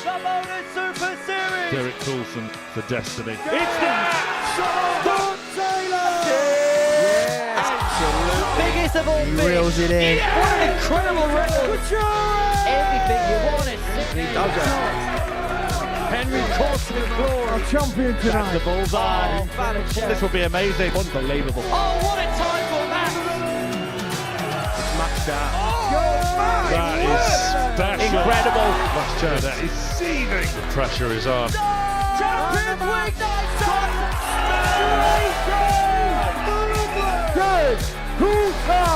the Modus Super Series. Derek Coulson for Destiny. It's there! Sean Taylor! Yeah! Absolute biggest of all He reels it in. Yeah! What an incredible record! Everything you wanted. He does it. Henry Course with glory. Our champion That's tonight. the bullseye. This will be amazing. Unbelievable. Oh, what a time for Matt! It's matched out. Oh, That is special. incredible. Last chance. That is seething. The pressure is on. Champions League night Good. Coulson.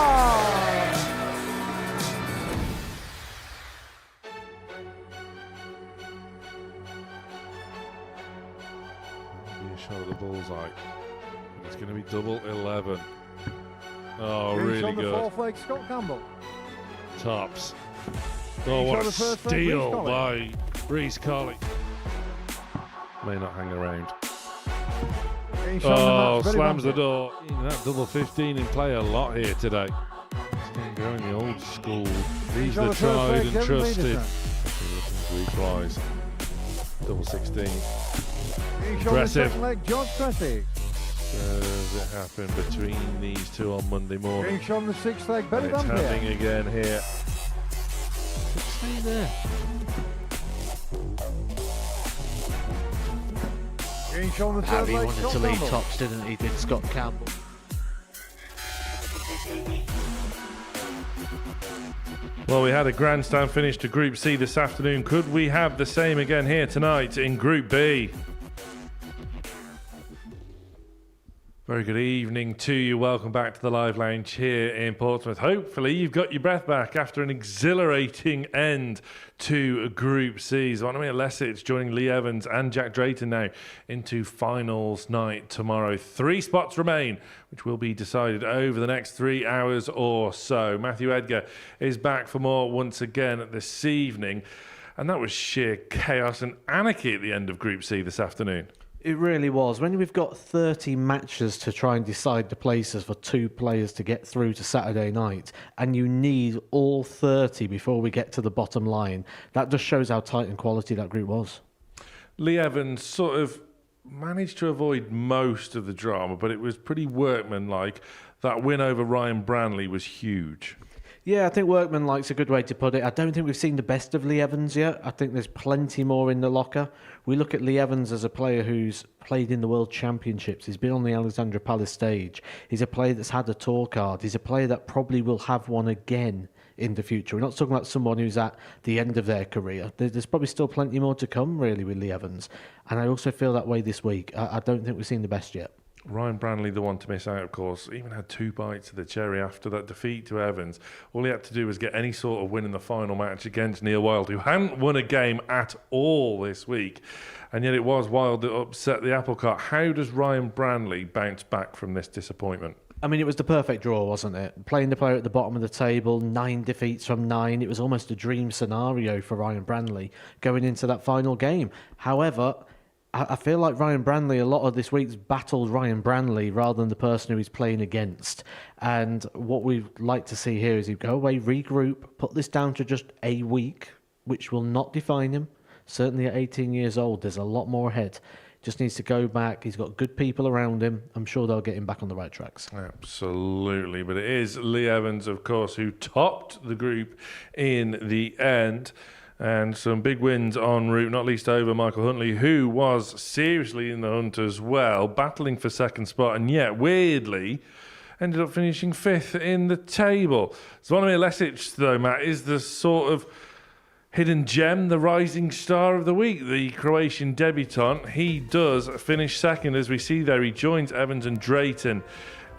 Be a shot at the bullseye. It's going to be double 11. Oh, really On the good. fourth leg, Scott Campbell. Tops. Oh, what on a the first leg, steal Reece by Reece Colley. May not hang around. Getting shot in the Oh, match, very slams the much. door. That double 15 in play a lot here today. It's getting going the old school. These on are the first tried leg, and Kevin trusted. Peterson. Equalise. Double 16. Getting shot on the Impressive. second leg, George Cressy. Does it happen between these two on Monday morning? Getting shot on the sixth leg, Benny And it's Van Peer. happening again here. Stay there. Getting shot on the third Harry leg, wanted Scott to lead Campbell. tops, didn't he? Did Scott Campbell. Well, we had a grandstand finish to Group C this afternoon. Could we have the same again here tonight in Group B? Very good evening to you. Welcome back to the Live Lounge here in Portsmouth. Hopefully you've got your breath back after an exhilarating end to Group C. Zvonimir Lesic joining Lee Evans and Jack Drayton now into finals night tomorrow. 3 spots remain, which will be decided over the next 3 hours or so. Matthew Edgar is back for more once again this evening. And that was sheer chaos and anarchy at the end of Group C this afternoon. It really was. When we've got 30 matches to try and decide the places for 2 players to get through to Saturday night, and you need all 30 before we get to the bottom line, that just shows how tight and quality that group was. Lee Evans sort of managed to avoid most of the drama, but it was pretty workmanlike. That win over Ryan Branley was huge. Yeah, I think workmanlike's a good way to put it. I don't think we've seen the best of Lee Evans yet. I think there's plenty more in the locker. We look at Lee Evans as a player who's played in the World Championships. He's been on the Alexandra Palace stage. He's a player that's had a tour card. He's a player that probably will have one again in the future. We're not talking about someone who's at the end of their career. There's probably still plenty more to come, really, with Lee Evans. And I also feel that way this week. I don't think we've seen the best yet. Ryan Branley, the one to miss out, of course, even had 2 bites of the cherry after that defeat to Evans. All he had to do was get any sort of win in the final match against Neil Wilde, who hadn't won a game at all this week. And yet it was Wilde that upset the apple cart. How does Ryan Branley bounce back from this disappointment? I mean, it was the perfect draw, wasn't it? Playing the player at the bottom of the table, 9 defeats from 9. It was almost a dream scenario for Ryan Branley going into that final game. However, I feel like Ryan Branley, a lot of this week's battled Ryan Branley rather than the person who he's playing against. And what we'd like to see here is he go away, regroup, put this down to just a week, which will not define him. Certainly at 18 years old, there's a lot more ahead. Just needs to go back. He's got good people around him. I'm sure they'll get him back on the right tracks. Absolutely. But it is Lee Evans, of course, who topped the group in the end. And some big wins en route, not least over Michael Huntley, who was seriously in the hunt as well, battling for second spot, and yet, weirdly, ended up finishing 5th in the table. Zvonimir Lesic, though, Matt, is the sort of hidden gem, the rising star of the week, the Croatian debutant. He does finish 2nd, as we see there. He joins Evans and Drayton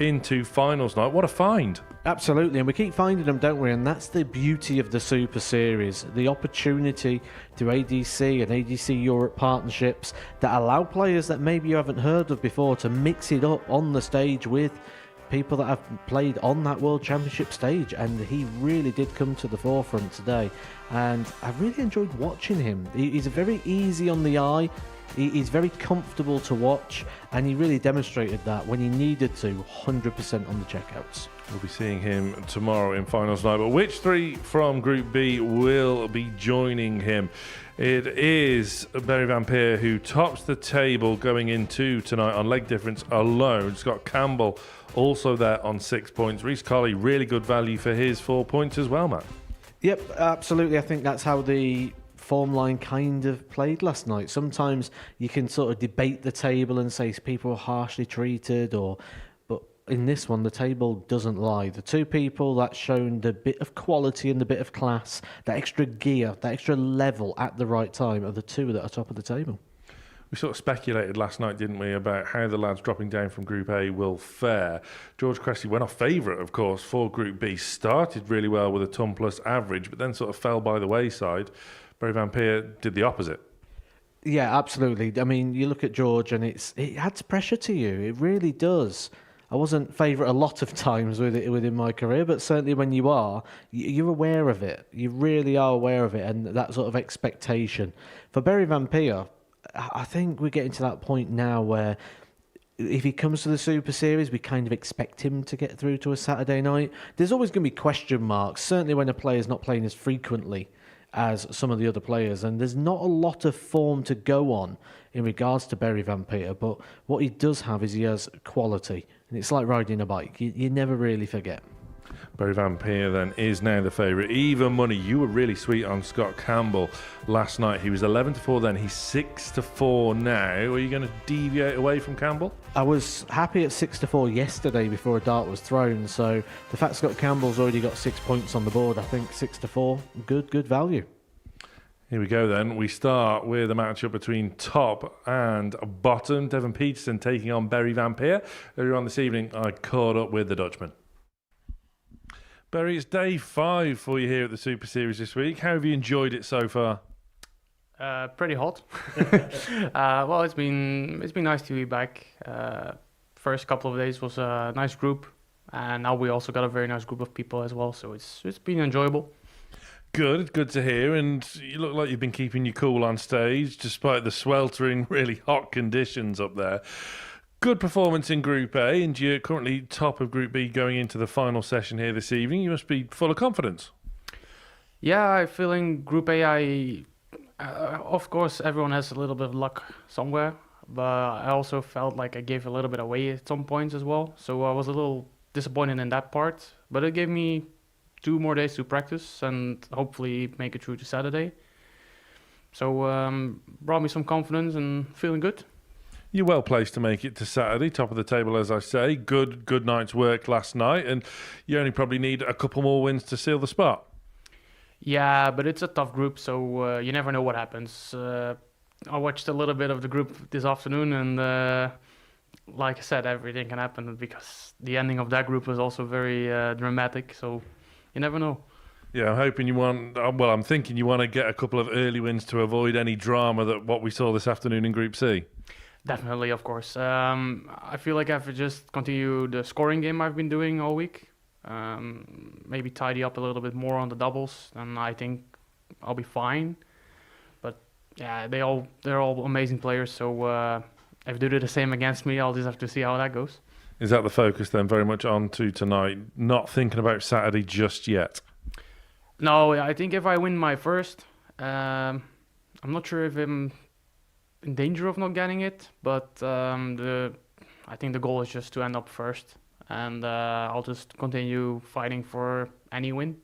into finals night. What a find. Absolutely, and we keep finding them, don't we? And that's the beauty of the Super Series, the opportunity through ADC and ADC Europe partnerships that allow players that maybe you haven't heard of before to mix it up on the stage with people that have played on that World Championship stage, and he really did come to the forefront today. And I really enjoyed watching him. He's very easy on the eye. He's very comfortable to watch, and he really demonstrated that when he needed to, 100% on the checkouts. We'll be seeing him tomorrow in finals night. But which three from Group B will be joining him? It is Barry Van Peer, who tops the table going into tonight on leg difference alone. Scott Campbell also there on 6 points. Reece Colley, really good value for his 4 points as well, Matt. Yep, absolutely. I think that's how the form line kind of played last night. Sometimes you can sort of debate the table and say people are harshly treated, but in this one, the table doesn't lie. The two people that shown the bit of quality and the bit of class, that extra gear, that extra level at the right time, are the two that are top of the table. We sort of speculated last night, didn't we, about how the lads dropping down from Group A will fare. George Cressy went off favourite, of course, for Group B. Started really well with a ton plus average, but then sort of fell by the wayside. Barry Van Peer did the opposite. Yeah, absolutely. I mean, you look at George and it adds pressure to you. It really does. I wasn't favourite a lot of times within my career, but certainly when you are, you're aware of it. You really are aware of it, and that sort of expectation. For Barry Van Peer, I think we're getting to that point now where if he comes to the Super Series, we kind of expect him to get through to a Saturday night. There's always going to be question marks, certainly when a player's not playing as frequently as some of the other players, and there's not a lot of form to go on in regards to Barry Van Peer, but what he does have is he has quality, and it's like riding a bike. You never really forget. Barry Van Peer then is now the favourite. Even money, you were really sweet on Scott Campbell last night. He was 11-4 then, he's 6-4 now. Are you going to deviate away from Campbell? I was happy at 6-4 yesterday before a dart was thrown, so the fact Scott Campbell's already got 6 points on the board, I think 6-4, good value. Here we go then. We start with a matchup between top and bottom. Devon Peterson taking on Barry Van Peer. Earlier on this evening, I caught up with the Dutchman. Barry, it's day 5 for you here at the Super Series this week. How have you enjoyed it so far? Pretty hot. Well, it's been nice to be back. First couple of days was a nice group, and now we also got a very nice group of people as well. So it's been enjoyable. Good to hear. And you look like you've been keeping your cool on stage despite the sweltering, really hot conditions up there. Good performance in Group A, and you're currently top of Group B going into the final session here this evening. You must be full of confidence. Yeah, I feel in Group A, of course, everyone has a little bit of luck somewhere, but I also felt like I gave a little bit away at some points as well. So I was a little disappointed in that part, but it gave me 2 more days to practice and hopefully make it through to Saturday. So brought me some confidence and feeling good. You're well placed to make it to Saturday, top of the table, as I say. Good night's work last night, and you only probably need a couple more wins to seal the spot. Yeah, but it's a tough group, so you never know what happens. I watched a little bit of the group this afternoon, and like I said, everything can happen because the ending of that group was also very dramatic, so you never know. Yeah, I'm hoping I'm thinking you want to get a couple of early wins to avoid any drama that what we saw this afternoon in Group C. Definitely, of course. I feel like I have to just continue the scoring game I've been doing all week. Maybe tidy up a little bit more on the doubles, and I think I'll be fine. But yeah, they're all amazing players, so if they do the same against me, I'll just have to see how that goes. Is that the focus then very much on to tonight? Not thinking about Saturday just yet? No, I think if I win my first, I'm not sure if I'm in danger of not getting it, but I think the goal is just to end up first, and I'll just continue fighting for any win.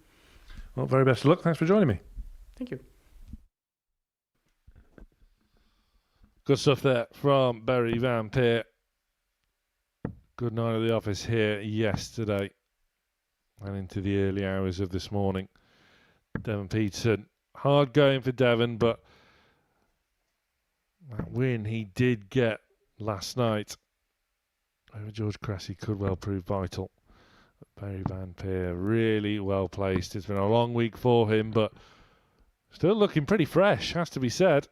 Well, very best of luck. Thanks for joining me. Thank you. Good stuff there from Barry Van Peer. Good night at the office here yesterday and into the early hours of this morning. Devon Peterson, hard going for Devon, but that win he did get last night over George Cressy could well prove vital. Barry Van Peer really well placed. It's been a long week for him, but still looking pretty fresh, has to be said.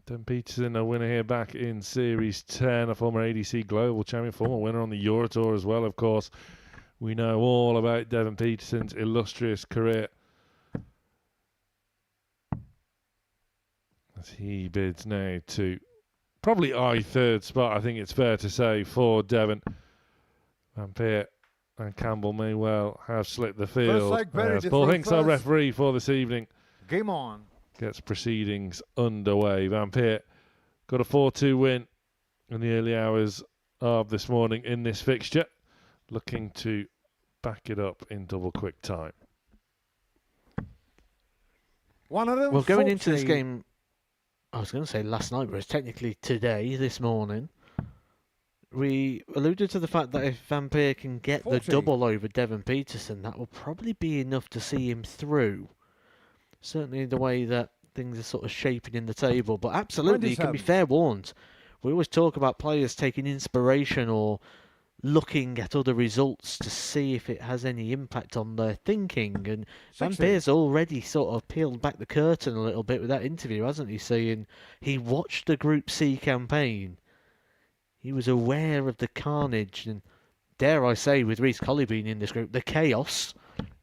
Devin Peterson, a winner here back in Series 10, a former ADC Global Champion, former winner on the Euro Tour as well, of course. We know all about Devin Peterson's illustrious career as he bids now to probably eye third spot, I think it's fair to say, for Devon. Vampire and Campbell may well have slipped the field. As Paul Hinks, our referee for this evening, Game on. Gets proceedings underway. Vampire got a 4-2 win in the early hours of this morning in this fixture, looking to back it up in double quick time. Well, going into this game, I was going to say last night, but it's technically today, this morning. We alluded to the fact that if Vampire can get the double over Devin Peterson, that will probably be enough to see him through. Certainly the way that things are sort of shaping in the table. But absolutely, you can be fair warned. We always talk about players taking inspiration or looking at other results to see if it has any impact on their thinking. And Vampire's already sort of peeled back the curtain a little bit with that interview, hasn't he? Saying he watched the Group C campaign. He was aware of the carnage and, dare I say, with Reece Colley being in this group, the chaos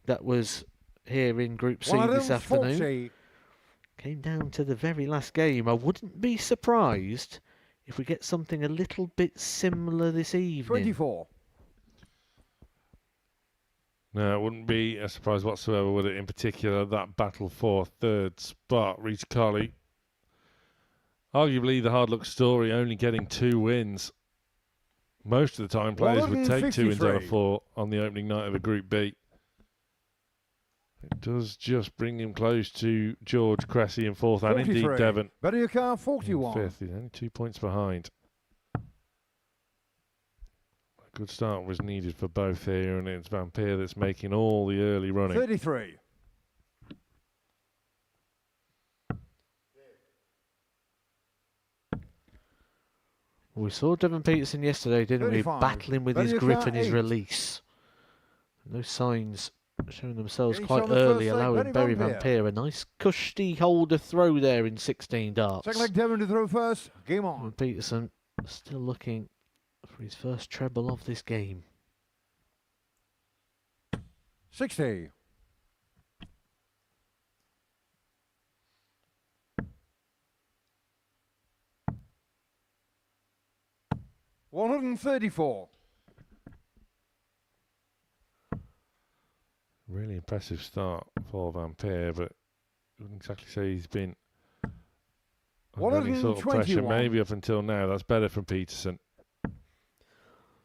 that was here in Group C this afternoon. Came down to the very last game. I wouldn't be surprised if we get something a little bit similar this evening. 24. No, it wouldn't be a surprise whatsoever, would it? In particular, that battle for third spot. Reece Colley, arguably the hard luck story, only getting 2 wins. Most of the time, players would take 2 wins out of 4 on the opening night of a Group B. It does just bring him close to George Cressy in 4th, and indeed Devon. Better car 41. 5th, he's only 2 points behind. A good start was needed for both here, and it's Vampire that's making all the early running. 33. We saw Devin Peterson yesterday, didn't 35. we? Battling with his grip and his release. Those signs showing themselves quite early, allowing Barry Vampire a nice cushy holder throw there in 16 darts. Second leg Devon to throw first. Game on. And Peterson still looking for his first treble of this game. 60. $134. Really impressive start for Vampire, but I wouldn't exactly say he's been under any sort of pressure. Maybe up until now, that's better from Peterson.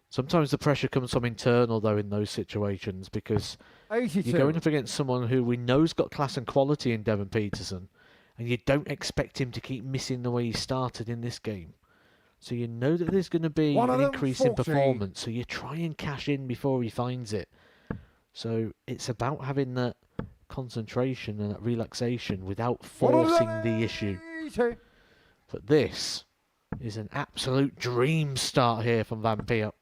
Sometimes the pressure comes from internal, though, in those situations, because 82. you're going up against someone who we know's got class and quality in Devin Peterson, and you don't expect him to keep missing the way he started in this game. So you know that there's going to be an increase in performance, so you try and cash in before he finds it. So it's about having that concentration and that relaxation without forcing the issue. But this is an absolute dream start here from Vampire.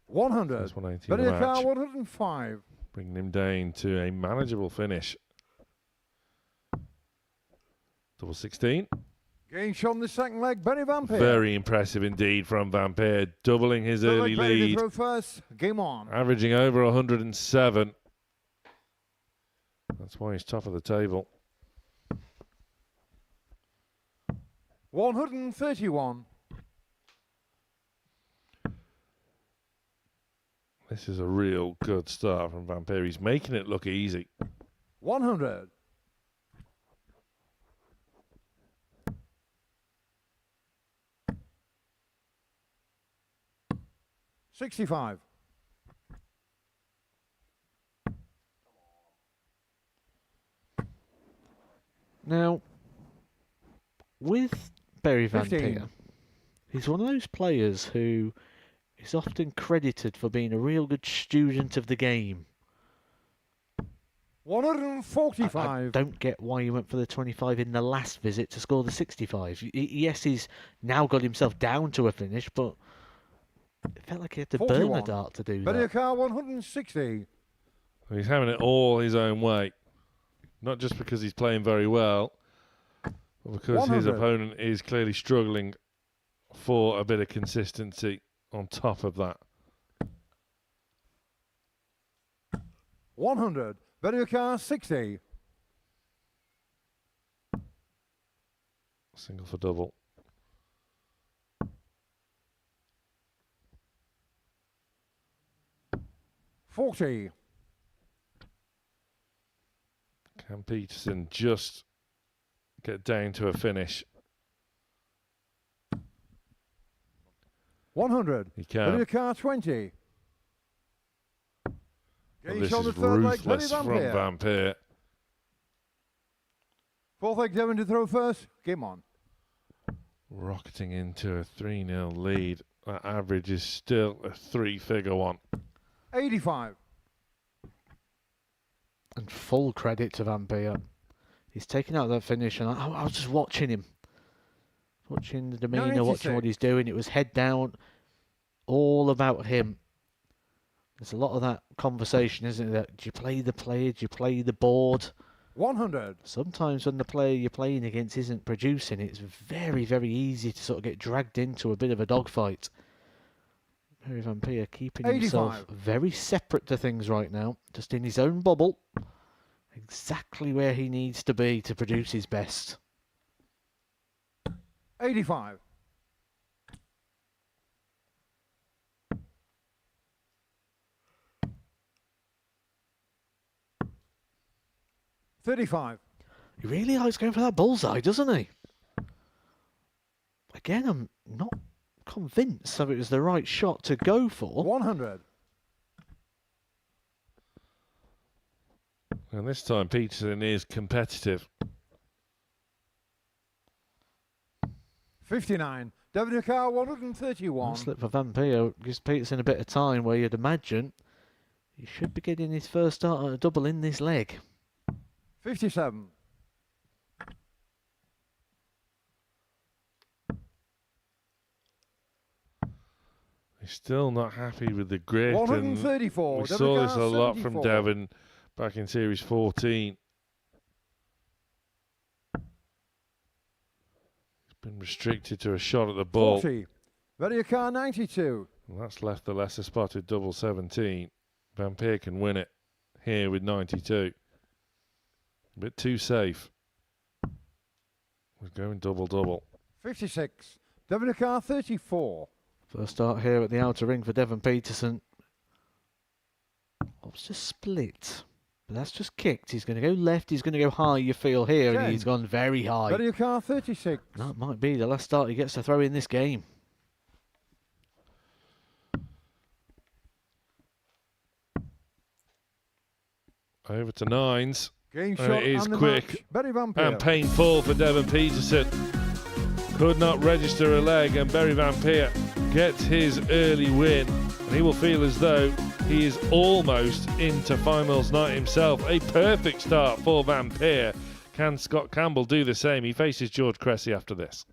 100. 105. Bringing him down to a manageable finish. Double 16. Game shot in the second leg, Benny Vampire. Very impressive indeed from Vampire, doubling his early lead. Throw first. Game on. Averaging over 107. That's why he's top of the table. 131. This is a real good start from Vampire. He's making it look easy. 100. 65. Now, with Barry 15. Vampire, he's one of those players who is often credited for being a real good student of the game. 145. I don't get why he went for the 25 in the last visit to score the 65. Yes, he's now got himself down to a finish, but it felt like he had to 41. burn a dart to do Benny that. car 160. He's having it all his own way. Not just because he's playing very well, because his 100. opponent is clearly struggling for a bit of consistency on top of that. 100. Bet your car 60. Single for double. $40. Can Peterson just get down to a finish? 100. He Bet your can. car 20. Well, Gage this on the is third leg, ruthless Benny from Van Peer. Van Peer. Fourth leg, Devon to throw first. Game on. Rocketing into a 3-0 lead. That average is still a 3-figure one. 85. And full credit to Van Peer. He's taken out that finish, and I was just watching him. Watching the demeanour, watching what he's doing. It was head down, all about him. There's a lot of that conversation, isn't there? Do you play the player? Do you play the board? 100. Sometimes when the player you're playing against isn't producing, it's very, very easy to sort of get dragged into a bit of a dogfight. Barry Van Peer keeping 85. himself very separate to things right now, just in his own bubble, exactly where he needs to be to produce his best. 85. 35. He really likes going for that bullseye, doesn't he? Again, I'm not convinced that it was the right shot to go for. 100. And this time Peterson is competitive. 59. Devon car 131. One slip for Van Peer gives Peterson a bit of time where you'd imagine he should be getting his first start at a double in this leg. 57. He's still not happy with the grit. 134. And we Devon saw car this a lot from 74. Devon back in Series 14. He's been restricted to a shot at the ball. 40. Very car 92. And that's left the lesser spotted double 17. Van Peer can win it here with 92. A bit too safe. We're going double-double. 56. Devon car 34. First start here at the outer ring for Devon Peterson. Opts to split. But that's just kicked. He's going to go left. He's going to go high, you feel here. And he's gone very high. Very car 36. That might be the last start he gets to throw in this game. Over to nines. Game And shot it is and the quick match. Barry Van Peer. and painful for Devon Peterson. Could not register a leg, and Barry Van Peer gets his early win. And he will feel as though he is almost into finals night himself. A perfect start for Van Peer. Can Scott Campbell do the same? He faces George Cressy after this.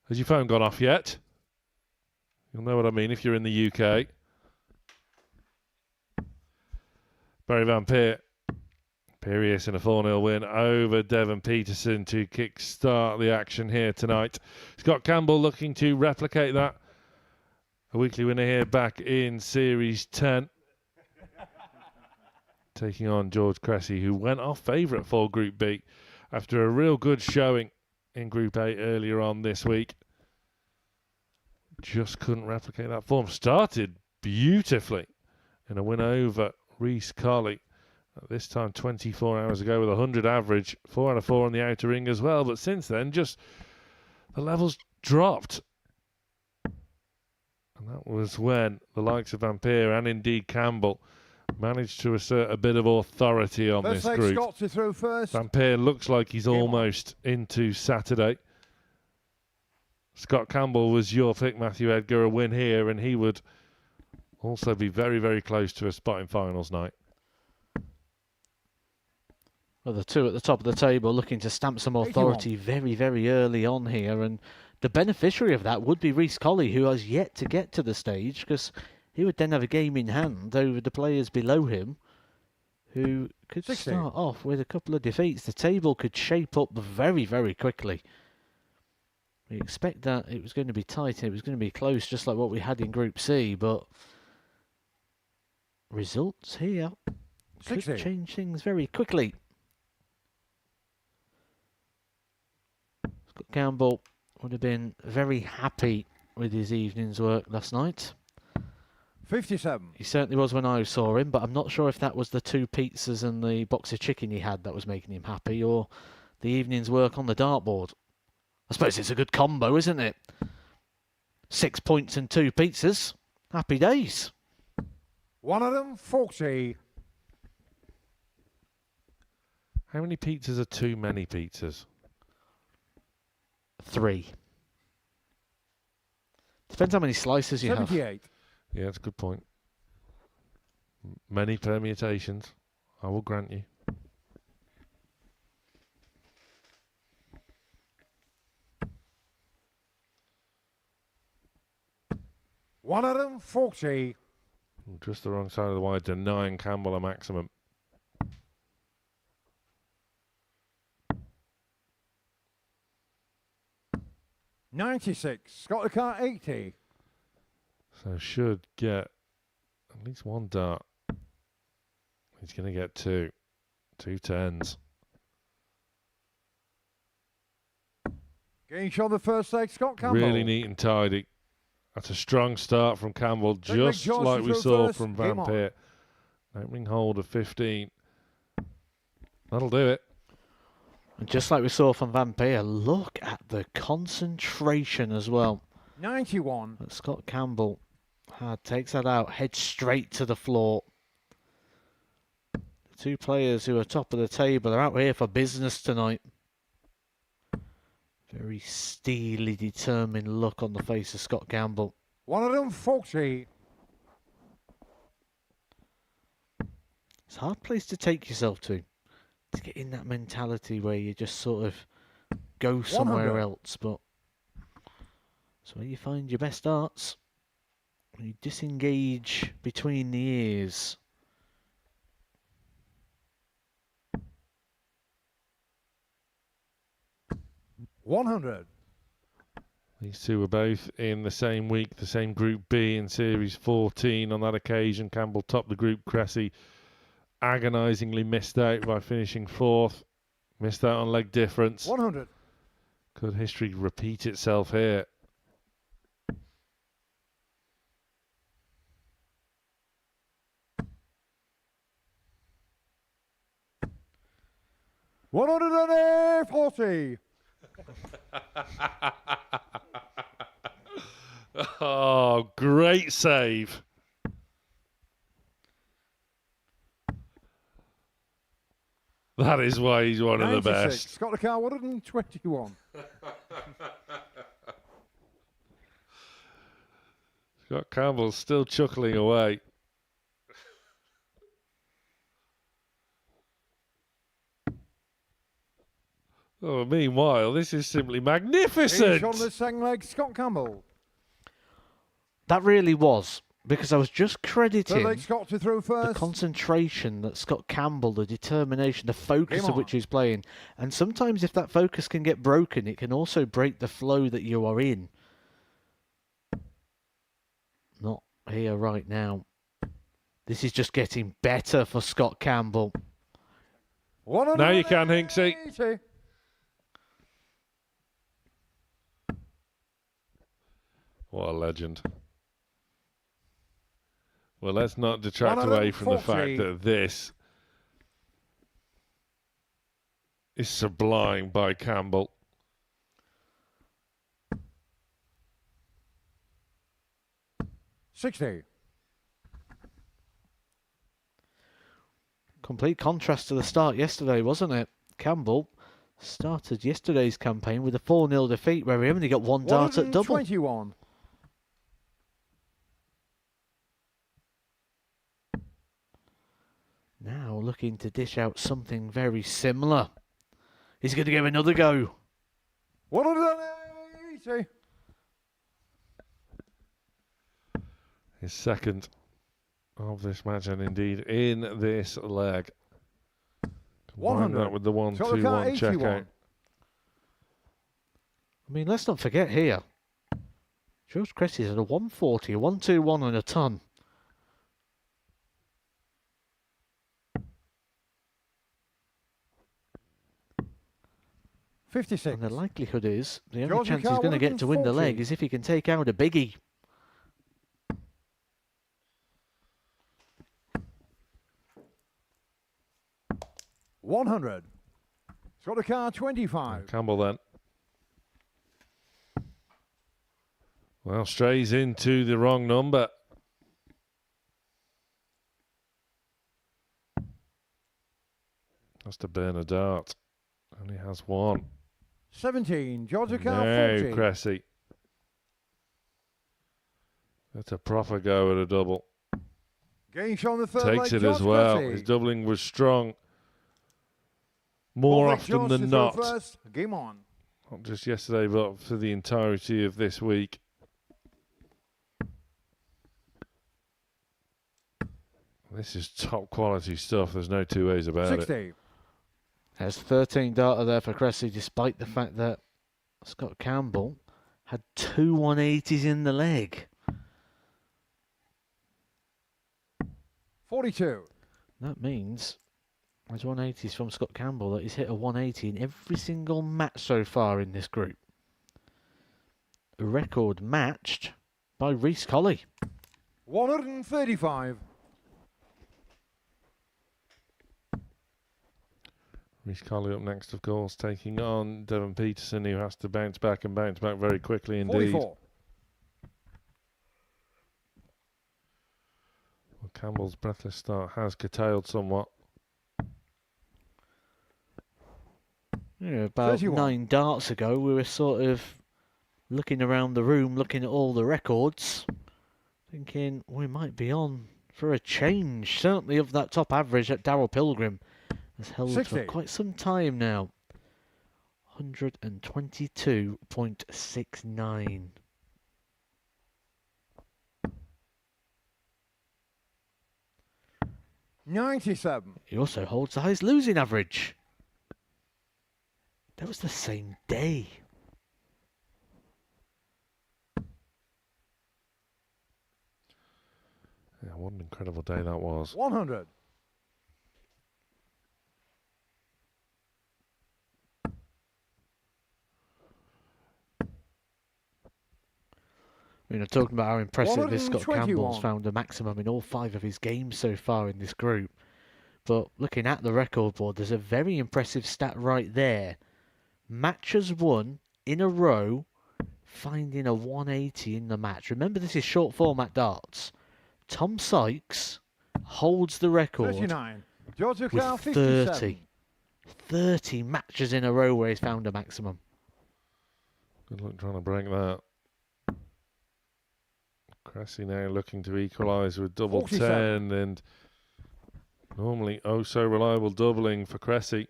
Has your phone gone off yet? You'll know what I mean if you're in the UK. Barry Van Peer. Imperious in a 4-0 win over Devon Peterson to kick-start the action here tonight. Scott Campbell looking to replicate that. A weekly winner here back in Series 10. Taking on George Cressy, who went off favourite for Group B after a real good showing in Group A earlier on this week. Just couldn't replicate that form. Started beautifully in a win over Reece Colley. This time 24 hours ago with 100 average, 4 out of 4 on the outer ring as well. But since then, just the levels dropped. And that was when the likes of Van Peer and indeed Campbell managed to assert a bit of authority on Let's this take group. Scott to throw first. Van Peer looks like he's almost into Saturday. Scott Campbell was your pick, Matthew Edgar, a win here, and he would also be very, very close to a spot in finals night. Well, the two at the top of the table looking to stamp some authority very, very early on here. And the beneficiary of that would be Reece Colley, who has yet to get to the stage, because he would then have a game in hand over the players below him, who could 60. start off with a couple of defeats. The table could shape up very, very quickly. We expect that it was going to be tight, it was going to be close, just like what we had in Group C, but results here could 60. change things very quickly. Scott Campbell would have been very happy with his evening's work last night. 57. He certainly was when I saw him, but I'm not sure if that was the 2 pizzas and the box of chicken he had that was making him happy, or the evening's work on the dartboard. I suppose it's a good combo, isn't it? 6 points and 2 pizzas. Happy days. 140. How many pizzas are too many pizzas? 3. Depends how many slices you have. 78. Yeah, that's a good point. Many permutations, I will grant you. $140. Just the wrong side of the wire, denying Campbell a maximum. $96. Scott the car 80. So should get at least 1 dart. He's going to get 2. 2 tens. Getting shot the first leg, Scott Campbell. Really neat and tidy. That's a strong start from Campbell, just George like to we throw saw first. from Game Van on. Peer. Opening hold of 15. That'll do it. And just like we saw from Van Peer, look at the concentration as well 91. that Scott Campbell had. Takes that out, heads straight to the floor. The 2 players who are top of the table are out here for business tonight. Very steely, determined look on the face of Scott Campbell. 140. It's a hard place to take yourself to get in that mentality where you just sort of go somewhere 100. else. But it's where you find your best darts. When you disengage between the ears. $100. These two were both in the same week, the same Group B in Series 14. On that occasion, Campbell topped the group. Cressy agonisingly missed out by finishing 4th. Missed out on leg difference. 100. Could history repeat itself here? $140. Oh, great save. That is why he's one of the 96. best. Scott the car 121. Scott Campbell's still chuckling away. Oh, meanwhile, this is simply Finish magnificent. on the second leg, Scott Campbell. That really was, because I was just Third crediting leg, Scott to throw the first. concentration that Scott Campbell, the determination, the focus Game of which on. he's playing. And sometimes if that focus can get broken, it can also break the flow that you are in. Not here right now. This is just getting better for Scott Campbell. Now you can, Hinksy. 180. What a legend. Well, let's not detract away from the fact 140. that this is sublime by Campbell. $60. Complete contrast to the start yesterday, wasn't it? Campbell started yesterday's campaign with a 4-0 defeat where he only got one dart at double. 121. Now looking to dish out something very similar. He's going to give another go. 180. His second of this match, and indeed in this leg. Combine 100. that with the 1-2-1 Solocar, checkout. 81. I mean, let's not forget here. George Cressy's at a 140, a 1-2-1 and a ton. $56. And the likelihood is the only George chance he's Carr, going to get to win the leg 140. is if he can take out a biggie. $100. Scott Car 25. Campbell then. Well, strays into the wrong number. Has to burn a dart. Only has one. 17. Georgia Car No, 40. Cressy. That's a proper go at a double. Gage on the third Takes leg, it as George well. Cressy. His doubling was strong. More Fourth leg, often George than to throw not. First. Game on. Not just yesterday, but for the entirety of this week. This is top quality stuff. There's no two ways about it. 60. There's 13 darter there for Cressy, despite the fact that Scott Campbell had 2 180s in the leg. 42. That means there's 180s from Scott Campbell that he's hit a 180 in every single match so far in this group. A record matched by Reece Colley. 135. Reece Colley up next, of course, taking on Devon Peterson, who has to bounce back and bounce back very quickly indeed. 44. Well, Campbell's breathless start has curtailed somewhat. Yeah, about 31. 9 darts ago, we were sort of looking around the room, looking at all the records, thinking we might be on for a change. Certainly of that top average that Darryl Pilgrim has held 60. for quite some time now. 122.69. $97. He also holds the highest losing average. That was the same day. Yeah, what an incredible day that was. 100. You know, talking about how impressive this Scott 121. Campbell's found a maximum in all 5 of his games so far in this group. But looking at the record board, there's a very impressive stat right there. Matches won in a row, finding a 180 in the match. Remember, this is short format darts. Tom Sykes holds the record 39. Georgia with Car 30. 57. 30 matches in a row where he's found a maximum. Good luck trying to break that. Cressy now looking to equalise with double 47. 10, and normally oh so reliable doubling for Cressy.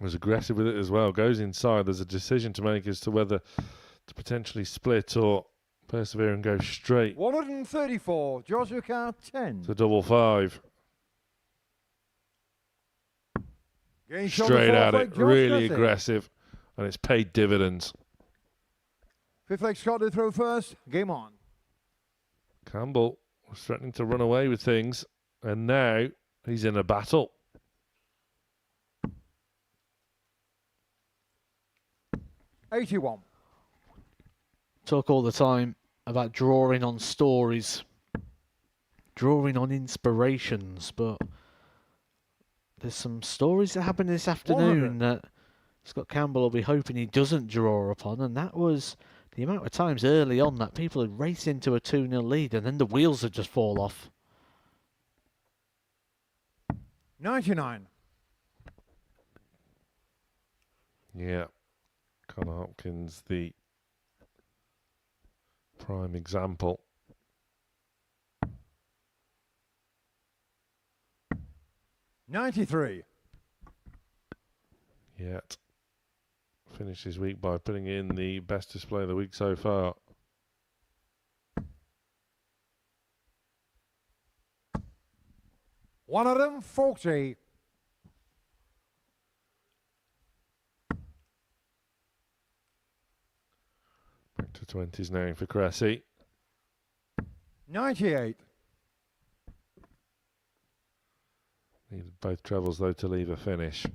Was aggressive with it as well. Goes inside. There's a decision to make as to whether to potentially split or persevere and go straight 134. Joshua Carr 10. to double five. Game shot the Straight fourth at leg, it. George Really Cressy. aggressive. And it's paid dividends. Fifth leg Scott to throw first. Game on. Campbell was threatening to run away with things. And now he's in a battle. $81. Talk all the time about drawing on stories, drawing on inspirations, but there's some stories that happened this afternoon that Scott Campbell will be hoping he doesn't draw upon, and that was the amount of times early on that people had raced into a 2-0 lead and then the wheels had just fall off. 99. Yeah. Connor Hopkins, the prime example. $93. Yet finished his week by putting in the best display of the week so far. $140. Back to 20s now for Cressy. 98. Needed both trebles though to leave a finish.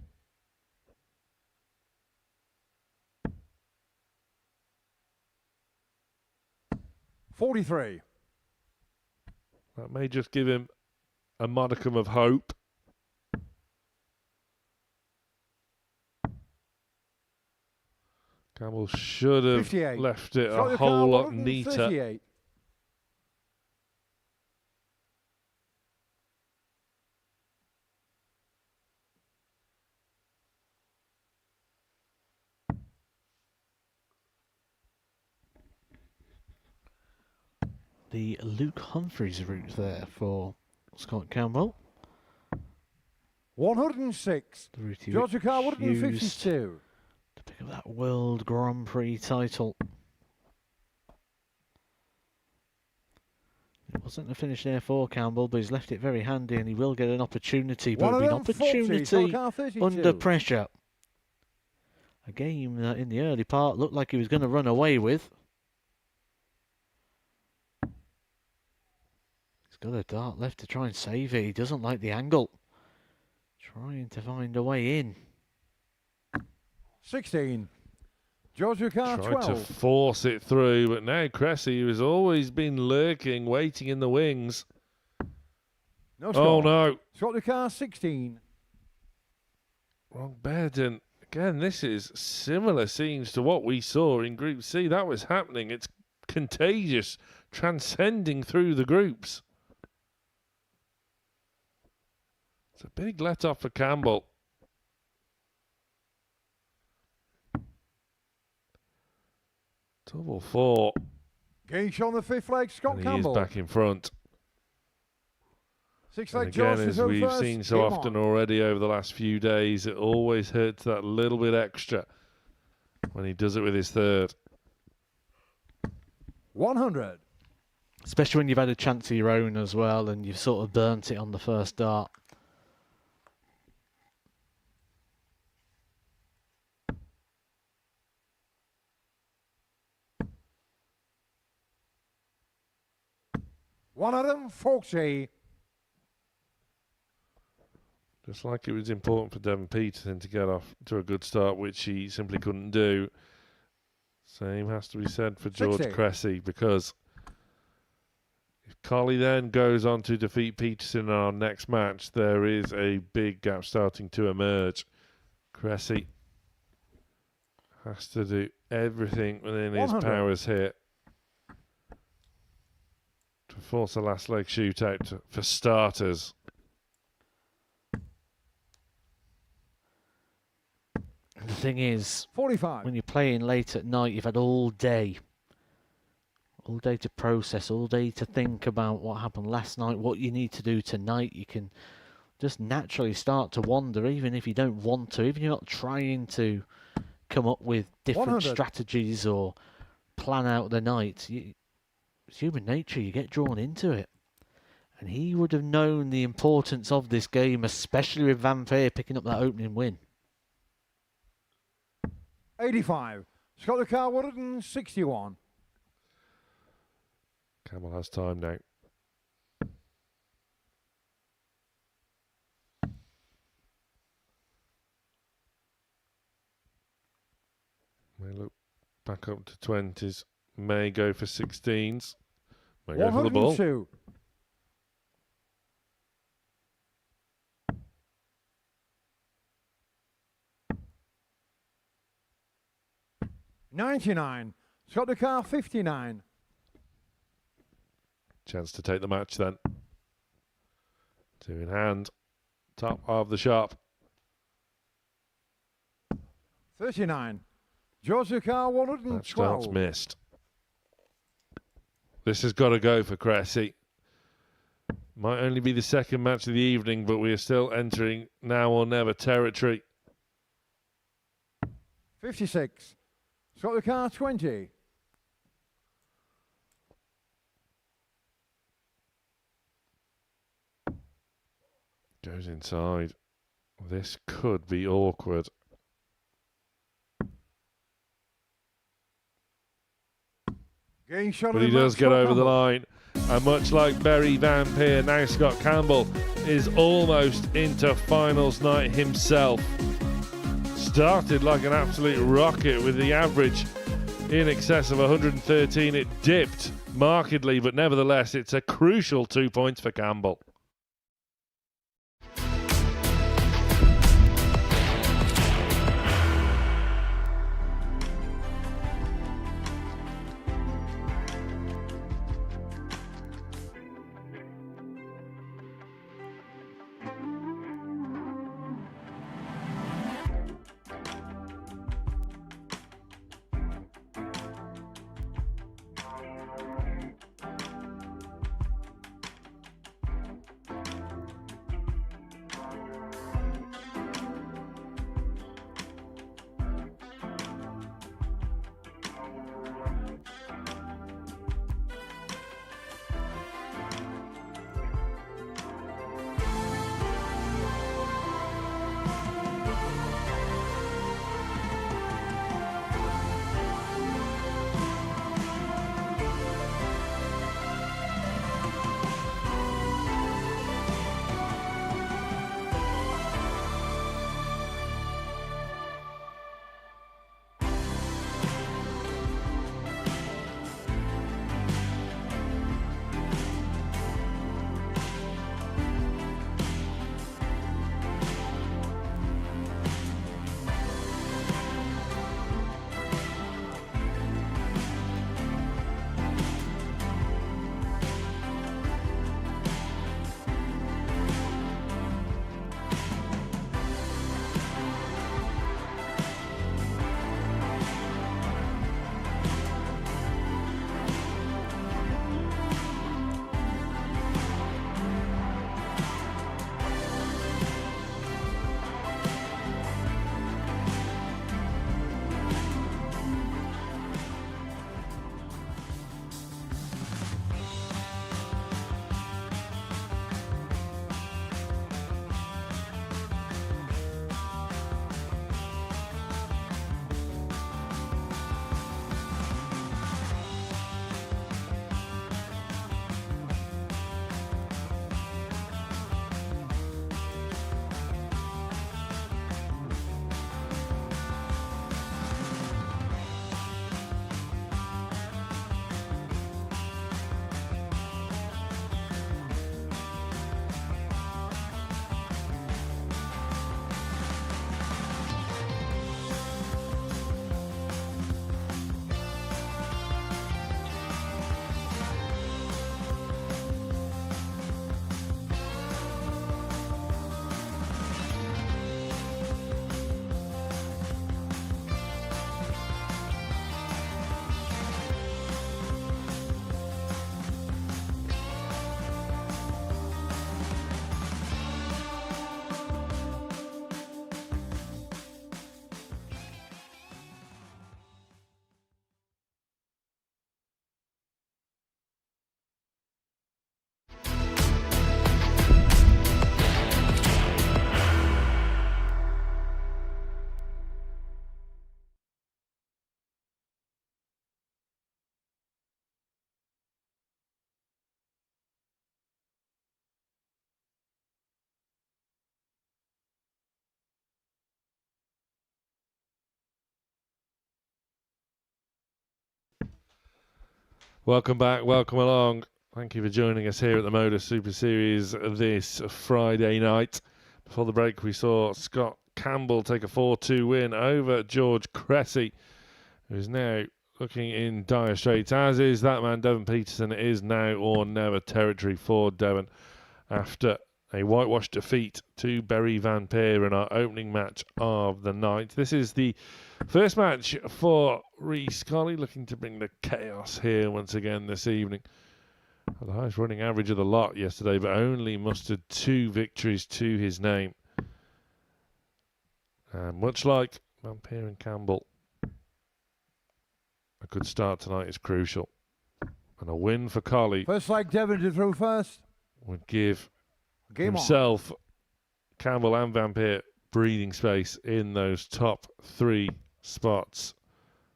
$43. That may just give him a modicum of hope. Campbell should have 58. left it Scott a Carr, whole lot neater. 138. The Luke Humphreys route there for Scott Campbell. 106. The route he Georgia Carr, used 152. to pick up that World Grand Prix title. It wasn't a finish there for Campbell, but he's left it very handy and he will get an opportunity. But an 140. Scott opportunity Carr, 32. under pressure. A game that in the early part looked like he was going to run away with. He's got a dart left to try and save it. He doesn't like the angle. Trying to find a way in. 16. Georgia Carr, Tried 12. to force it through, but now Cressy, who has always been lurking, waiting in the wings. No score. Oh no. Scott Carr, 16. Wrong bed. And again, this is similar scenes to what we saw in Group C. That was happening. It's contagious, transcending through the groups. It's a big let-off for Campbell. Double four. Gage on the fifth leg, Scott And he Campbell. is back in front. Sixth And leg, again, George as to we've first. seen so Game often on. already over the last few days, it always hurts that little bit extra when he does it with his third. 100. Especially when you've had a chance of your own as well and you've sort of burnt it on the first dart. $140. Just like it was important for Devon Peterson to get off to a good start, which he simply couldn't do. Same has to be said for George 60. Cressy, because if Colley then goes on to defeat Peterson in our next match, there is a big gap starting to emerge. Cressy has to do everything within his 100. powers here to force a last leg shootout for starters. And the thing is, 45. when you're playing late at night, you've had all day to process, all day to think about what happened last night, what you need to do tonight. You can just naturally start to wander, even if you don't want to, even if you're not trying to come up with different 100. strategies or plan out the night. It's human nature, you get drawn into it. And he would have known the importance of this game, especially with Van Veer picking up that opening win. 85. Scott the car 161. Campbell has time now. May look back up to 20s. May go for 16s. May go for the ball. 102. 99. Scott the car 59. Chance to take the match then. 2 in hand. Top of the shop. 39. George the car Match starts 112. missed. This has got to go for Cressy. Might only be the second match of the evening, but we are still entering now or never territory. 56. Scott the car 20. Goes inside. This could be awkward. Getting shot But at he the does match, get Scott over the Campbell. line. And much like Barry Van Peer, now Scott Campbell is almost into finals night himself. Started like an absolute rocket with the average in excess of 113. It dipped markedly, but nevertheless, it's a crucial 2 points for Campbell. Welcome back, welcome along. Thank you for joining us here at the Modus Super Series this Friday night. Before the break, we saw Scott Campbell take a 4-2 win over George Cressy, who is now looking in dire straits, as is that man, Devon Peterson. It is now or never territory for Devon after a whitewash defeat to Bury Van Peer in our opening match of the night. This is the first match for Rhys Colley, looking to bring the chaos here once again this evening. The highest running average of the lot yesterday, but only mustered 2 victories to his name. And much like Van Peer and Campbell, a good start tonight is crucial. And a win for Colley First leg, Devon to throw first. would give Game himself, Campbell and Van Peer breathing space in those top 3 spots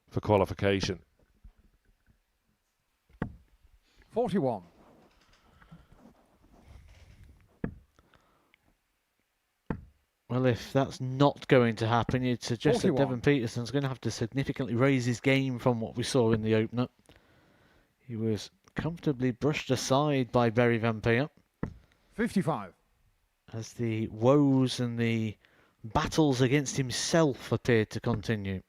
for qualification. 41. Well, if that's not going to happen, you'd suggest that 41. Devon Peterson's going to have to significantly raise his game from what we saw in the opener. He was comfortably brushed aside by Bury Van Peer 55. as the woes and the battles against himself appeared to continue.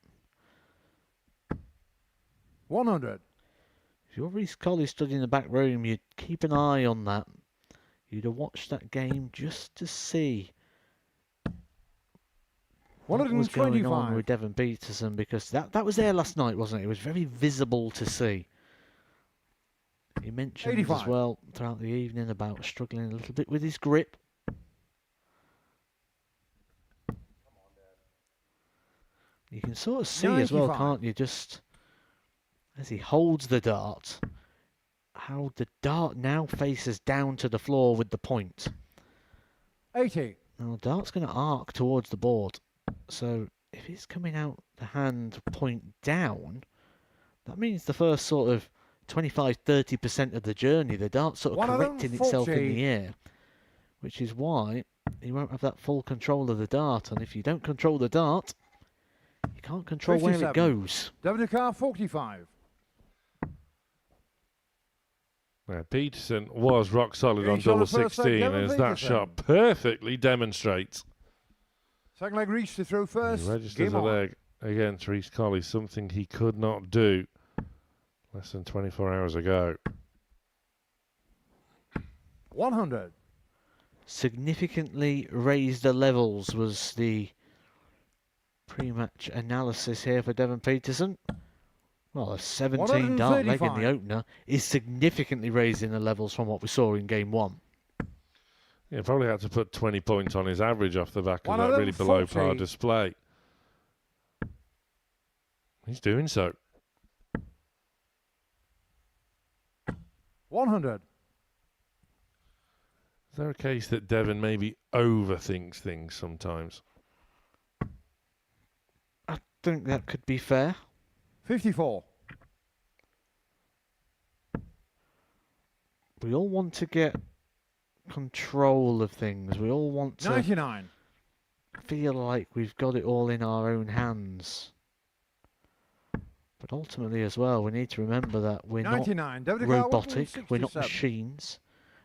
100. If you're Rhys Colley stood in the back room, you'd keep an eye on that. You'd have watched that game just to see what was going on 125. with Devon Peterson, because that was there last night, wasn't it? It was very visible to see. He mentioned 85. as well throughout the evening about struggling a little bit with his grip. You can sort of see as well, 95. can't you, just as he holds the dart, how the dart now faces down to the floor with the point. 80. Now, the dart's going to arc towards the board, so if it's coming out the hand point down, that means the first sort of 25-30% of the journey, the dart's sort of correcting itself in 140. the air, which is why you won't have that full control of the dart. And if you don't control the dart, you can't control where it 57. goes. Devon Car 45. Now, Peterson was rock solid Each on on double the first leg, 16, Devon as that Peterson. shot perfectly demonstrates. Second leg reach to throw first. He registers Game a on. leg against Rhys Colley, something he could not do less than 24 hours ago. 100. Significantly raised the levels was the pre-match analysis here for Devon Peterson. Well, a 17 dart leg in 135. the opener is significantly raising the levels from what we saw in game 1. Yeah, probably had to put 20 points on his average off the back of that really below par 140. display. He's doing so. 100. Is there a case that Devon maybe overthinks things sometimes? I think that could be fair. 54. We all want to get control of things. We all want to 99. feel like we've got it all in our own hands. But ultimately as well, we need to remember that we're not 99. Devon Car robotic, we're not 167. machines.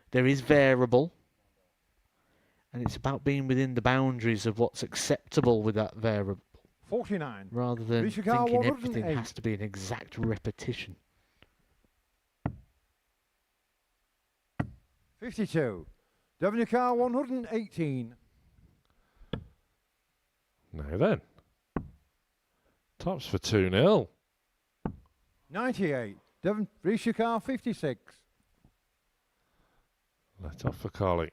There is variable. And it's about being within the boundaries of what's acceptable with that variable, 49. rather than Rhys Car thinking everything 108. has to be an exact repetition. 52. Devon Car 118. Now then. Tops for 2-0. 98. Devon Rhys Car 56. Let off for Colley.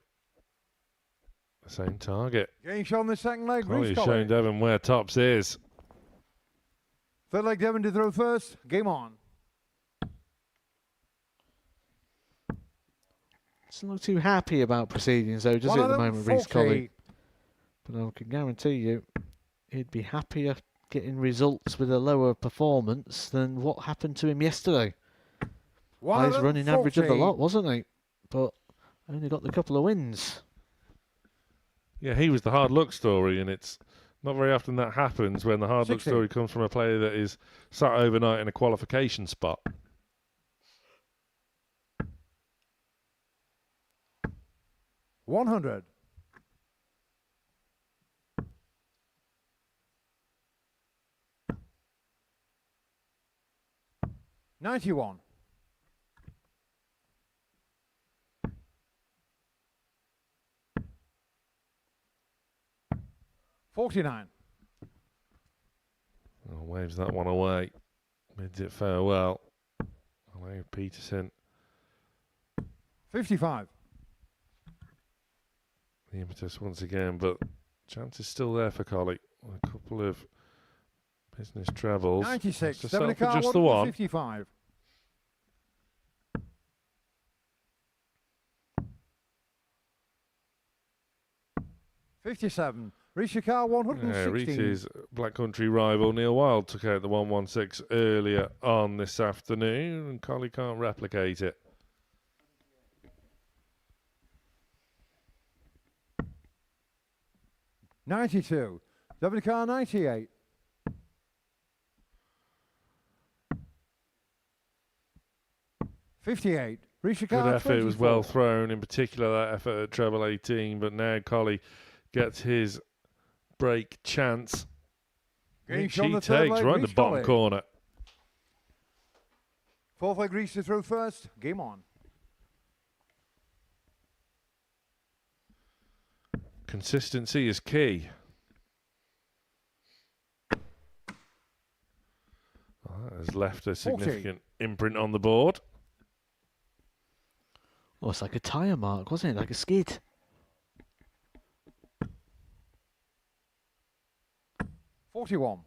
The same target. Getting shot on the second leg. Colley's Rhys showing Colley. Devon where tops is. Third leg Devon to throw first. Game on. Doesn't look too happy about proceedings though, does it, at the moment, Rhys Colley? 140. But I can guarantee you, he'd be happier getting results with a lower performance than what happened to him yesterday. Highest running average of the 140. lot, wasn't he? But only got the couple of wins. Yeah, he was the hard luck story, and it's not very often that happens when the hard luck 60. story comes from a player that is sat overnight in a qualification spot. 100. 91. 49. Oh, waves that one away. Bids it farewell. Away Peterson. 55. The impetus once again, but chance is still there for Collie. A couple of business travels. 96. To Devon settle for Carr, just the one. 55. 57. Risha Carr, Yeah, 116. Reese's Black Country rival Neil Wild took out the 116 earlier on this afternoon, and Collie can't replicate it. $92. Devon Carr, 98. 58. Risha Good Carr, effort, it was 24. well thrown, in particular that effort at treble 18, but now Collie gets his break chance. Getting Which shown he the third takes leg, right in the Reece bottom Collie. corner. Fourth leg Reese through first. Game on. Consistency is key. Well, that has left a 40. significant imprint on the board. Oh, it's like a tyre mark, wasn't it? Like a skid. 41.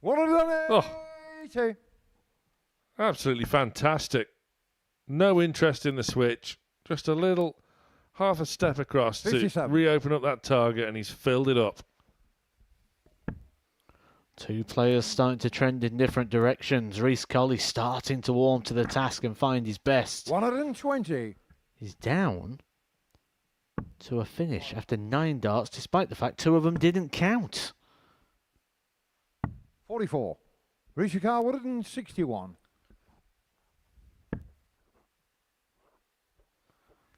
180. Absolutely fantastic. No interest in the switch. Just a little half a step across to 57. reopen up that target, and he's filled it up. Two players starting to trend in different directions. Reece Colley starting to warm to the task and find his best. 120. He's down to a finish after 9 darts, despite the fact 2 of them didn't count. 44. Risha Carr, 161.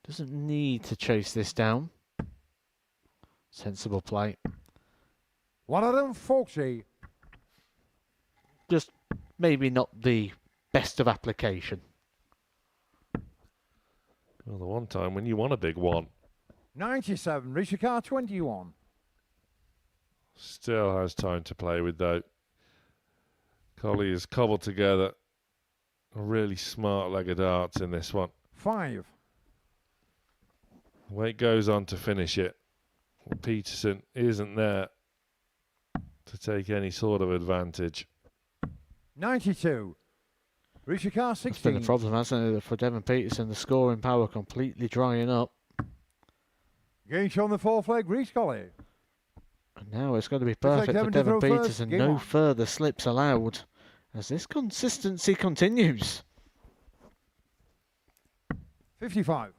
Doesn't need to chase this down. Sensible play. 140. Just maybe not the best of application. Well, the one time when you want a big one. 97. Risha Carr, 21. Still has time to play with, though. Collie has cobbled together a really smart leg of darts in this one. 5. Wait goes on to finish it. Well, Peterson isn't there to take any sort of advantage. 92. Risha Carr, That's been 16. the problem, hasn't it, for Devon Peterson? The scoring power completely drying up. Getting shown the fourth leg, Reece Colley. And now it's going to be Looks like perfect for Devon to Devon throw first. Peterson. Game No on. further slips allowed as this consistency continues. 55.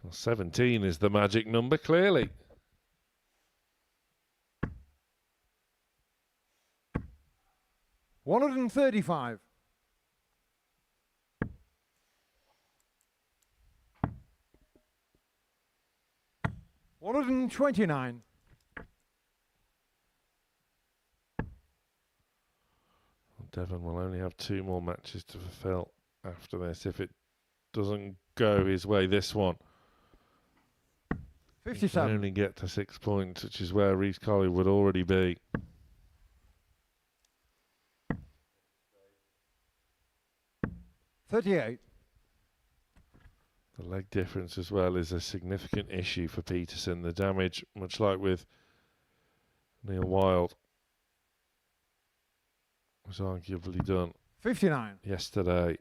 Well, 17 is the magic number, clearly. $135. 129. Devon will only have 2 more matches to fulfill after this if it doesn't go his way this one. He can 57. only get to 6 points, which is where Reece Colley would already be. $38. The leg difference as well is a significant issue for Peterson. The damage, much like with Neil Wild, was arguably done 59. yesterday.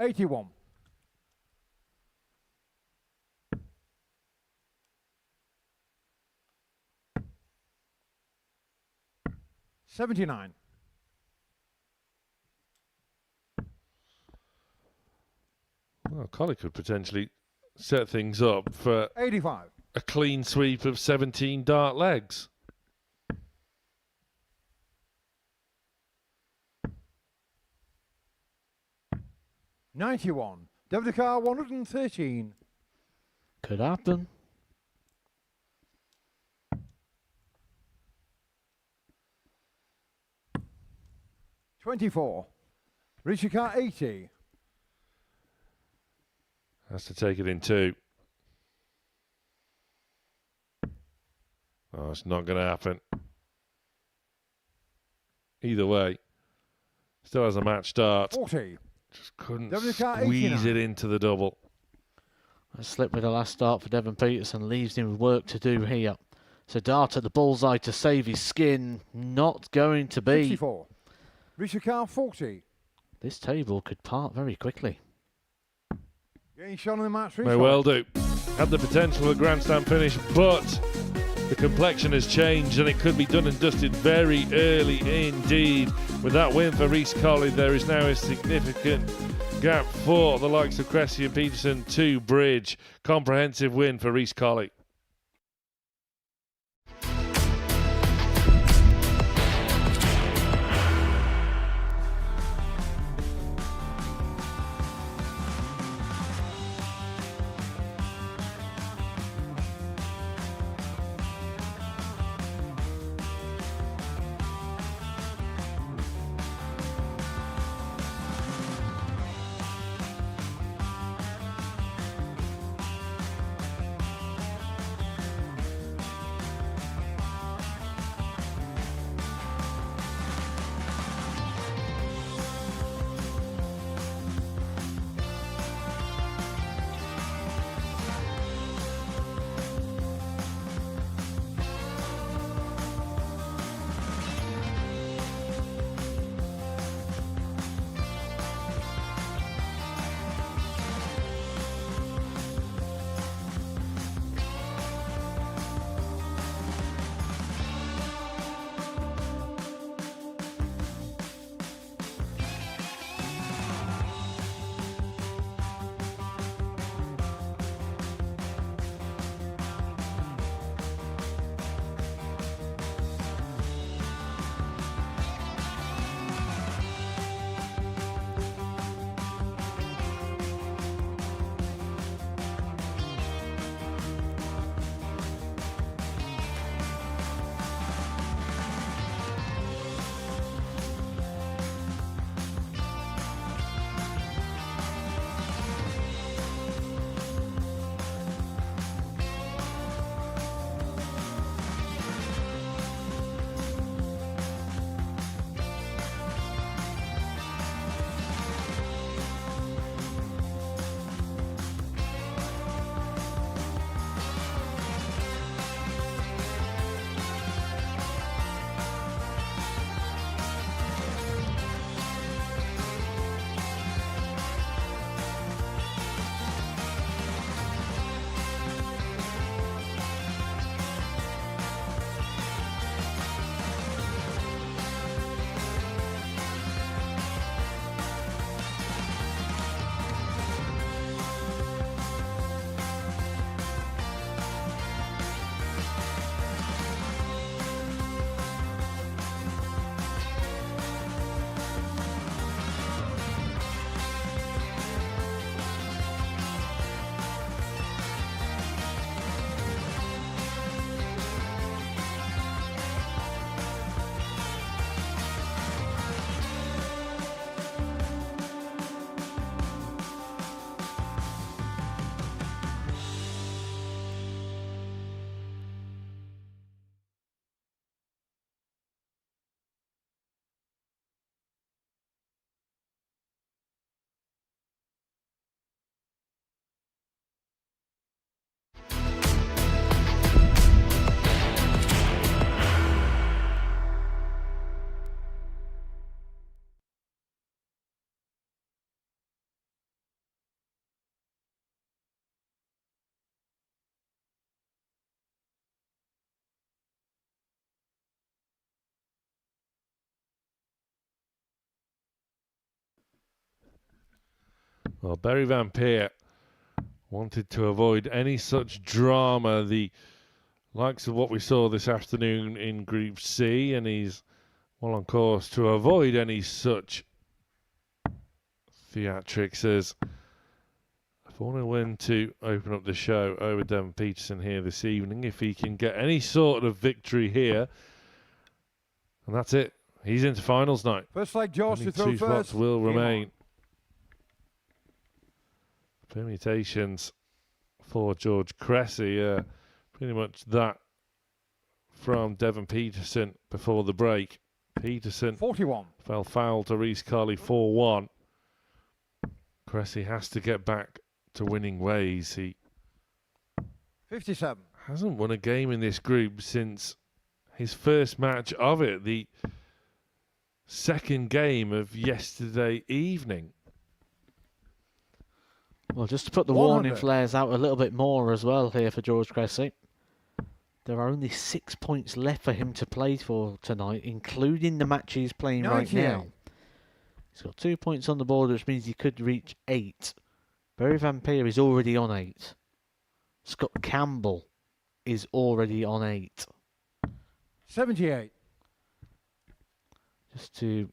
$81. 79. Collie could potentially set things up for 85. a clean sweep of 17 dart legs. $91. Devon car 113. Could happen. $24. Richard car 80. Has to take it in two. Oh, it's not going to happen. Either way, still has a match start. 40. Just couldn't WK squeeze 89. it into the double. A slip with the last start for Devon Peterson leaves him with work to do here. So dart at the bullseye to save his skin. Not going to be. 64. Richard car 40. This table could part very quickly. Getting shot on the match. May well do. Had the potential for a grandstand finish, but the complexion has changed and it could be done and dusted very early indeed. With that win for Rhys Colley, there is now a significant gap for the likes of Cressy and Peterson to bridge. Comprehensive win for Rhys Colley. Well, Barry Van Peer Wanted to avoid any such drama, the likes of what we saw this afternoon in Group C, and he's well on course to avoid any such theatrics as a 4-0 win to open up the show over Devon Peterson here this evening. If he can get any sort of victory here, and that's it. He's into finals night. First leg, George Only to throw two spots first. will Game remain. Permutations for George Cressy. Pretty much that from Devon Peterson before the break. Peterson 41. fell foul to Reece Carley 4-1. Cressy has to get back to winning ways. He 57. hasn't won a game in this group since his first match of it, the second game of yesterday evening. Well, just to put the 100. warning flares out a little bit more as well here for George Cressy. There are only 6 points left for him to play for tonight, including the match he's playing right 98. now. He's got 2 points on the board, which means he could reach 8. Barry Van Peer is already on 8. Scott Campbell is already on 8. 78. Just to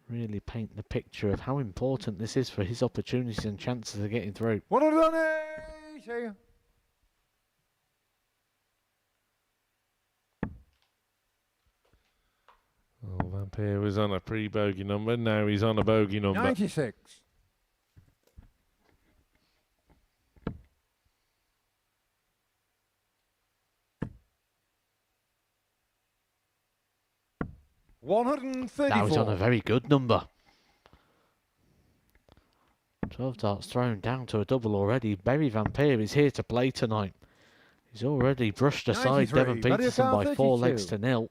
really paint the picture of how important this is for his opportunities and chances of getting through. 180. Well, Van Peer was on a pre-bogey number. Now he's on a bogey number. 96. Now he's on a 134. very good number. 12 darts thrown down to a double already. Barry Van Peer is here to play tonight. He's already brushed aside 93. Devon Peterson by 4 legs 32. to 0.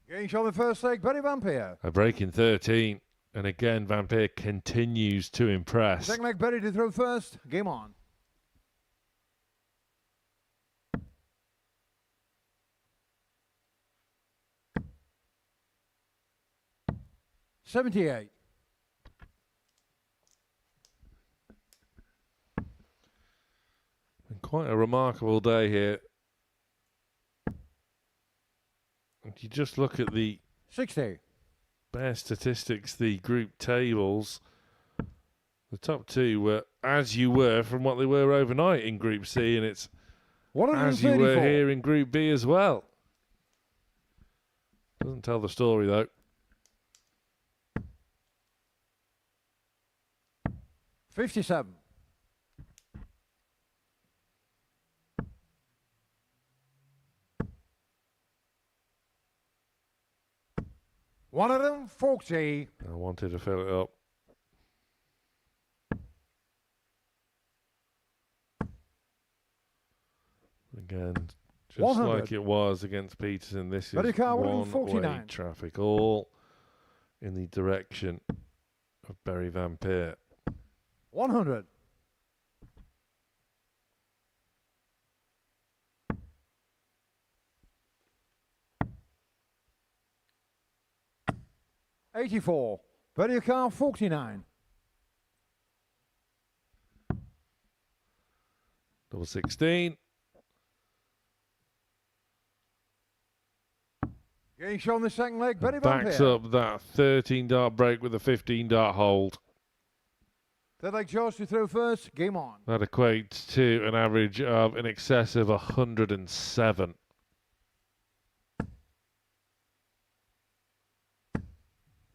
Getting shot in the first leg, Barry Van Peer. A break in 13. And again, Van Peer continues to impress. Second leg, Barry to throw first. Game on. $78. Been quite a remarkable day here. If you just look at the 60. bare statistics, the group tables, the top two were as you were from what they were overnight in Group C, and it's as you were 134. here in Group B as well. Doesn't tell the story though. 57. $140. I wanted to fill it up. Again, just 100. like it was against Peterson, this is Ready car, one-way 149. traffic, all in the direction of Barry Van Peer. 100. $84. Barry car, 49. Double 16. Getting shot in the second leg, Barry Van Backs Peer. up that 13 dart break with a 15 dart hold. Third leg, George to throw first. Game on. That equates to an average of in excess of 107.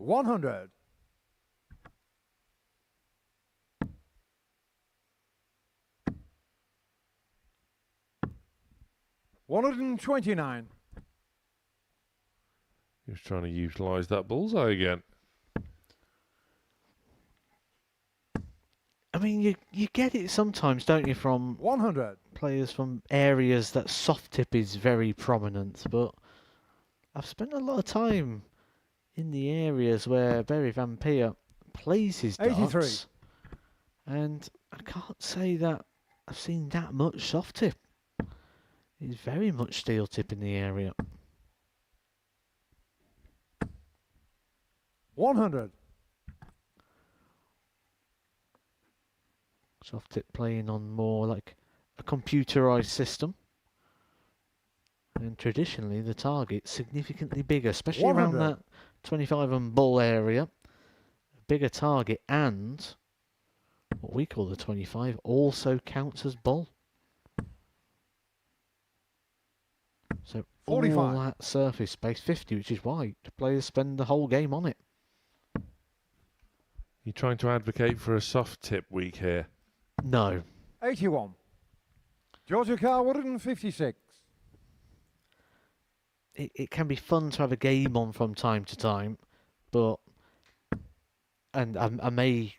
$100. $129. He was trying to utilise that bullseye again. I mean, you get it sometimes, don't you, from 100. players from areas that soft tip is very prominent, but I've spent a lot of time in the areas where Barry Van Peer plays his 83. darts, and I can't say that I've seen that much soft tip. He's very much steel tip in the area. 100. Soft tip playing on more like a computerized system. And traditionally, the target's significantly bigger, especially around 100. that 25 and bull area. A bigger target, and what we call the 25 also counts as bull. So 45. all that surface space, 50, which is why the players spend the whole game on it. You trying to advocate for a soft tip week here? No. 81. Georgia car 156. It can be fun to have a game on from time to time, but and I may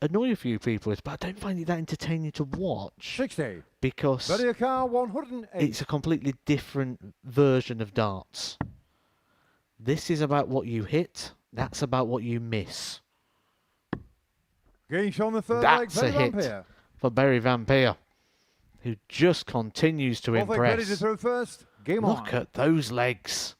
annoy a few people with, but I don't find it that entertaining to watch 60. because Ready a car 108. it's a completely different version of darts. This is about what you hit. That's about what you miss. Gains on the third leg. That's a hit for Barry Vampire, who just continues to Ready to impress. throw first. Game on. Look at those legs.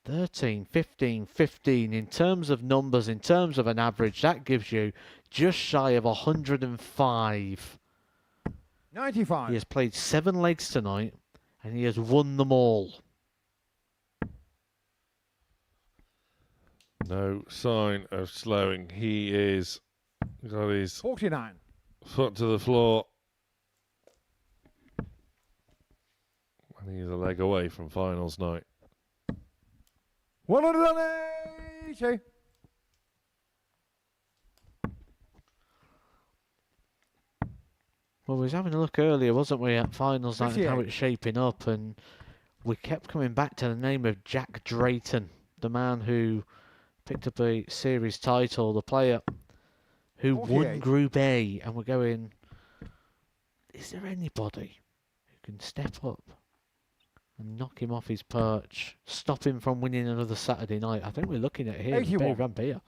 13, 15, 15. In terms of numbers, in terms of an average, that gives you just shy of 105. 95. He has played 7 legs tonight, and he has won them all. No sign of slowing. He is got his 49. foot to the floor. And he's a leg away from finals night. 180. Well, we was having a look earlier, wasn't we, at finals night and how 58. it's shaping up, and we kept coming back to the name of Jack Drayton, the man who picked up a series title, the player who won 48. Group A, and we're going, is there anybody who can step up and knock him off his perch, stop him from winning another Saturday night? I think we're looking at here, 81. Barry Vampire.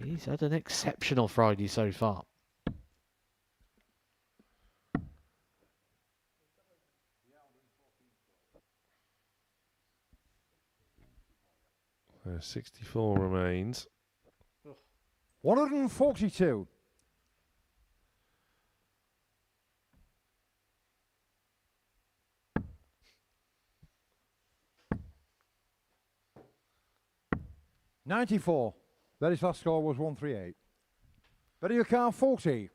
He's had an exceptional Friday so far. 64 remains. 142. $94. Very fast score was 138. Ready your car 40.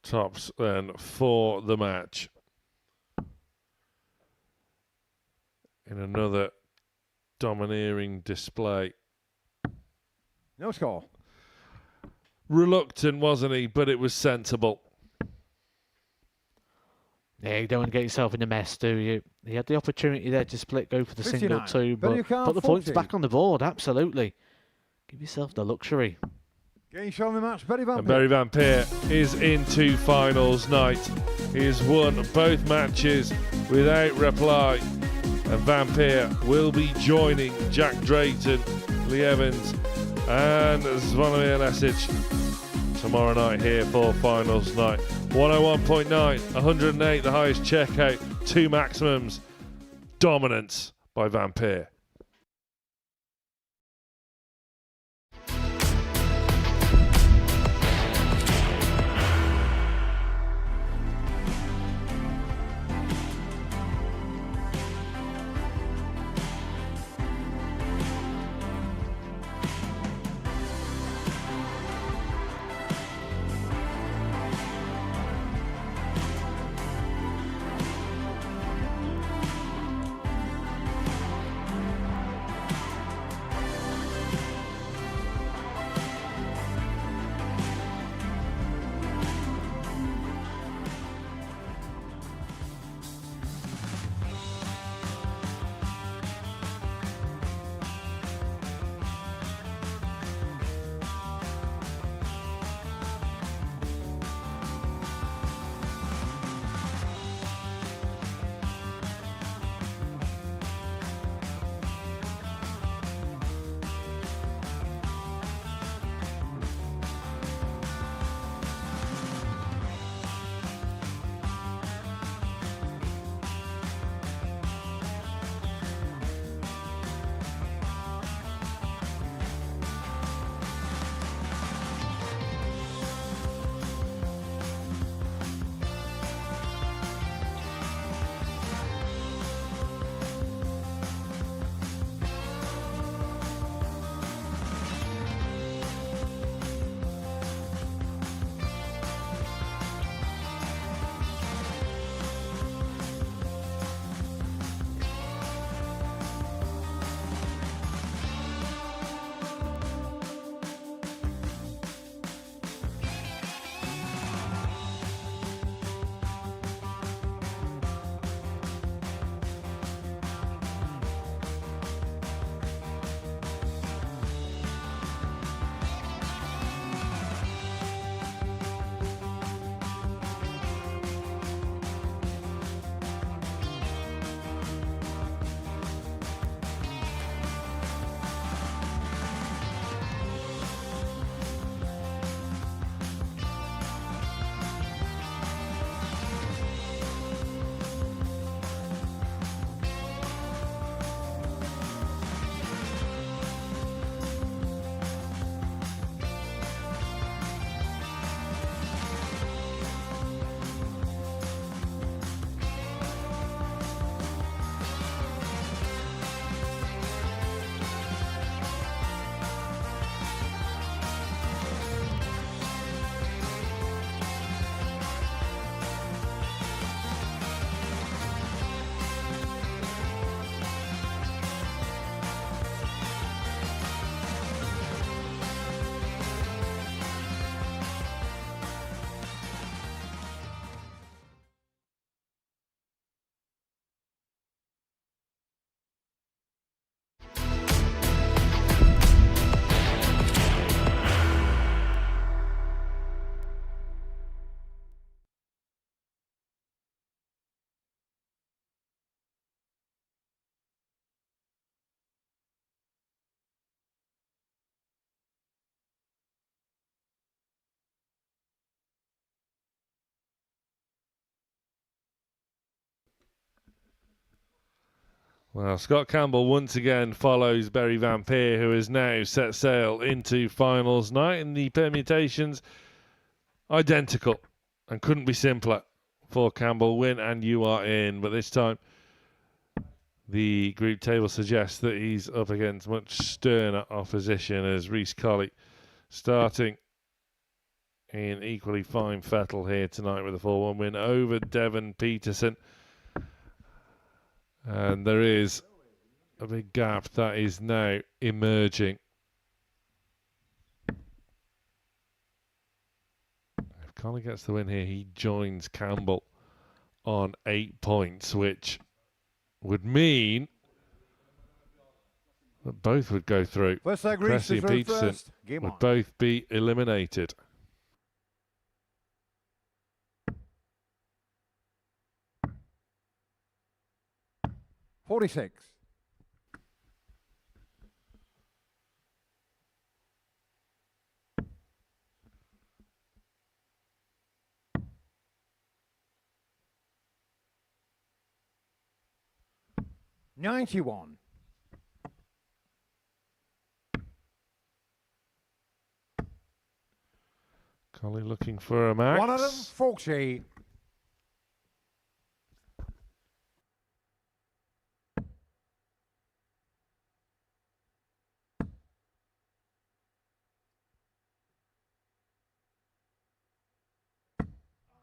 Tops then for the match. In another domineering display. No score. Reluctant, wasn't he? But it was sensible. Yeah, you don't want to get yourself in a mess, do you? He had the opportunity there to split, go for the single 59. two, But you but can't put the points 40. back on the board, absolutely. Give yourself the luxury. Game show in the match. Barry Van And Barry Vampire is into finals night. He has won both matches without reply. And Vampire will be joining Jack Drayton, Lee Evans, and Zvonimir Lesic tomorrow night here for finals night. 101.9, 108, the highest checkout, 2 maximums. Dominance by Vampire. Well, Scott Campbell once again follows Barry Van Peer, who has now set sail into finals night, and the permutations identical and couldn't be simpler for Campbell. Win and you are in, but this time the group table suggests that he's up against much sterner opposition, as Reece Colley starting in equally fine fettle here tonight with a 4-1 win over Devon Peterson. And there is a big gap that is now emerging. If Colley gets the win here, he joins Campbell on 8 points, which would mean that both would go through. First leg, Cressy and Peterson first. Game would on. both be eliminated. $46. $91. Colley looking for a max. 140.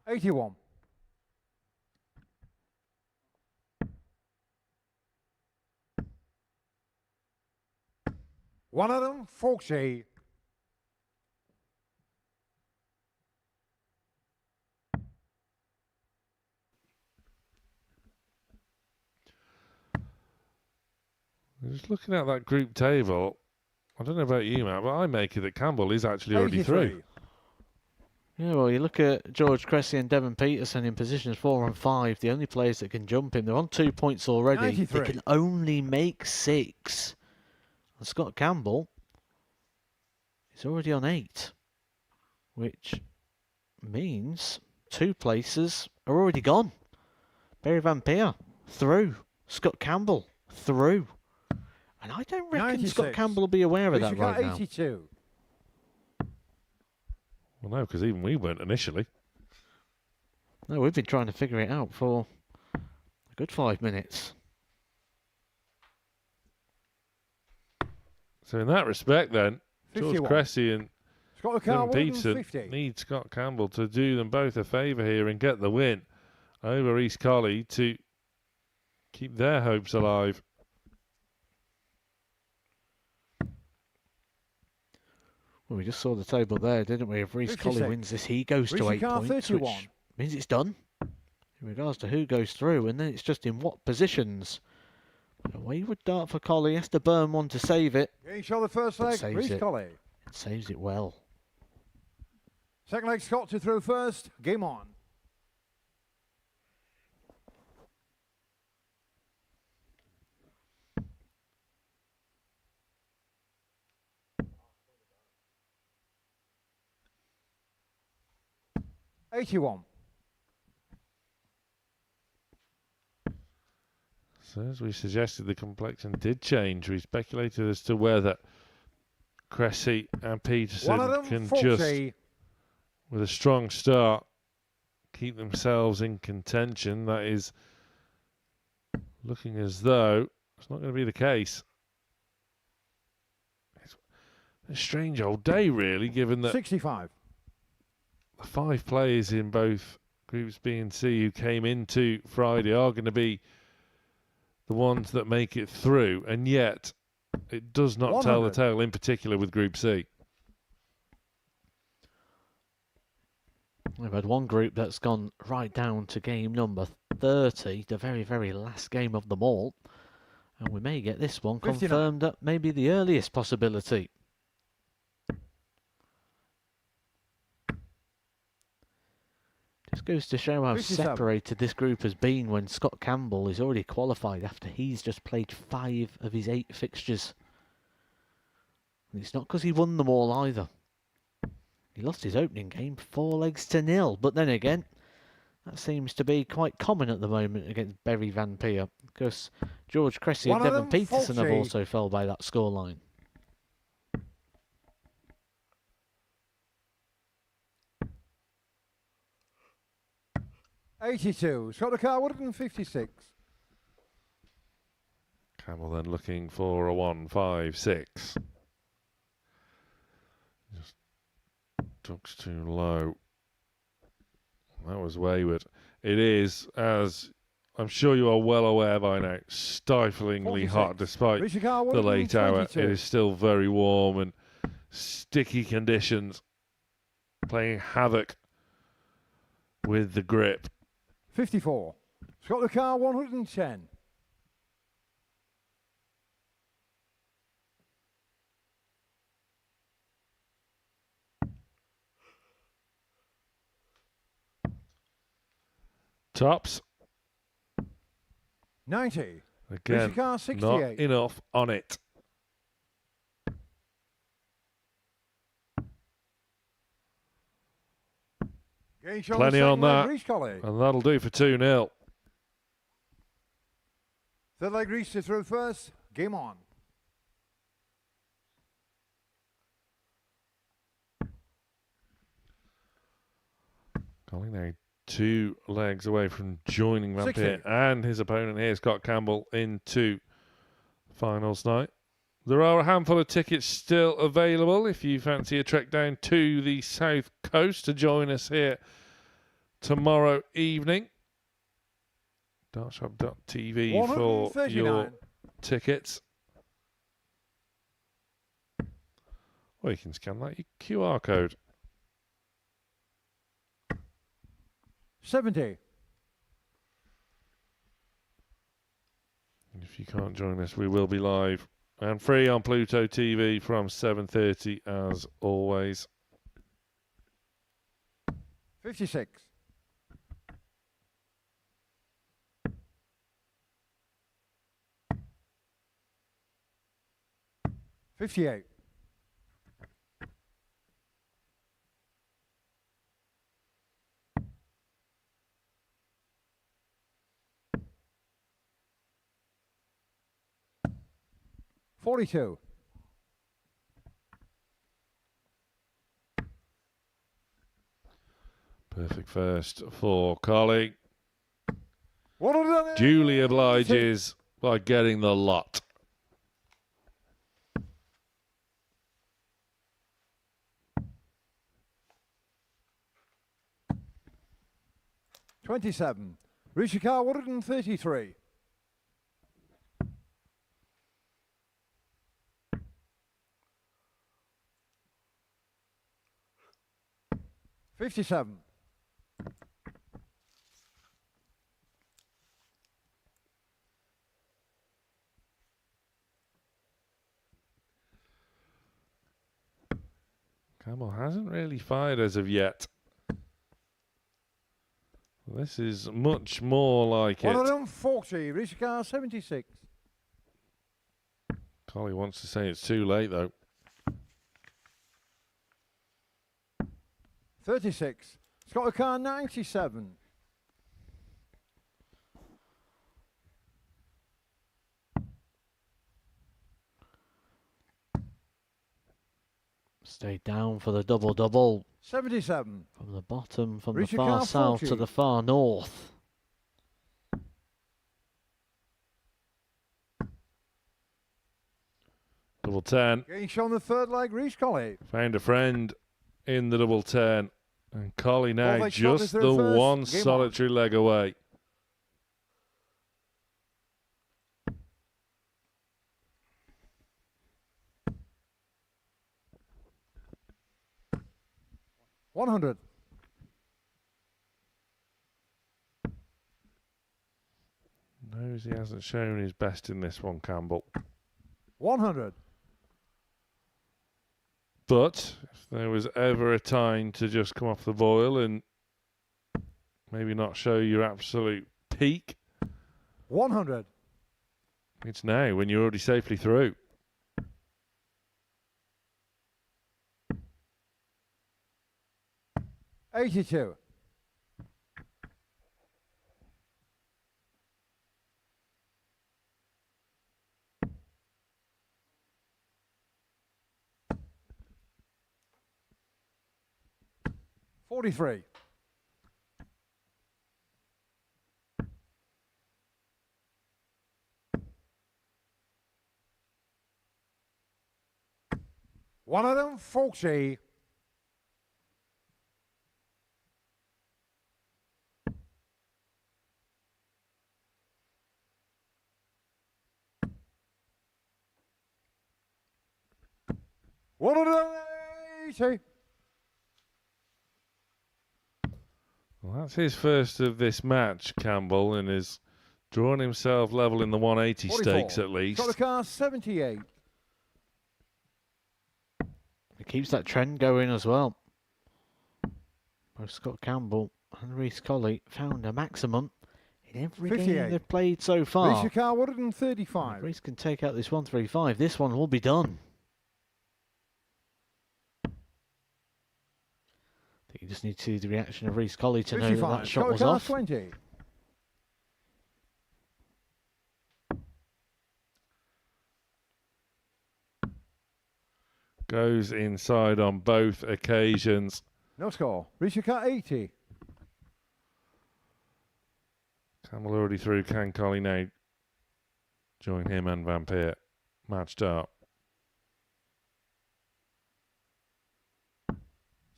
$81. $140. Just looking at that group table, I don't know about you, Matt, but I make it that Campbell is actually already 83. through. Yeah, well, you look at George Cressy and Devon Peterson in positions 4 and 5, the only players that can jump him. They're on 2 points already. 93. They can only make 6. And Scott Campbell is already on 8, which means 2 places are already gone. Barry Van Peer, through. Scott Campbell, through. And I don't reckon 96. Scott Campbell will be aware of that right now. 82. Well, no, because even we weren't initially. No, we've been trying to figure it out for a good 5 minutes. So in that respect, then, George 51. Cressy and Scott the Devon car, Peterson 150. need Scott Campbell to do them both a favour here and get the win over East Colley to keep their hopes alive. Well, we just saw the table there, didn't we? If Reece Colley 56. wins this, he goes to 8 Car, points, 31. which means it's done. In regards to who goes through, and then it's just in what positions. Away would dart for Colley, has to burn one to save it. Getting shot the first But leg, saves Reece it. Colley. It saves it well. Second leg, Scott to throw first. Game on. $81. So as we suggested, the complexion did change. We speculated as to whether Cressy and Peterson can just, 140. with a strong start, keep themselves in contention. That is looking as though it's not going to be the case. It's a strange old day, really, given that 65. the 5 players in both Groups B and C who came into Friday are going to be the ones that make it through, and yet it does not tell the 100. tale, in particular with Group C. We've had one group that's gone right down to game number 30, the very, very last game of them all. And we may get this one 59. confirmed at maybe the earliest possibility. Just goes to show how 57. separated this group has been when Scott Campbell is already qualified after he's just played 5 of his 8 fixtures. And it's not because he won them all either. He lost his opening game 4-0, but then again, That seems to be quite common at the moment against Berry Van Peer, because George Cressy and Devon Peterson have 140. also fell by that scoreline. $82. Scott the car 156. Campbell then looking for a 156. Just ducks too low. That was wayward. It is, as I'm sure you are well aware by now, stiflingly 46. hot despite Richard Carr the late hour. 122. It is still very warm and sticky conditions, playing havoc with the grip. 54. Scott the car 110. Tops. 90. Again, Richard Carr not 68. enough on it. Gage on Plenty the on second leg, that. Reese Colley. And that'll do for 2-0. Third leg Reese to throw first. Game on. Colin now 2 legs away from joining Van 60. Peer and his opponent here, Scott Campbell, into finals night. There are a handful of tickets still available if you fancy a trek down to the south coast to join us here tomorrow evening. Dartshop.tv for 139. your tickets. Or you can scan that QR code. 70. If you can't join us, we will be live and free on Pluto TV from 7:30 as always. 56. $58. $42. Perfect first for Carly. $100. Duly obliges by getting the lot. $27. Richard Carr 133. $57. Campbell hasn't really fired as of yet. This is much more like it. 140. Richard Carr 76. Collie wants to say it's too late though. 36. Scott Carr 97. Stay down for the double-double. 77. From the bottom, from Richard the far Carr, south 40. to the far north. Double 10. Gage on the third leg, Reese Colley. Found a friend in the double 10. And Collie now Leg shot just is the through first. one Game on. solitary leg away. $100. Knows he hasn't shown his best in this one, Campbell. $100. But if there was ever a time to just come off the boil and maybe not show your absolute peak, $100. it's now when you're already safely through. $82. 43. One of them, 40. One of them, 80. Well, that's his first of this match, Campbell, and is drawing himself level in the 180 stakes at least. Got the car 78. It keeps that trend going as well. Both Scott Campbell and Reece Colley found a maximum in every 58. game they've played so far. Reece car 135. If Reece can take out this 135, this one will be done. I think you just need to see the reaction of Reece Colley to know that that shot Got was the car off. 20. Goes inside on both occasions. No score. Reece car 80. Campbell already through. Can Colley now join him and Van Peer? Matched up.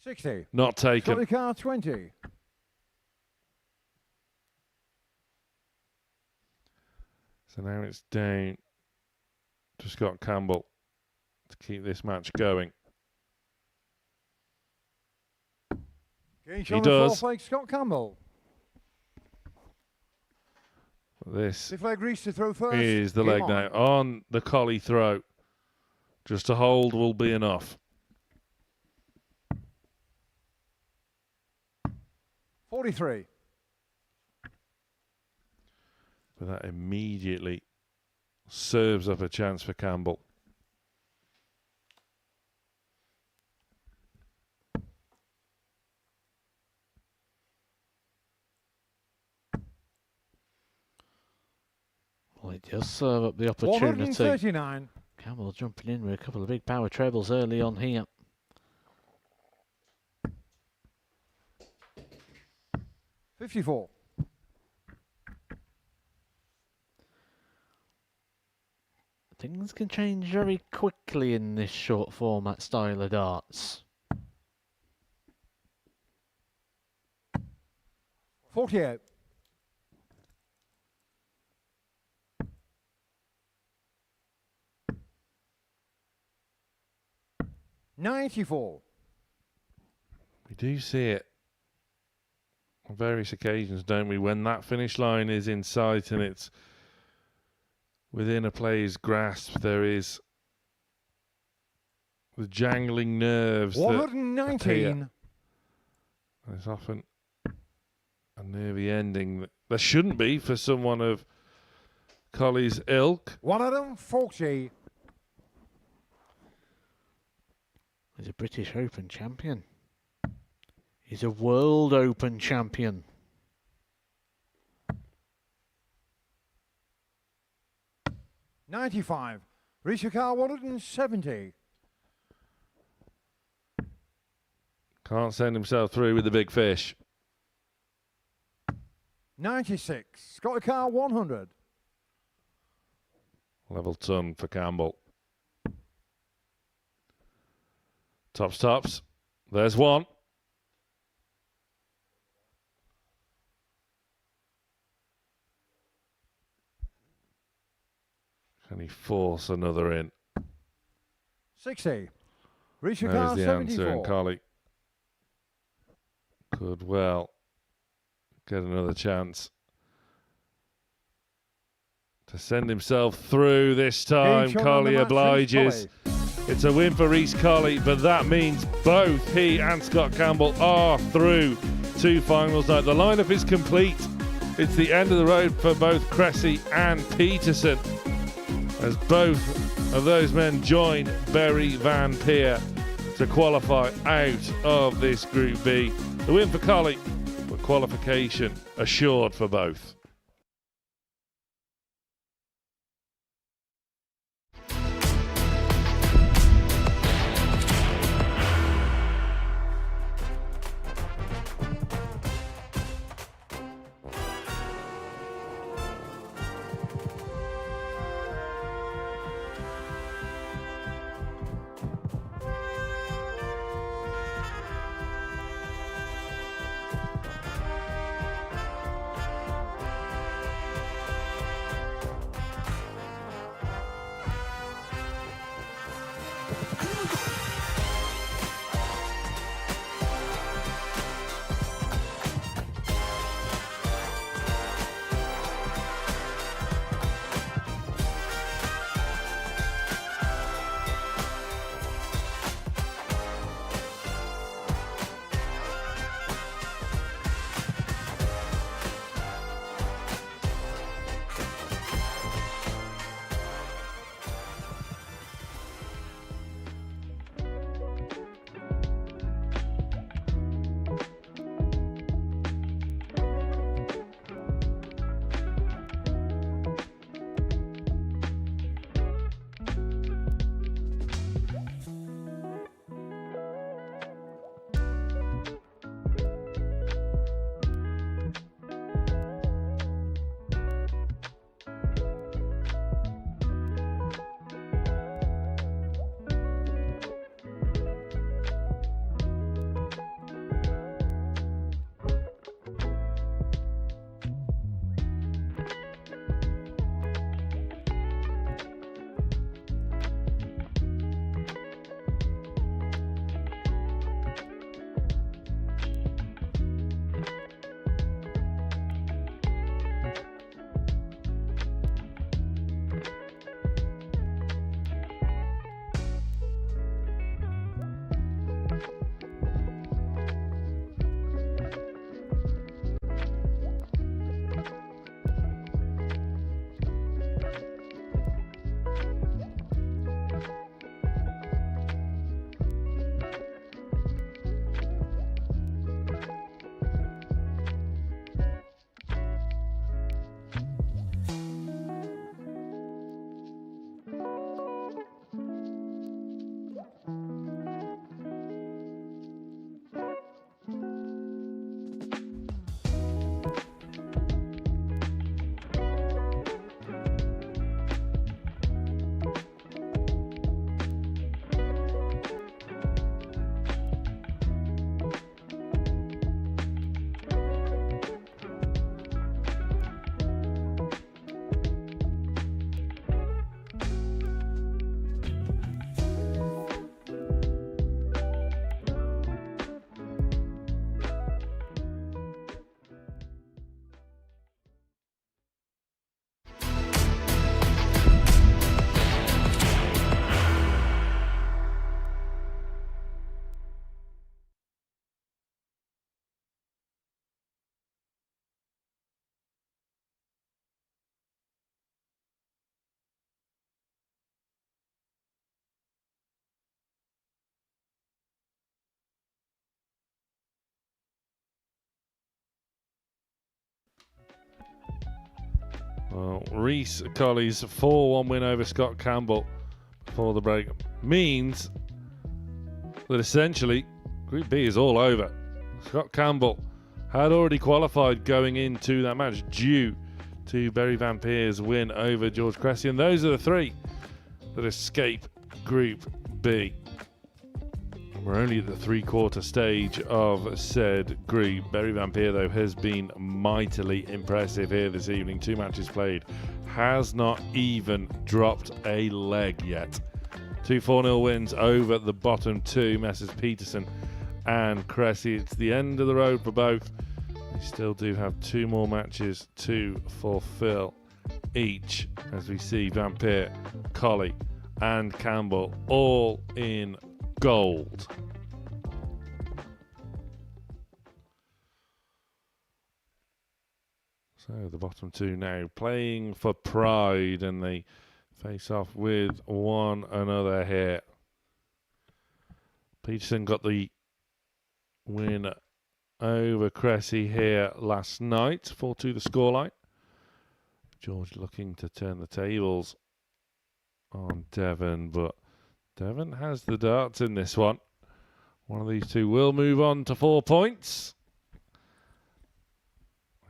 60. Not taken. Got the car 20. So now it's down to Scott Campbell to keep this match going. He does. Fourth leg, Scott Campbell. This Fifth leg, Reece to throw first. is the Game leg on. now. On the Colley throw. Just a hold will be enough. 43. But that immediately serves up a chance for Campbell. Well, it does serve up the opportunity. 139. Campbell jumping in with a couple of big power trebles early on here. $54. Things can change very quickly in this short format style of darts. 48. $94. We do see it on various occasions, don't we? When that finish line is in sight and it's within a player's grasp, there is the jangling nerves that 119. appear. There's often a nervy ending that there shouldn't be for someone of Colley's ilk. One of them, 40. He's a British Open champion. He's a World Open champion. $95. Reece car 170. Can't send himself through with the big fish. 96. Scott the car 100. Level ton for Campbell. Tops. There's one. Can he force another in? 60. Reece There's car the answer, and 74. Colley could well get another chance to send himself through this time. Each on Colley the match, Reece obliges. Colley. It's a win for Reece Colley, but that means both he and Scott Campbell are through to finals night. The lineup is complete. It's the end of the road for both Cressy and Peterson, as both of those men join Berry Van Peer to qualify out of this Group B. The win for Colley, but qualification assured for both. Well, Reese Colley's 4-1 win over Scott Campbell before the break means that essentially Group B is all over. Scott Campbell had already qualified going into that match due to Berry Van Peer's win over George Cressy, and those are the three that escape Group B. And we're only at the three-quarter stage of said group. Berry Van Peer, though, has been mightily impressive here this evening. 2 matches played. Has not even dropped a leg yet. 2 4-0 wins over the bottom 2, Messrs Peterson and Cressy. It's the end of the road for both. They still do have 2 more matches to fulfill each, as we see Van Peer, Colley and Campbell all in gold. So the bottom 2 now playing for pride, and they face off with one another here. Peterson got the win over Cressy here last night, 4-2 the scoreline. George looking to turn the tables on Devon, but Devon has the darts in this one. One of these two will move on to 4 points.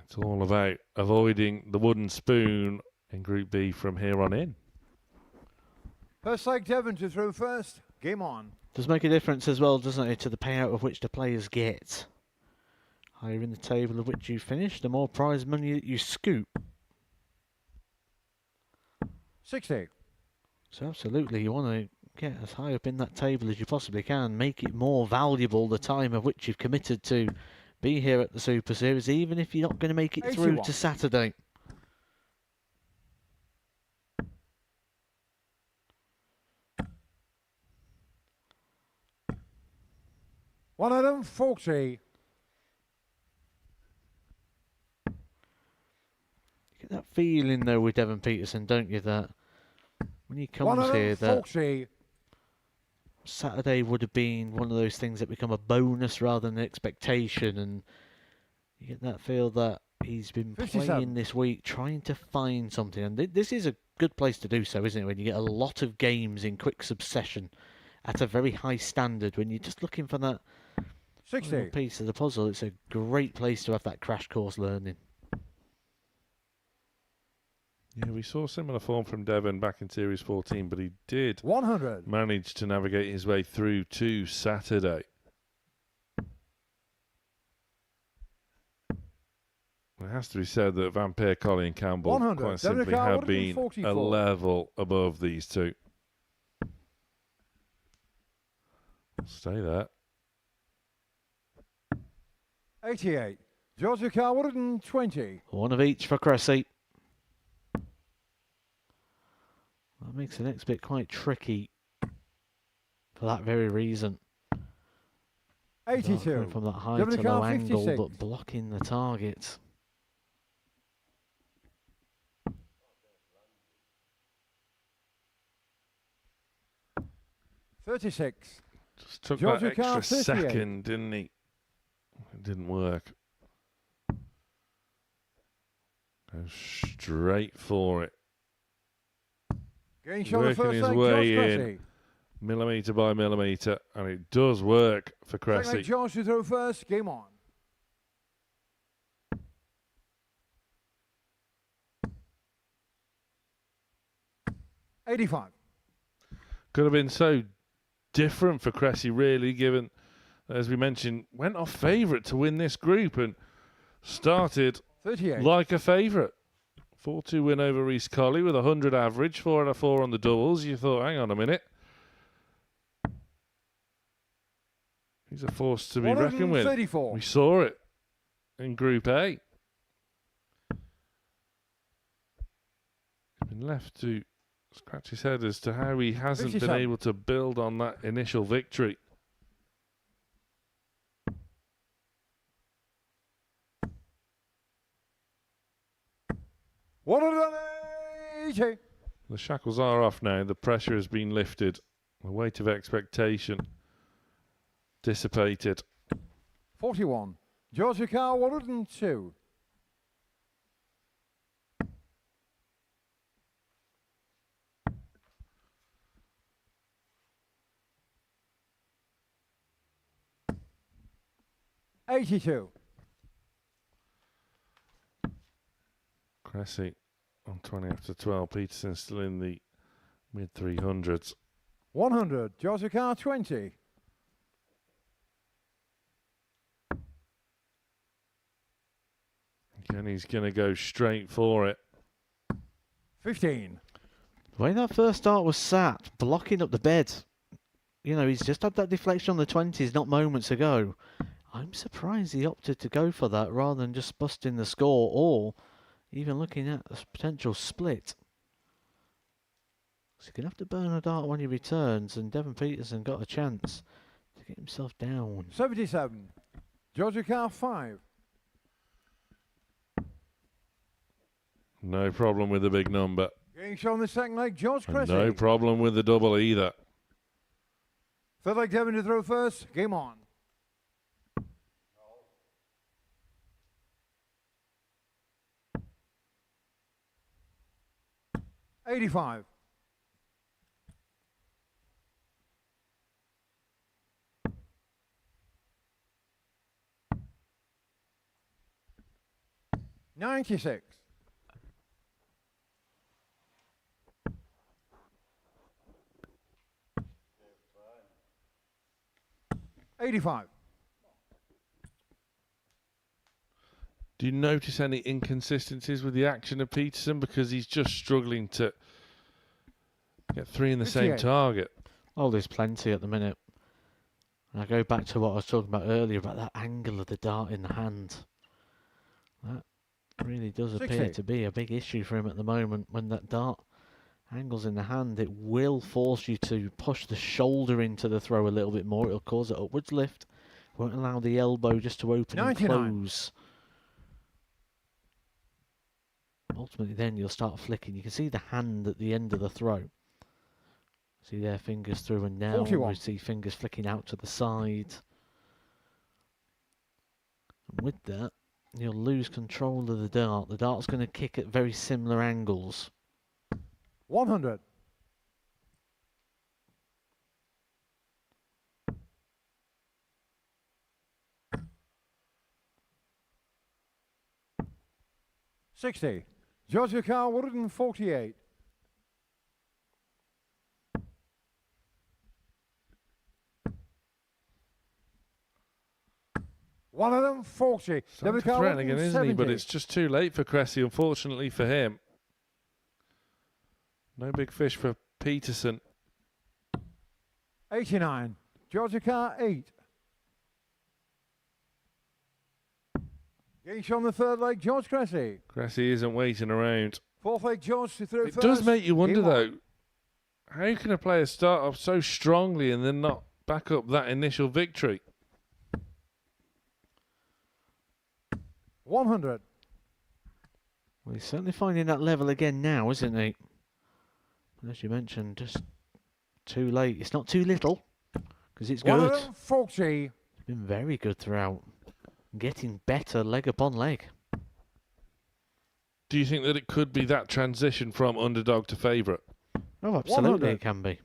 It's all about avoiding the wooden spoon in Group B from here on in. First leg, Devon to throw first. Game on. Does make a difference as well, doesn't it, to the payout of which the players get. Higher in the table of which you finish, the more prize money that you scoop. 60. So absolutely, you want to get as high up in that table as you possibly can. Make it more valuable the time of which you've committed to be here at the Super Series, even if you're not going to make it 81. through to Saturday. $140. You get that feeling though with Devon Peterson, don't you, that when he comes here, that Saturday would have been one of those things that become a bonus rather than an expectation, and you get that feel that he's been 57. playing this week trying to find something, and this is a good place to do so, isn't it, when you get a lot of games in quick succession at a very high standard, when you're just looking for that 60. little piece of the puzzle. It's a great place to have that crash course learning. Yeah, we saw similar form from Devon back in Series 14, but he did 100. manage to navigate his way through to Saturday. It has to be said that Van Peer, Colley and Campbell 100. quite Devon simply Carr, have been a 144. level above these two. Stay there. 88. Georgia Carr, 120. One of each for Cressy. That makes the next bit quite tricky for that very reason. 82. Going from that high Devon to Carr, low angle, 56. but blocking the target. $36. Just took Georgia that Carr, extra 58. second, didn't he? It didn't work. Go straight for it. Getting shot the Working first his leg, way George in. Cressy. Millimetre by millimetre, and it does work for Second leg, Cressy. George to throw first. Game on. $85. Could have been so different for Cressy, really, given, as we mentioned, went off favourite to win this group and started 38. like a favourite. 4-2 win over Reese Colley with 100 average, 4 out of 4 on the doubles. You thought, hang on a minute. He's a force to be reckoned with. 134. We saw it in Group A. Been left to scratch his head as to how he hasn't been 57. able to build on that initial victory. $180. The shackles are off now. The pressure has been lifted. The weight of expectation dissipated. 41. Georgia Carr, 102. 82. Cressy on 20 after 12. Peterson still in the mid 300s. 100. Georgia car 20. And he's going to go straight for it. 15. The way that first start was sat, blocking up the bed. You know, he's just had that deflection on the 20s not moments ago. I'm surprised he opted to go for that rather than just busting the score or even looking at a potential split. So he's going to have to burn a dart when he returns, and Devon Peterson got a chance to get himself down. 77. Georgia car 5. No problem with the big number. Getting shown the second leg, George And Cressy. no problem with the double either. Third leg, Devon to throw first. Game on. No. 85. $96. 85. Do you notice any inconsistencies with the action of Peterson? Because he's just struggling to get 3 in the same 58. target. Oh, there's plenty at the minute. And I go back to what I was talking about earlier about that angle of the dart in the hand. That really does appear 60. to be a big issue for him at the moment. When that dart angles in the hand, it will force you to push the shoulder into the throw a little bit more. It'll cause an upwards lift. Won't allow the elbow just to open 99. and close. Ultimately, then you'll start flicking. You can see the hand at the end of the throw. See their fingers through, and now 41. we see fingers flicking out to the side. And with that, you'll lose control of the dart. The dart's going to kick at very similar angles. 100. $60. Georgia car 148. One of them 40. Starting to threaten again, isn't he? But it's just too late for Cressy, unfortunately for him. No big fish for Peterson. 89. Georgia car 8. Gage on the third leg, George Cressy. Cressy isn't waiting around. Fourth leg, George to throw It first. does make you wonder, Game on. though, how can a player start off so strongly and then not back up that initial victory? 100. Well, he's certainly finding that level again now, isn't he? And as you mentioned, just too late. It's not too little, because it's good. 140. It's been very good throughout. Getting better leg upon leg. Do you think that it could be that transition from underdog to favourite? Oh, absolutely 100. it can be.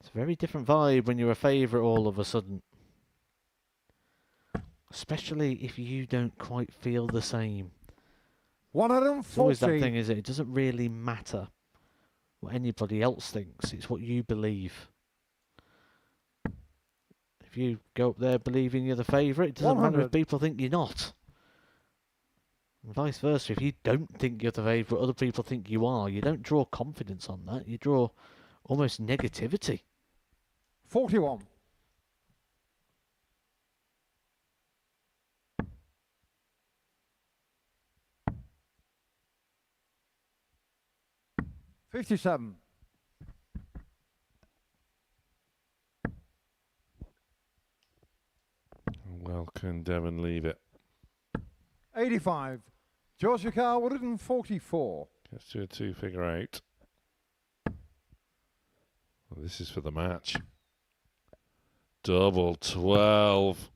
It's a very different vibe when you're a favourite all of a sudden. Especially if you don't quite feel the same. 140. It's always that thing, is it? It doesn't really matter what anybody else thinks. It's what you believe. If you go up there believing you're the favourite, it doesn't matter 100. if people think you're not. And vice versa. If you don't think you're the favourite, other people think you are. You don't draw confidence on that. You draw almost negativity. 41. $57. Well, can Devon leave it? 85. Georgia car 144. Gets to a 2-figure out. Well, this is for the match. Double 12.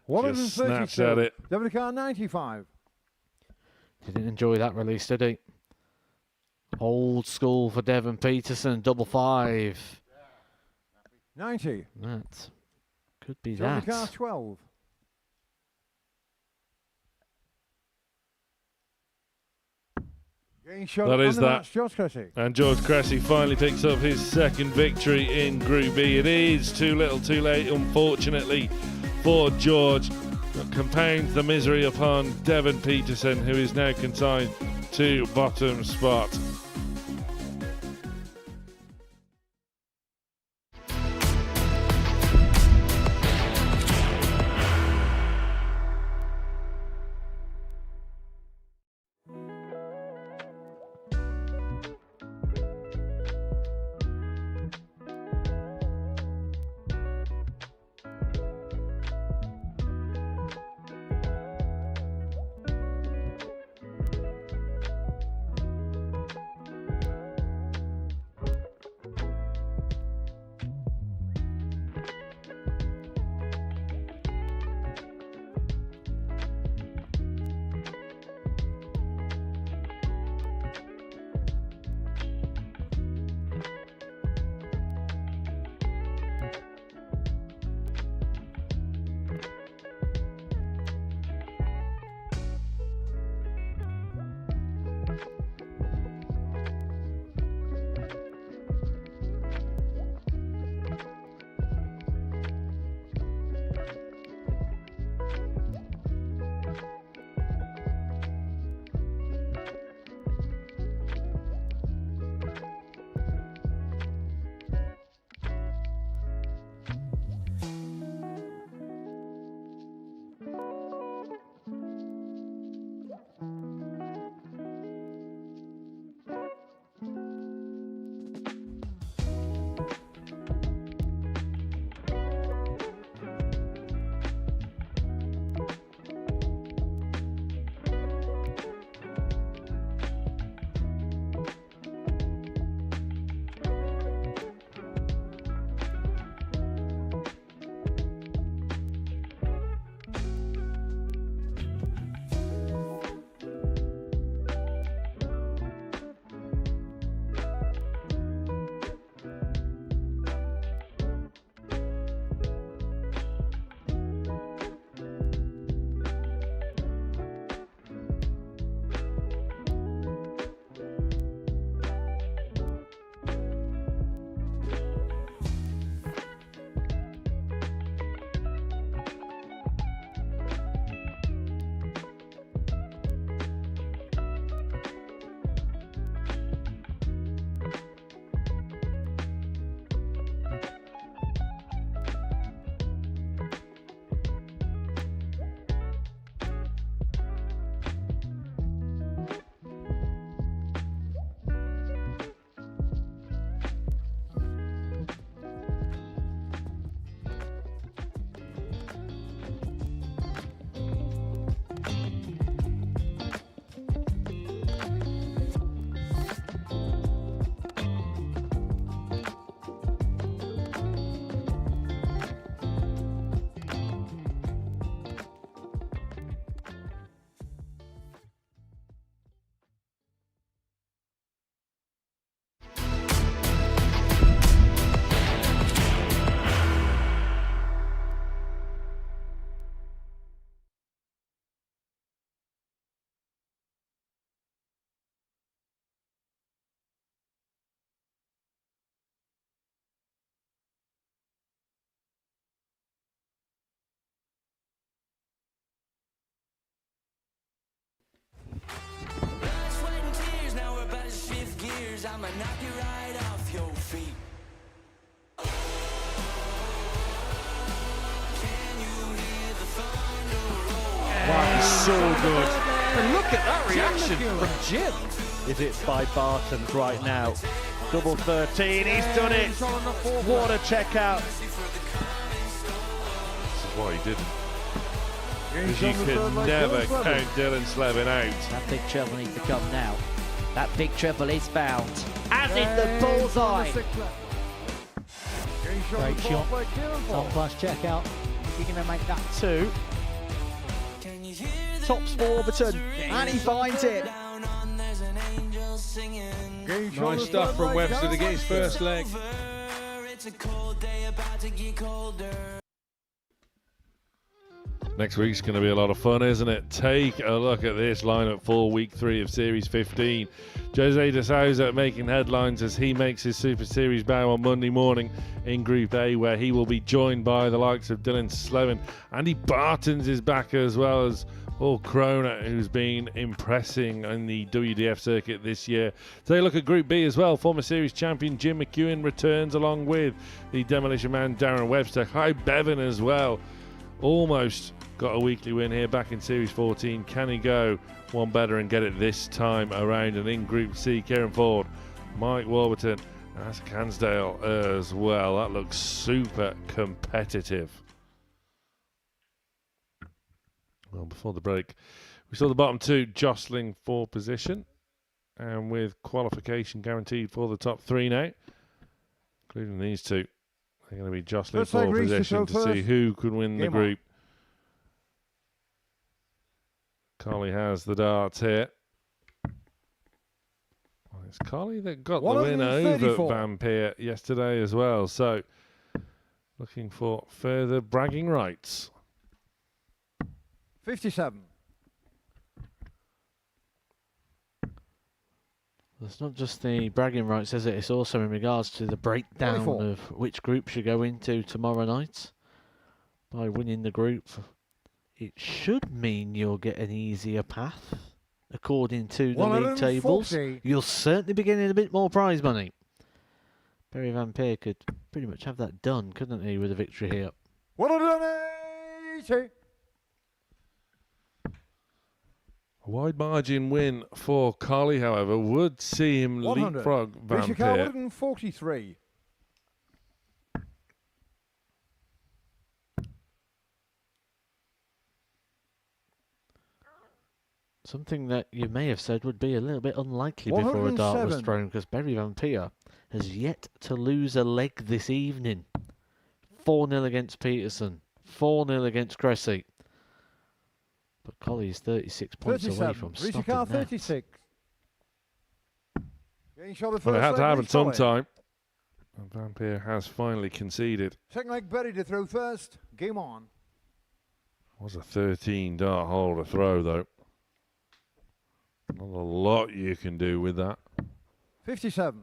Just snatched at 132. it. Devon car 95. Didn't enjoy that release, did he? Old school for Devon Peterson, double 5. 90. That could be Georgia car that. 12. Getting shot That on is the that. match, George Cressy. And George Cressy finally picks up his second victory in Group B. It is too little too late, unfortunately, for George. That compounds the misery upon Devon Peterson, who is now consigned to bottom spot. I'ma knock you right off your feet. Can you hear the thunder roll? That is so good. And look at that reaction from Jim. Is it by Bartons right now? Double 13, he's done it. What a checkout. This is why he didn't. Because you could never count Dylan Slevin out. That big treble needs to come now. That big treble is found. As in the bullseye. Great shot. Top class checkout. Is he going to make that two? Tops for Overton. And he finds it. Nice stuff from Webster to get his first leg. Next week's going to be a lot of fun, isn't it? Take a look at this lineup for week 3 of Series 15. Jose de Souza making headlines as he makes his Super Series bow on Monday morning in Group A, where he will be joined by the likes of Dylan Slevin. Andy Barton's is back, as well as Paul Kroner, who's been impressing in the WDF circuit this year. Take a look at Group B as well. Former Series champion Jim McEwen returns, along with the Demolition Man Darren Webster. High Bevan as well. Almost got a weekly win here back in Series 14. Can he go one better and get it this time around? And in Group C, Kieran Ford, Mike Warburton, and that's Cansdale as well. That looks super competitive. Well, before the break, we saw the bottom 2 jostling for position, and with qualification guaranteed for the top 3 now, including these two. They're going to be jostling for position to see who could win the group. Collie has the darts here. Well, it's Collie that got the win over Vampire yesterday as well. So, looking for further bragging rights. 57. It's not just the bragging rights, is it? It's also in regards to the breakdown 24. of which groups you go into tomorrow night. By winning the group, it should mean you'll get an easier path. According to the league tables, you'll certainly be getting a bit more prize money. Barry Vampire could pretty much have that done, couldn't he, with a victory here? 180. A wide margin win for Collie, however, would see him leapfrog Vampire. 143. Something that you may have said would be a little bit unlikely before a dart was thrown, because Barry Vampire has yet to lose a leg this evening. 4-0 against Peterson, 4-0 against Cressy. But Collie is 36 points away from stopping that. 36. Well, it had to happen sometime. And Vampire has finally conceded. Second leg Berry to throw first. Game on. Was a 13 dart hole to throw, though. Not a lot you can do with that. 57.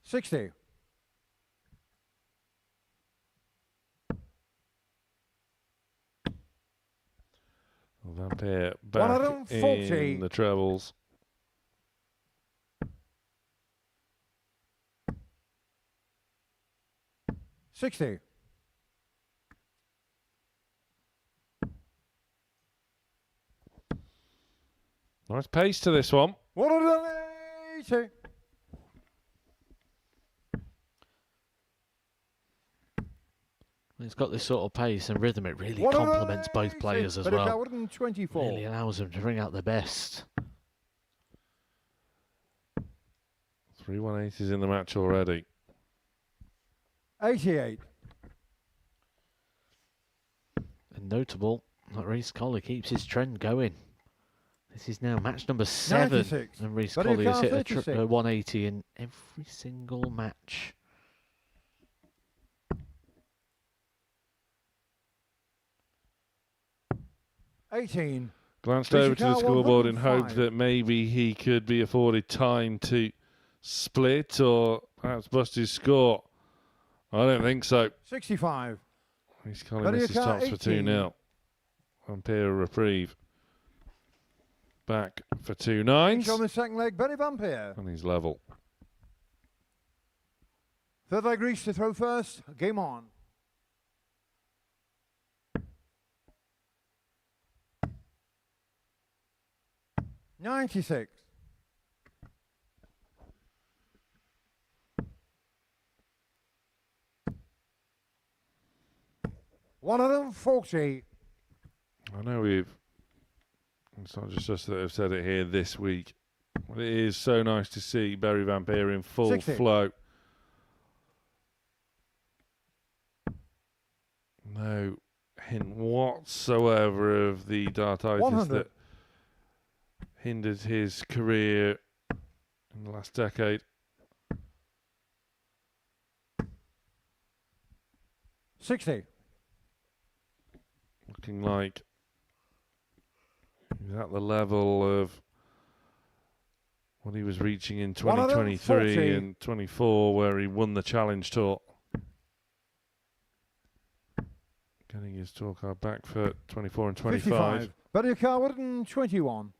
$60. Vampire back in the trebles. $60. Nice pace to this one. 180. It's got this sort of pace and rhythm. It really complements both players as well. 124. Really allows them to bring out their best. 3 180s in the match already. 88. And notable that Reece Colley keeps his trend going. This is now match number 7. 96. And Reece Colley has hit a 180 in every single match. Glanced over to the scoreboard in hope that maybe he could be afforded time to split or perhaps bust his score. I don't think so. 65. He's calling this his tops for 2-0. Vampire reprieve. Back for 2 9s. On the second leg, Benny Vampire. And he's level. Third leg Reece to throw first. Game on. $96. $140. I know it's not just us that have said it here this week. It is so nice to see Barry Vampire in full 60. flow. No hint whatsoever of the dartitis 100. that hindered his career in the last decade. 60. Looking like he's at the level of what he was reaching in 2023 and 24, where he won the Challenge Tour. Getting his tour card back for 24 and 25. 55. Better your car 121.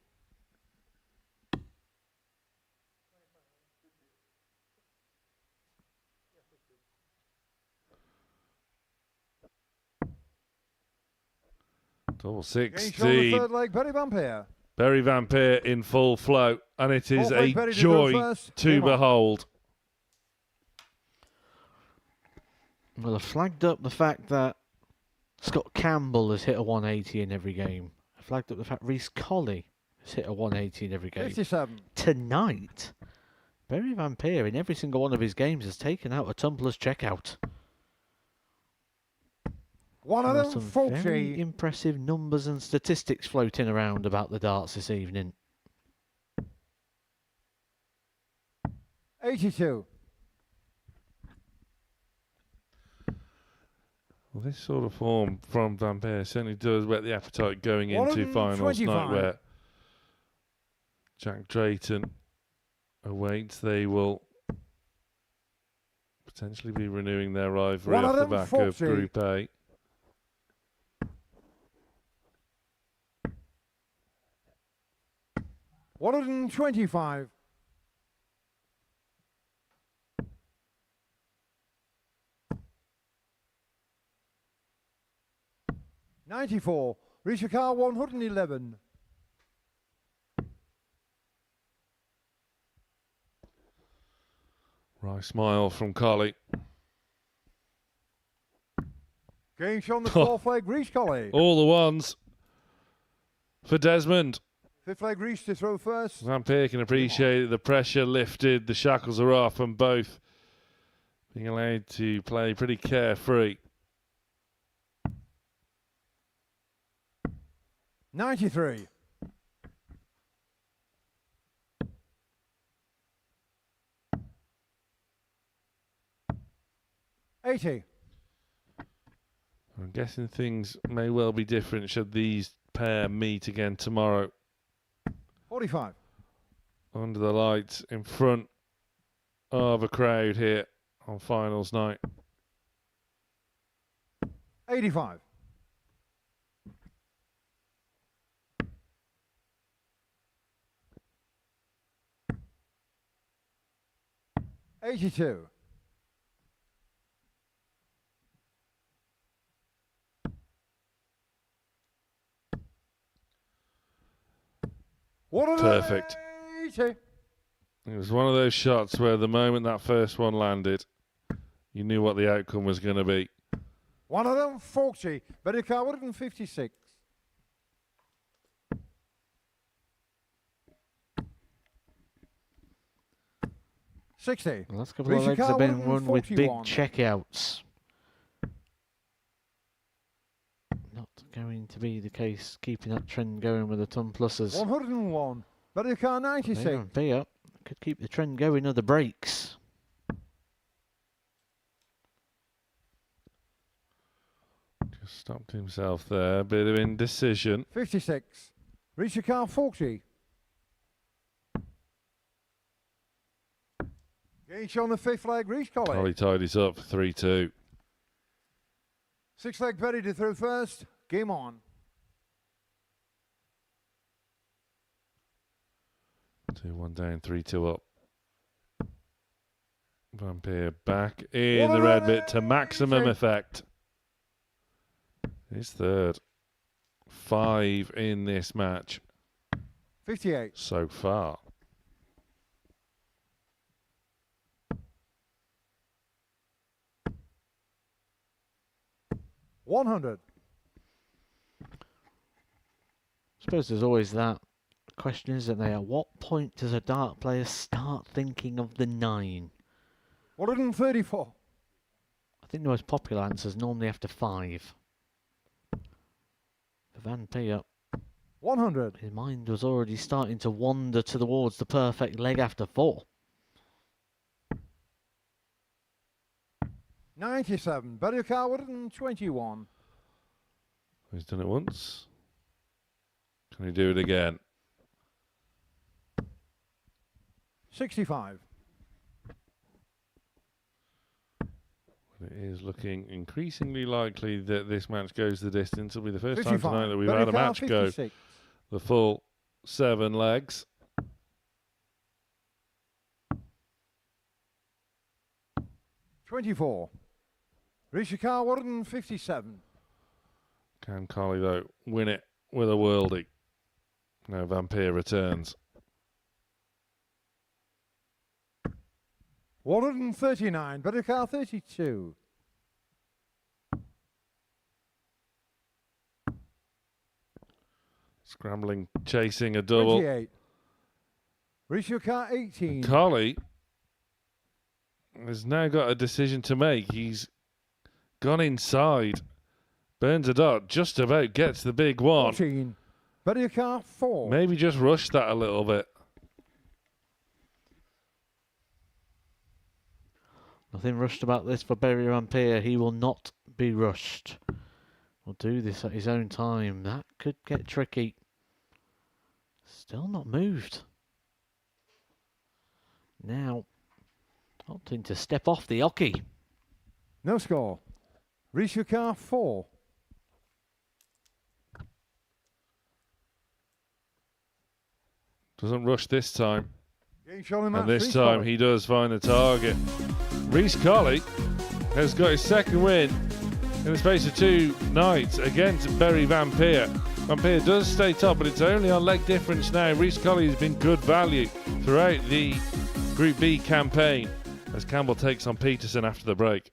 Double Gauge on the 60. third leg, Berry Vampire. Berry Vampire in full flow, and it is Fourth a leg, Berry to joy go first. to Game on. behold. Well, I flagged up the fact that Scott Campbell has hit a 180 in every game. I flagged up the fact Reece Colley has hit a 180 in every game. 57. Tonight, Berry Vampire in every single one of his games has taken out a Tumblr's checkout. One of There are them, some 40. very impressive numbers and statistics floating around about the darts this evening. 82. Well, this sort of form from Vampire certainly does whet the appetite going into finals 125. night, where Jack Drayton awaits. They will potentially be renewing their rivalry One off of the them, back 40. of Group A. $125. $94. Reach your car 111. Right smile from Collie. Gauge on the fourth leg, Reach Colley. All the ones for Desmond. Fifth leg, Reach to throw first. Vampire can appreciate the pressure lifted, the shackles are off, and both being allowed to play pretty carefree. 93. $80. I'm guessing things may well be different should these pair meet again tomorrow. 45. Under the lights in front of a crowd here on finals night. 85. $82. Perfect. 80. It was one of those shots where the moment that first one landed, you knew what the outcome was going to be. One of them, 40. Better car 156. $60. The last couple of legs have been won with big checkouts. Not going to be the case, keeping that trend going with the ton pluses. 101. Better car 96. Be up. Could keep the trend going of the breaks. Just stopped himself there. A bit of indecision. 56. Reach your car 40. Gauge on the fifth leg, Reach Colley. Collie tied us up for 3-2. Sixth leg, Berry to throw first. Game on. 2-1 down, 3-2 up. Vampire back in the red bit to maximum effect. His third. 5 in this match 58. so far. $100. I suppose there's always that question, isn't there? At what point does a dart player start thinking of the 9? 134. I think the most popular answer is normally after 5. For Van Peer, 100. his mind was already starting to wander towards the perfect leg after 4. 97. Barry Carwood and 21. He's done it once. Can he do it again? 65. It is looking increasingly likely that this match goes the distance. It'll be the first time 55. tonight that we've Barry had a Carr, match go 56. the full 7 legs. $24. Risha Carwood 57. Can Collie, though, win it with a worldie? No, Vampire returns. 139. Barry Carr 32. Scrambling, chasing a double. 28. Risha Carr 18. Collie has now got a decision to make. He's gone inside. Burns a dot, just about gets the big one. 14. Barry Carr 4. Maybe just rushed that a little bit. Nothing rushed about this for Barry Vampire. He will not be rushed. Will do this at his own time. That could get tricky. Still not moved. Now, opting to step off the oki. No score. Risha Carr 4. Doesn't rush this time. Game showing match. And this Reece time Colley. he does find the target. Reece Colley has got his second win in the space of 2 nights against Barry Vampire. Vampire does stay top, but it's only on leg difference now. Reece Colley has been good value throughout the Group B campaign as Campbell takes on Peterson after the break.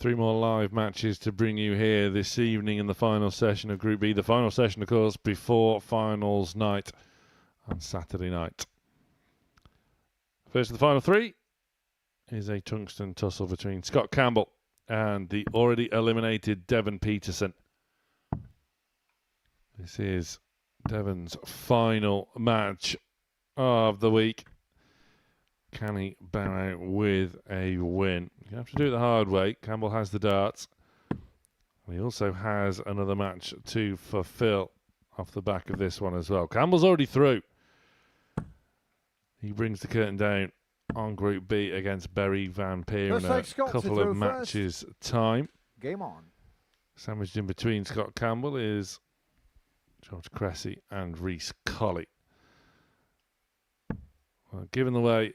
3 more live matches to bring you here this evening in the final session of Group B. The final session, of course, before finals night on Saturday night. First of the final 3 is a tungsten tussle between Scott Campbell and the already eliminated Devon Peterson. This is Devon's final match of the week. Can he bow out with a win? You have to do it the hard way. Campbell has the darts. He also has another match to fulfill off the back of this one as well. Campbell's already through. He brings the curtain down on Group B against Barry Van Peer in a couple of matches' time. Game on. Sandwiched in between Scott Campbell is George Cressy and Reece Colley. Well, given the way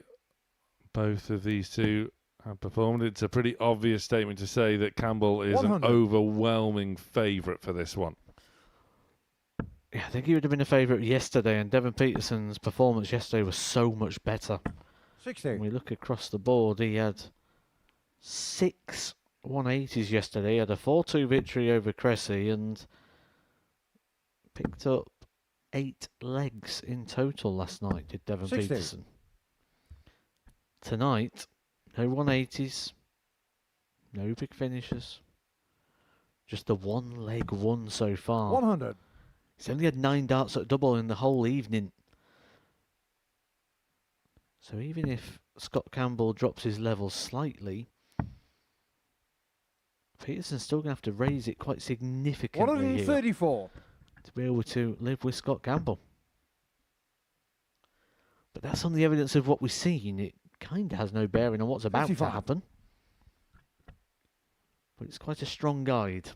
both of these two have performed, it's a pretty obvious statement to say that Campbell is 100. An overwhelming favourite for this one. Yeah, I think he would have been a favourite yesterday, and Devon Peterson's performance yesterday was so much better. 60. When we look across the board, he had 6 180s yesterday. He had a 4-2 victory over Cressy and picked up 8 legs in total last night, did Devon 60. Peterson. Tonight, no 180s, no big finishes. Just the 1 leg won so far. 100. He's only had 9 darts at double in the whole evening. So even if Scott Campbell drops his level slightly, Peterson's still going to have to raise it quite significantly 134 here to be able to live with Scott Campbell. But that's on the evidence of what we've seen. It kind of has no bearing on what's about 55. to happen. But it's quite a strong guide.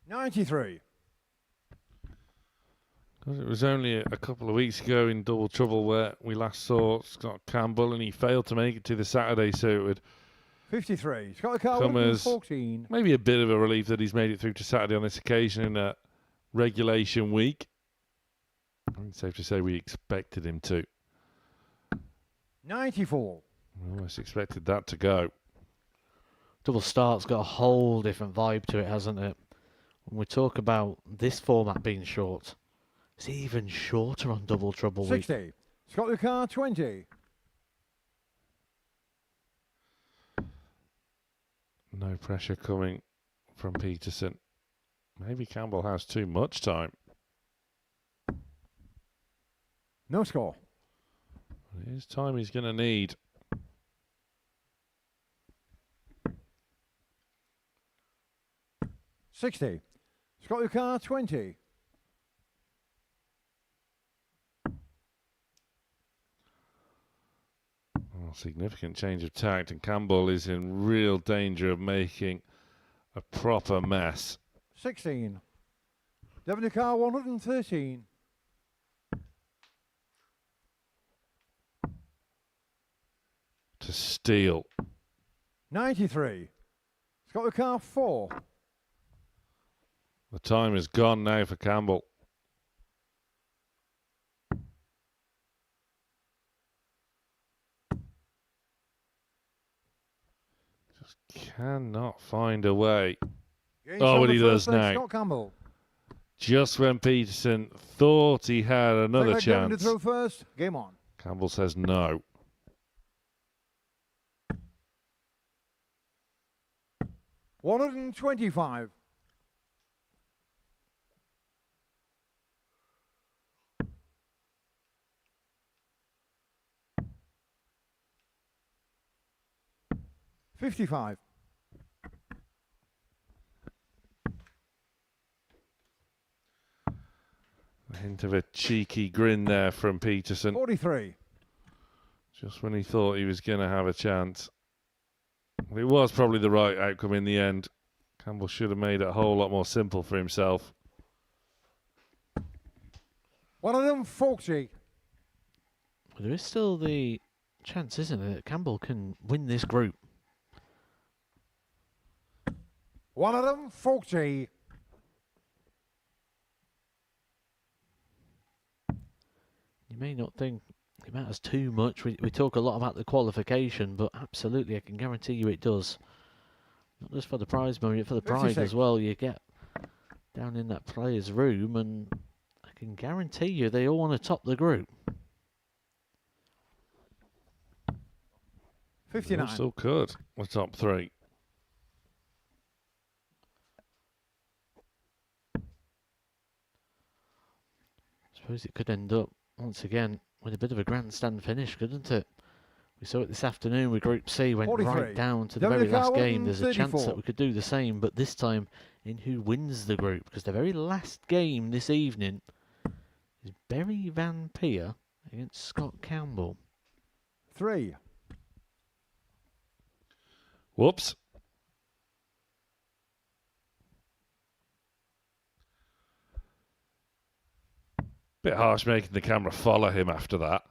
$93. It was only a couple of weeks ago in Double Trouble where we last saw Scott Campbell and he failed to make it to the Saturday, so it would 53. Scott Campbell come as 14. maybe a bit of a relief that he's made it through to Saturday on this occasion in a regulation week. I think it's safe to say we expected him to. 94. We almost expected that to go. Double Start's got a whole different vibe to it, hasn't it? When we talk about this format being short, it's even shorter on Double Trouble week. 60. Scott Lucar 20. No pressure coming from Peterson. Maybe Campbell has too much time. No score. It is time he's going to need. $60. Scott Lucar 20. Significant change of tact, and Campbell is in real danger of making a proper mess. 16. Devon Lucar 113. To steal. 93. Scott Lucar 4. The time is gone now for Campbell. Just cannot find a way. Oh, what he does now. Scott Campbell. Just when Peterson thought he had another chance. To throw first. Game on. Campbell says no. $125. $55. A hint of a cheeky grin there from Peterson. 43. Just when he thought he was going to have a chance. It was probably the right outcome in the end. Campbell should have made it a whole lot more simple for himself. $140. There is still the chance, isn't it, that Campbell can win this group. may not think it matters too much. We talk a lot about the qualification, but absolutely, I can guarantee you it does. Not just for the prize money, but for the pride as well. You get down in that players' room, and I can guarantee you they all want to top the group. 59. Still could. The top three. Suppose it could end up, once again, with a bit of a grandstand finish, couldn't it? We saw it this afternoon with Group C, went 43. right down to the very last game. There's a chance that we could do the same, but this time in who wins the group, because the very last game this evening is Berry Van Peer against Scott Campbell. 3. Whoops. Bit harsh making the camera follow him after that.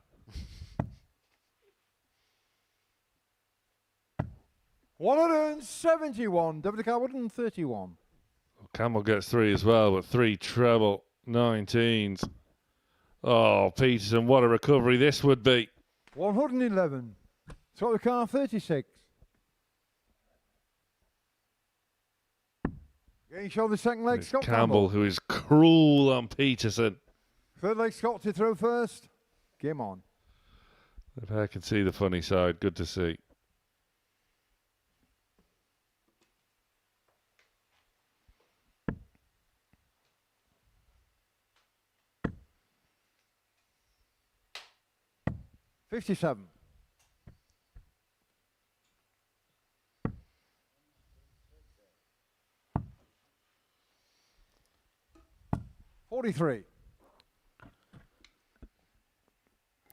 $171. WK 131. Campbell gets 3 as well, but 3 treble 19s. Oh, Peterson, what a recovery this would be. 111. Scott the car 36. Getting show the second leg, It's Scott Campbell, who is cruel on Peterson. Third leg, Scott to throw first. Game on. If I can see the funny side, good to see. $57. $43.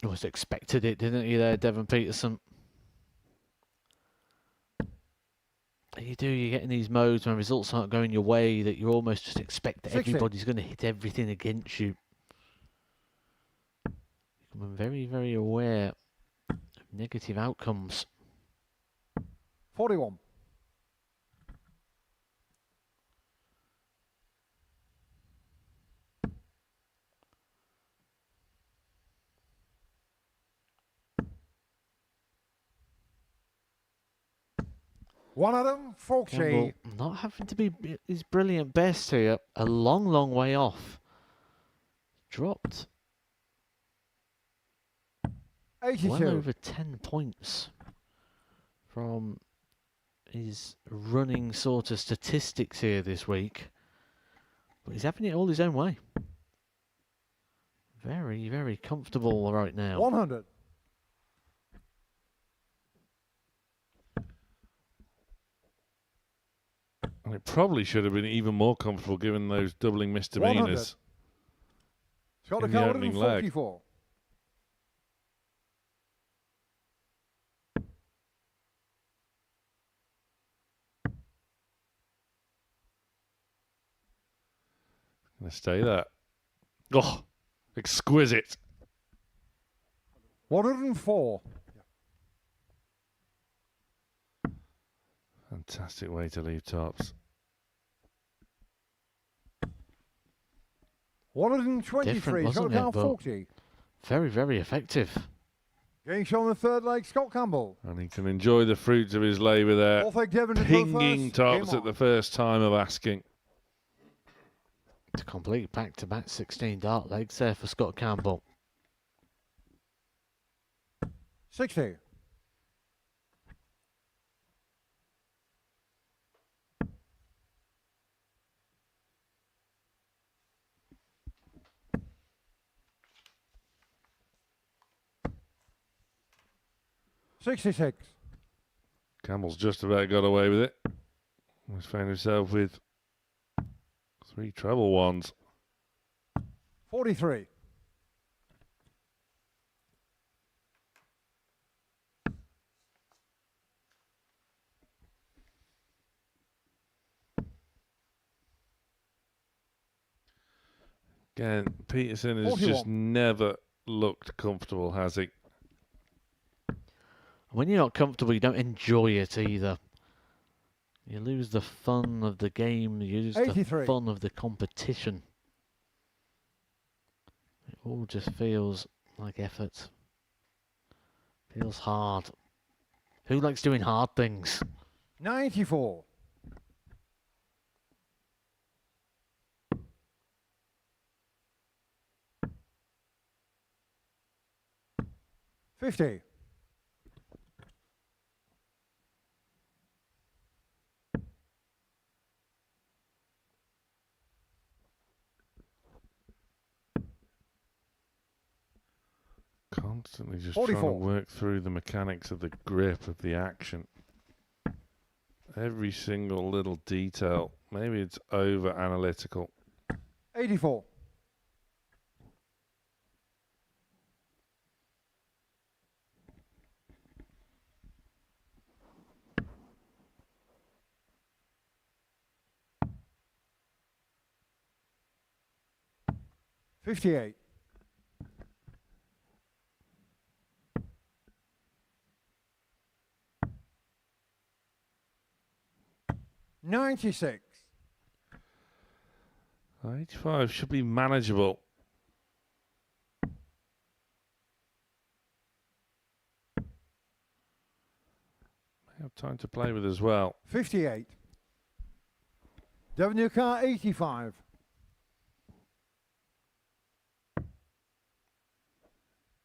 Almost expected it, didn't you there, Devon Peterson? You do, you get in these modes when results aren't going your way that you almost just expect that 60. everybody's going to hit everything against you. I'm very, very aware of negative outcomes. 41. $140. Campbell not having to be his brilliant best here. A long, long way off. Dropped 82. well over 10 points from his running sort of statistics here this week. But he's having it all his own way. Very, very comfortable right now. 100. And it probably should have been even more comfortable given those doubling misdemeanors. Scott in the the car opening leg. 144. Gonna stay there. Oh, exquisite. 104. Fantastic way to leave tops. 123. Different, Scott wasn't the car it, but 40. very, very effective. Getting shown the third leg, Scott Campbell. And he can enjoy the fruits of his labour there. Fourth leg, Devon to throw Pinging first. tops Game at the on. first time of asking. To complete back-to-back 16 dart legs there for Scott Campbell. 60. $66. Campbell's just about got away with it. He's found himself with 3 treble ones. 43. Again, Peterson has 41. just never looked comfortable, has he? When you're not comfortable, you don't enjoy it either. You lose the fun of the game, you lose 83. the fun of the competition. It all just feels Like effort. Feels hard. Who likes doing hard things? 94. $50. Constantly just trying to 44. work through the mechanics of the grip of the action. Every single little detail. Maybe it's over analytical. 84. $58. 96. 85 should be manageable. May have time to play with as well. 58. W car 85.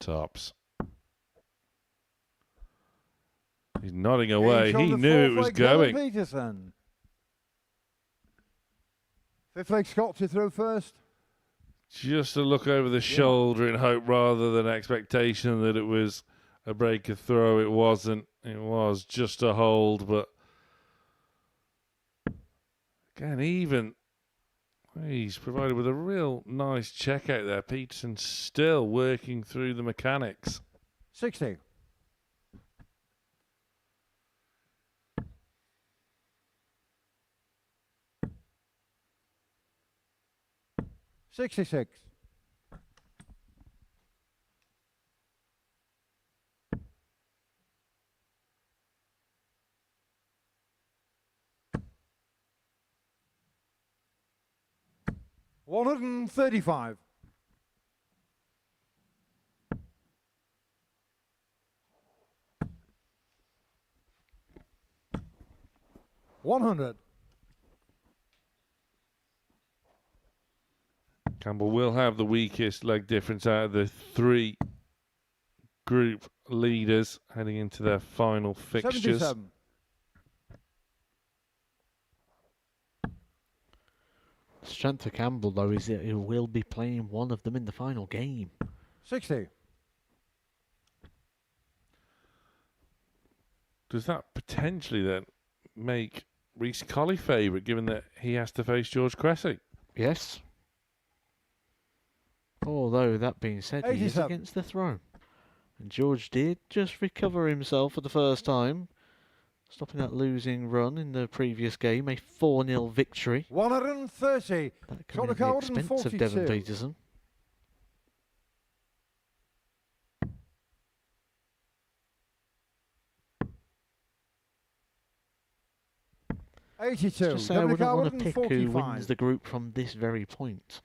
Tops. He's nodding away. Each on He the knew it fourth was leg, Dylan going. Peterson. Fifth leg Scott to throw first. Just a look over the shoulder in hope rather than expectation that it was a breaker throw. It wasn't. It was just a hold, but again, even he's provided with a real nice check out there. Peterson still working through the mechanics. 60. $66. $135. $100. Campbell will have the weakest leg difference out of the three group leaders heading into their final fixtures. 77. Strength of Campbell, though, is that he will be playing one of them in the final game. 60. Does that potentially then make Reece Colley favourite, given that he has to face George Cressy? Yes. Although, that being said, he is 87. against the throne. And George did just recover himself for the first time, stopping that losing run in the previous game, a 4-0 victory. 130. That coming at the expense of Devon Peterson. $82. Just say I wouldn't want to pick who wins the group from this very point.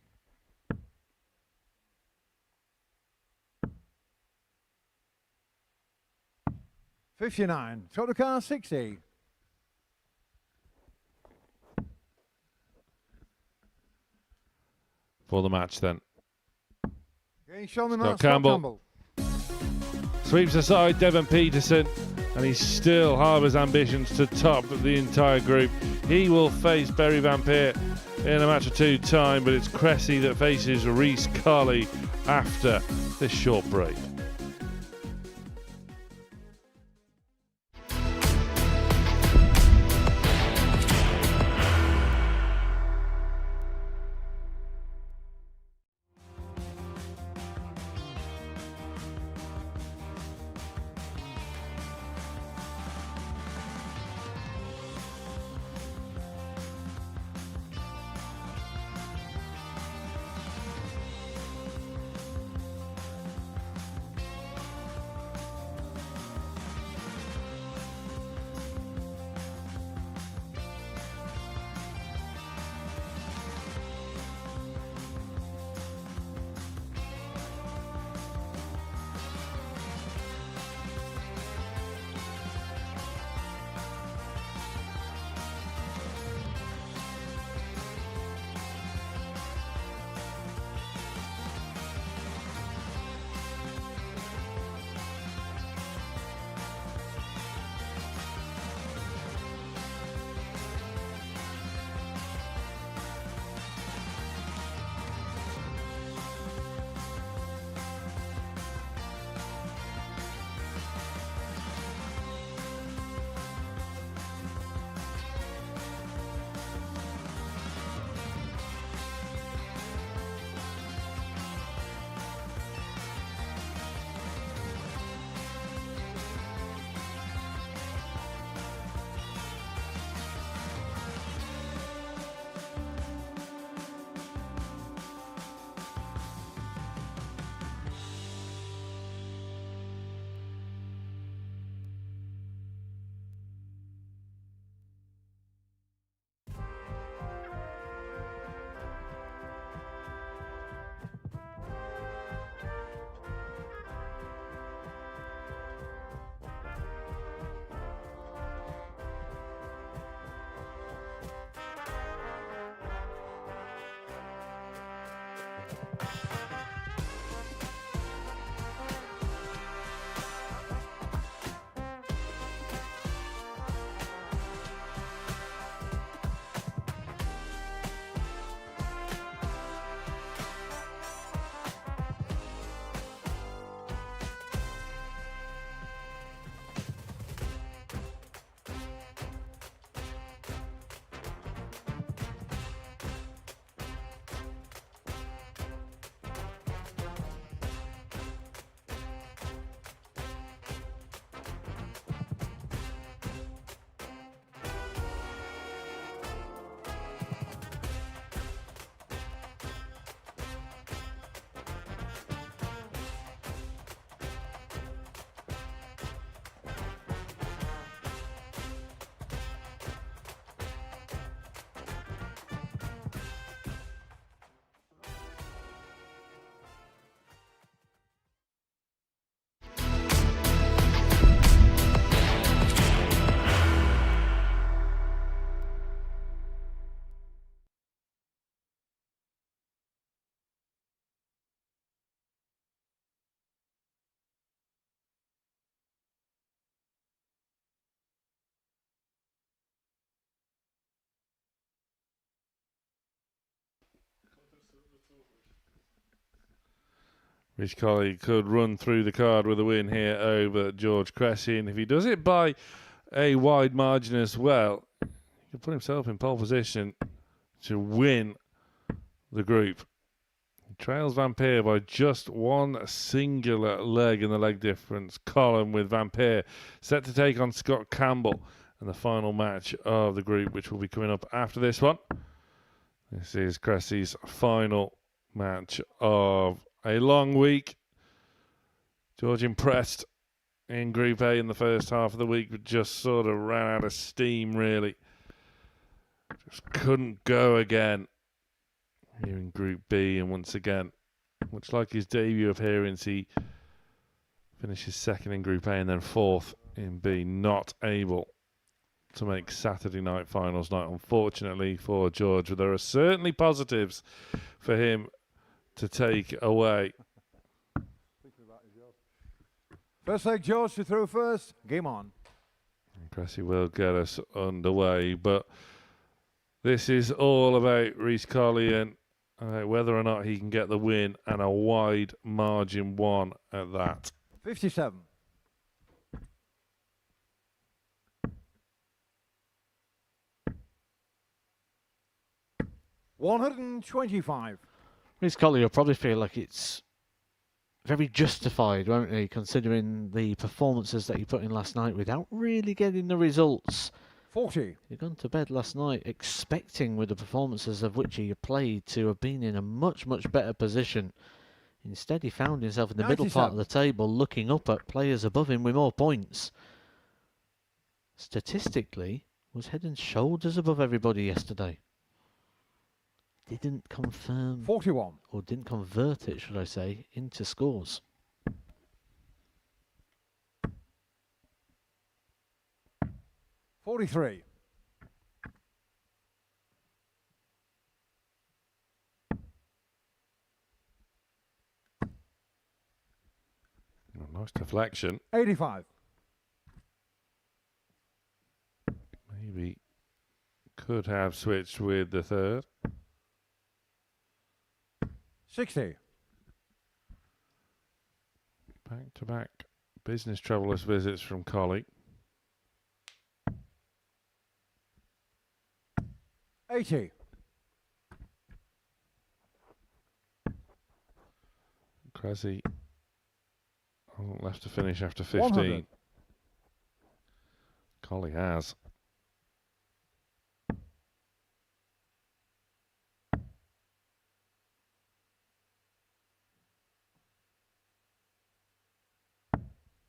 $59. Scott the car 60. For the match then. Getting shown him Scott out, Campbell. Sweeps aside Devon Peterson, and he still harbours ambitions to top the entire group. He will face Barry Van Peer in a match or two time, but it's Cressy that faces Reece Colley after this short break. Rich Colley could run through the card with a win here over George Cressy, and if he does it by a wide margin as well, he can put himself in pole position to win the group. He trails Vampire by just one singular leg in the leg difference column, with Vampire set to take on Scott Campbell in the final match of the group, which will be coming up after this one. This is Cressy's final match of a long week. George impressed in Group A in the first half of the week, but just sort of ran out of steam, really. Just couldn't go again here in Group B, and once again, much like his debut appearance, he finishes second in Group A and then fourth in B, not able to make Saturday night finals night, unfortunately for George. But there are certainly positives for him to take away. First leg, George to throw first. Game on. Cressy will get us underway, but this is all about Rhys Colley and whether or not he can get the win, and a wide margin one at that. 57. $125. Rhys Colley will probably feel like it's very justified, won't he, considering the performances that he put in last night without really getting the results. 40. He'd gone to bed last night expecting, with the performances of which he played, to have been in a much, much better position. Instead, he found himself in the middle part of the table, looking up at players above him with more points. Statistically, was head and shoulders above everybody yesterday. Didn't confirm 41. or didn't convert it, should I say, into scores. $43. Nice deflection. 85. Maybe could have switched with the third. 60. Back-to-back business travelers visits from Colley. 80. Cressy left to finish after 15. 100. Colley has.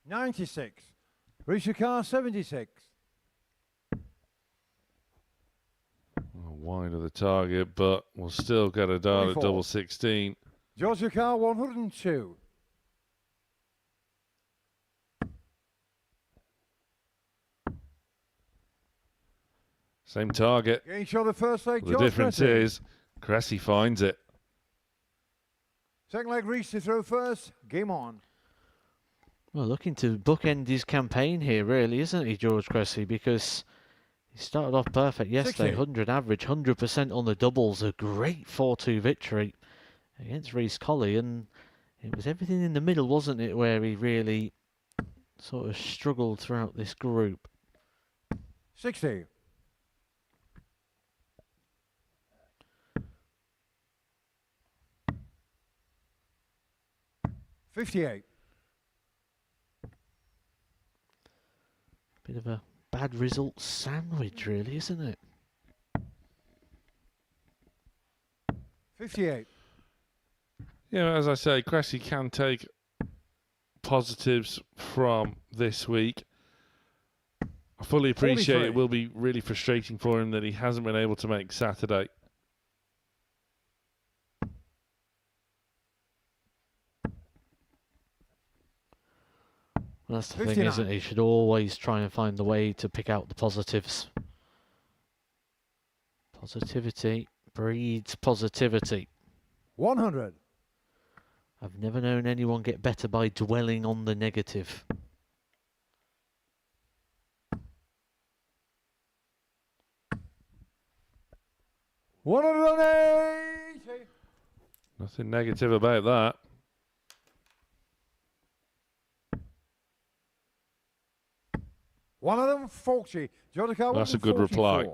$96. Rishikar 76. Wide of the target, but we'll still get a dart at 24. double 16. Georgia Carr 102. Same target. Game shot the first leg. The George difference Cressy. is Cressy finds it. Second leg, Reese to throw first. Game on. Well, looking to bookend his campaign here, really, isn't he, George Cressy? Because he started off perfect yesterday, 60. 100 average, 100% on the doubles, a great 4-2 victory against Rhys Colley, and it was everything in the middle, wasn't it, where he really sort of struggled throughout this group. 60. $58. Bit of a bad result sandwich, really, isn't it? 58. Yeah, as I say, Cressy can take positives from this week. I fully appreciate 43. it will be really frustrating for him that he hasn't been able to make Saturday. Well, that's the thing, 59. isn't it? He should always try and find the way to pick out the positives. Positivity breeds positivity. 100. I've never known anyone get better by dwelling on the negative. $180. Nothing negative about that. $140. Georgia car That's a good reply.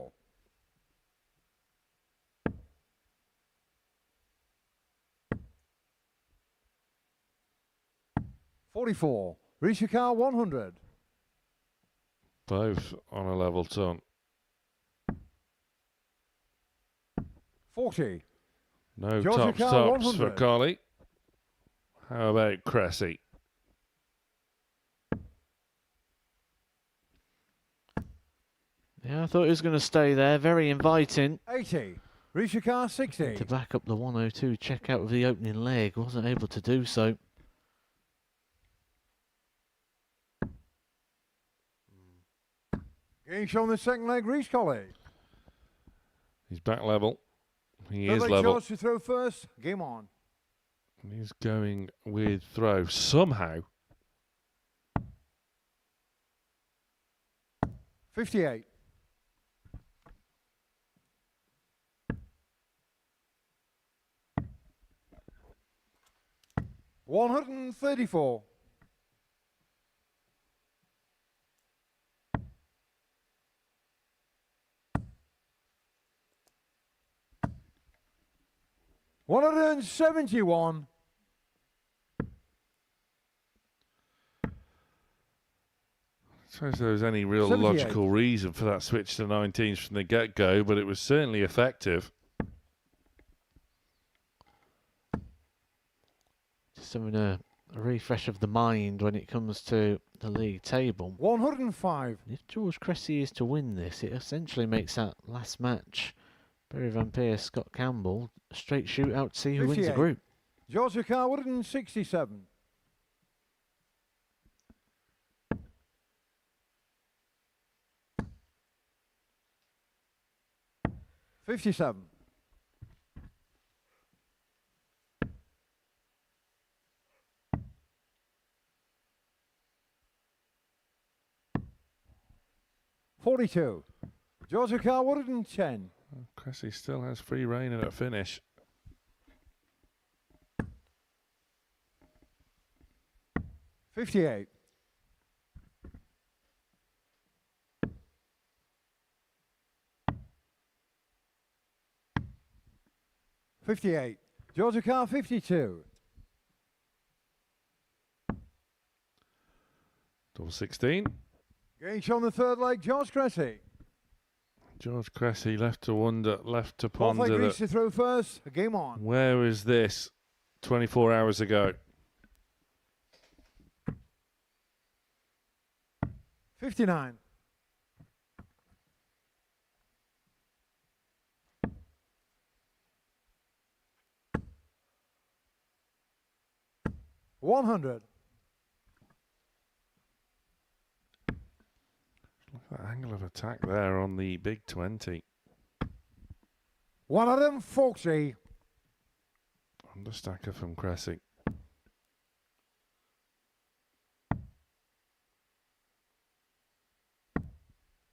44. Risha car 100. Both on a level ton. 40. No Georgia top car stops 100. for Collie. How about Cressy? Yeah, I thought he was going to stay there. Very inviting. 80. Risha car 60. To back up the 102 check out of the opening leg. Wasn't able to do so. Getting shown the second leg, Reese Colley. He's back level. He Third is leg level. George to throw first. Game on. He's going with throw somehow. 58. $134. $171. I suppose there was any real 78. logical reason for that switch to 19s from the get-go, but it was certainly effective. Just having a refresh of the mind when it comes to the league table. 105. If George Cressy is to win this, it essentially makes that last match, Barry Van Peer, Scott Campbell, a straight shootout to see who wins the 58. group. Georgia car 167. $57. $42. Georgia car 110. Cressy still has free rein at a finish. $58. $58. Georgia car 52. Double 16. Gage on the third leg, George Cressy. George Cressy left to wonder, left to Fourth leg ponder reach to throw first. Game on. where was this 24 hours ago? 59. $100. Look at that angle of attack there on the big 20. $140. Understacker from Cressy.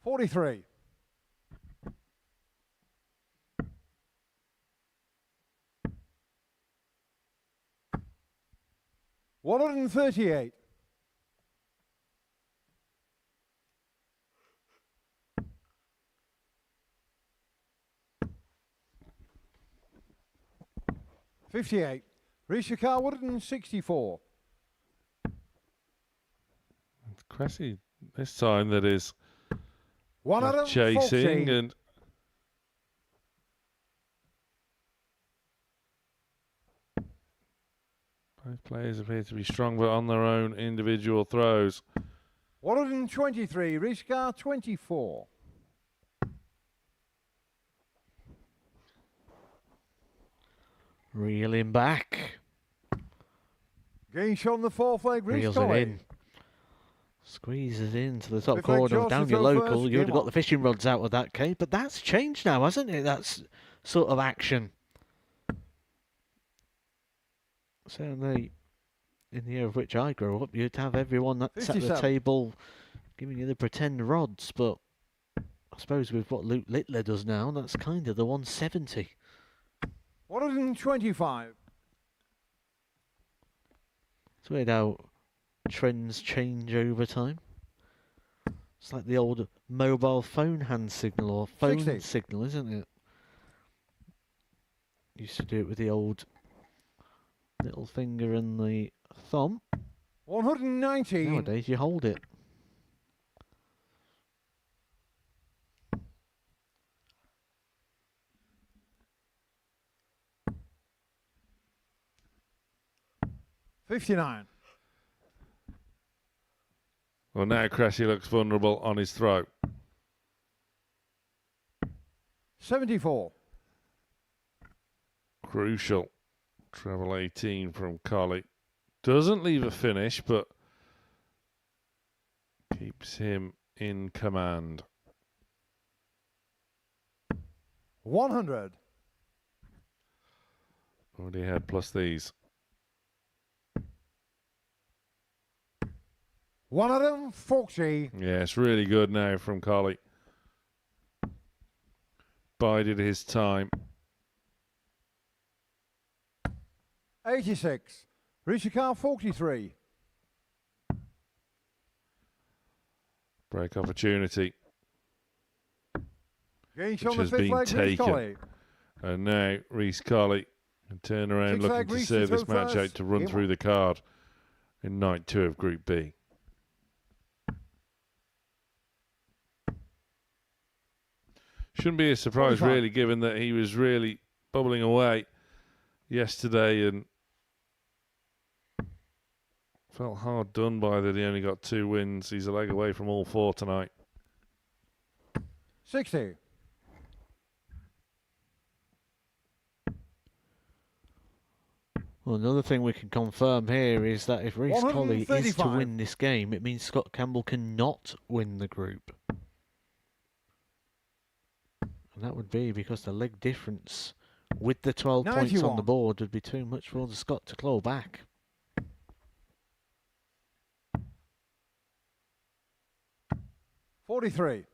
$43. $138. $58. Risha car 164. It's Cressy this time that is $140. chasing, and both players appear to be strong but on their own individual throws. 123. Risha car 24. Reeling back. Gage on the fourth leg. Reels it in. Squeezes into the top Fifth leg, corner. George Down to your throw local. first, You would have game got on. the fishing rods out of that cave. But that's changed now, hasn't it? That's sort of action. Certainly, in the year of which I grew up, you'd have everyone that's at the 57. table giving you the pretend rods. But I suppose with what Luke Littler does now, that's kind of the 170. 125. It's weird how trends change over time. It's like the old mobile phone hand signal or phone 60. signal, isn't it? Used to do it with the old little finger and the thumb. 119. Nowadays you hold it. $59. Well, now Cressy looks vulnerable on his throw. 74. Crucial. Treble 18 from Collie. Doesn't leave a finish, but keeps him in command. 100. Already had plus these. 140. Yeah, it's really good now from Collie. Bided his time. 86. Reach your car 43. Break opportunity. Gage Which on the has fifth been leg, Reece taken. Colley. And now Reece Colley can turn around Six looking leg to Reece serve to this throw match out first. to run Game through on. the card in night 2 of Group B. Shouldn't be a surprise, 45. really, given that he was really bubbling away yesterday and felt hard done by that he only got 2 wins. He's a leg away from all 4 tonight. 60. Well, another thing we can confirm here is that if Reece Colley is to 135. win this game, it means Scott Campbell cannot win the group. And that would be because the leg difference with the 12 points on 91. the board would be too much for the Scot to claw back. $43.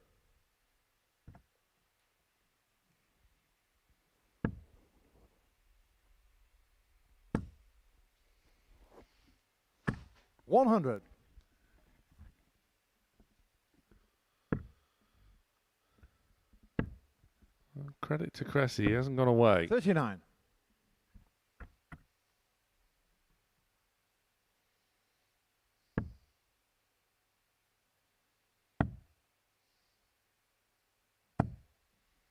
$100. Credit to Cressy, he hasn't gone away. 39.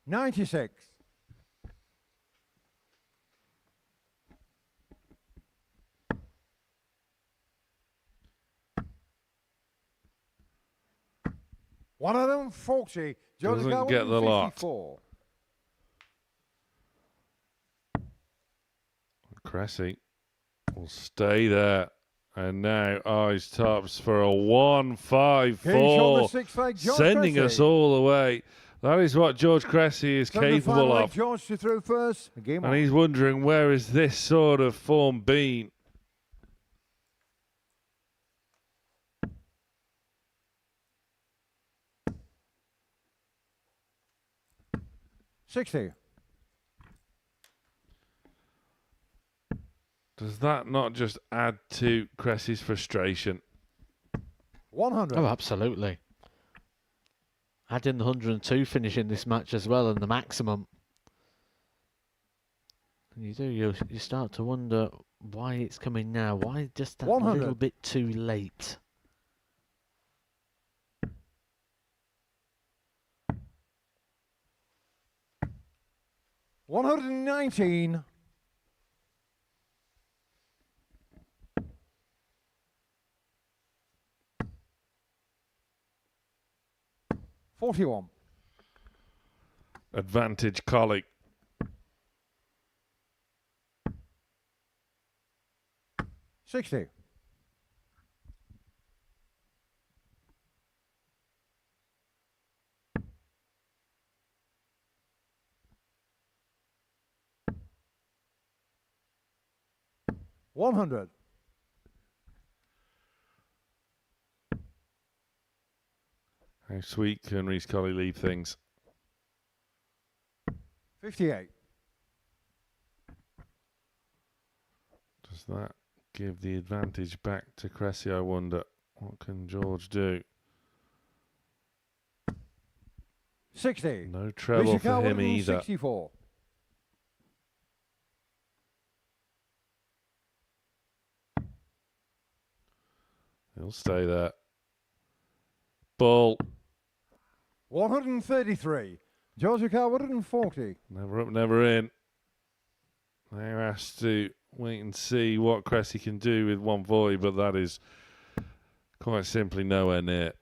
$96. One of them, 40. Doesn't get the lot. 54. Cressy will stay there. And now eyes tops for a 1-5-4, Six leg, George sending Cressy. us all away. That is what George Cressy is Seven and capable final leg, of. George to through first. Game And on. he's wondering, where is this sort of form been? $60. Does that not just add to Cressy's frustration? 100. Oh, absolutely. Add in the 102 finish in this match as well, and the maximum. And you start to wonder why it's coming now. Why just that 100. little bit too late? $119. $41. Advantage Collie. $60. $100. How sweet can Reece Colley leave things? 58. Does that give the advantage back to Cressy, I wonder. What can George do? 60. No treble Richie for Carr him Woodland, either. 64. He'll stay there. Ball. 133. George Carr Woodland, 40. Never up, never in. Now has to wait and see what Cressy can do with 140, but that is quite simply nowhere near.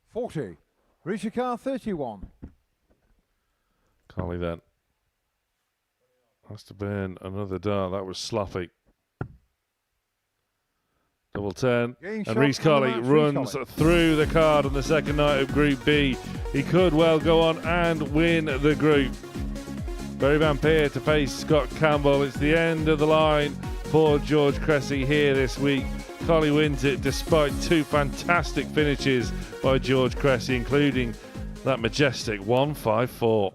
40. Richie Carr, 31. Collie then has to burn another dart. That was sloppy. Double 10. Gain And shot Reece on the Colley match, Reece runs Colley. through the card on the second night of Group B. He could well go on and win the group. Barry Van Peer to face Scott Campbell. It's the end of the line for George Cressy here this week. Colley wins it despite two fantastic finishes by George Cressy, including that majestic 154.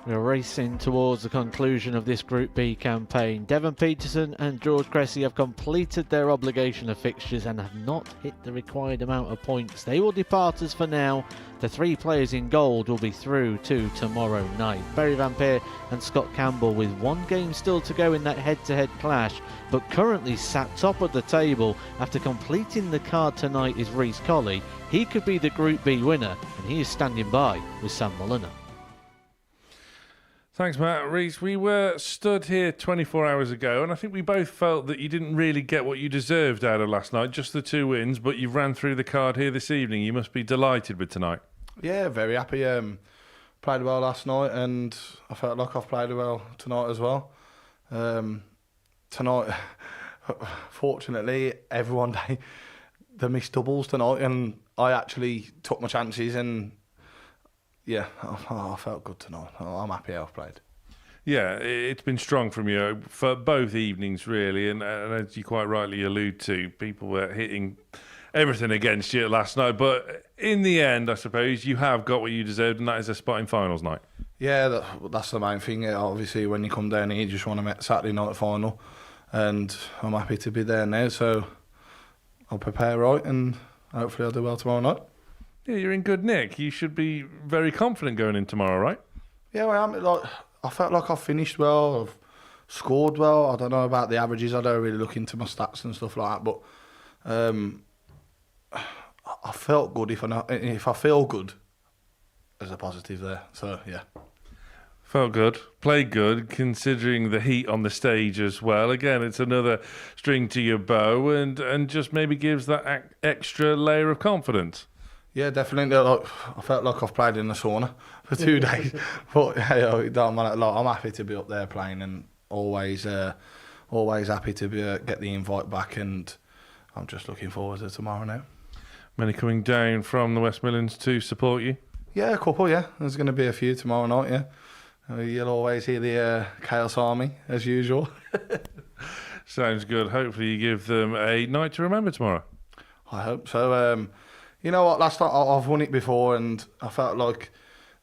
We're racing towards the conclusion of this Group B campaign. Devon Peterson and George Cressy have completed their obligation of fixtures and have not hit the required amount of points. They will depart us for now. The 3 players in gold will be through to tomorrow night. Barry Van Peer and Scott Campbell with 1 game still to go in that head-to-head clash, but currently sat top of the table after completing the card tonight is Rhys Colley. He could be the Group B winner, and he is standing by with Sam Mulliner. Thanks, Matt. Rhys, we were stood here 24 hours ago, and I think we both felt that you didn't really get what you deserved out of last night, just the 2 wins, but you've ran through the card here this evening. You must be delighted with tonight. Yeah, very happy. Played well last night, and I felt like I've played well tonight as well. Tonight, fortunately, everyone, they missed doubles tonight, and I actually took my chances, and yeah, I felt good tonight. I'm happy how I've played. Yeah, it's been strong from you for both evenings, really. And as you quite rightly allude to, people were hitting everything against you last night. But in the end, I suppose, you have got what you deserved, and that is a spot in finals night. Yeah, that's the main thing. Obviously, when you come down here, you just want to make Saturday night final. And I'm happy to be there now. So I'll prepare right, and hopefully I'll do well tomorrow night. Yeah, you're in good nick. You should be very confident going in tomorrow, right? Yeah, I am. I felt like I've finished well. I've scored well. I don't know about the averages. I don't really look into my stats and stuff like that. But I felt good. If I feel good, there's a positive there. So yeah. Felt good, played good, considering the heat on the stage as well. Again, it's another string to your bow, and just maybe gives that extra layer of confidence. Yeah, definitely. I felt like I've played in the sauna for 2 days, but it don't matter. I'm happy to be up there playing, and always happy to get the invite back. And I'm just looking forward to tomorrow now. Many coming down from the West Midlands to support you? Yeah, a couple. Yeah, there's going to be a few tomorrow night. Yeah, you'll always hear the Chaos Army as usual. Sounds good. Hopefully, you give them a night to remember tomorrow. I hope so. You know what, last time I've won it before, and I felt like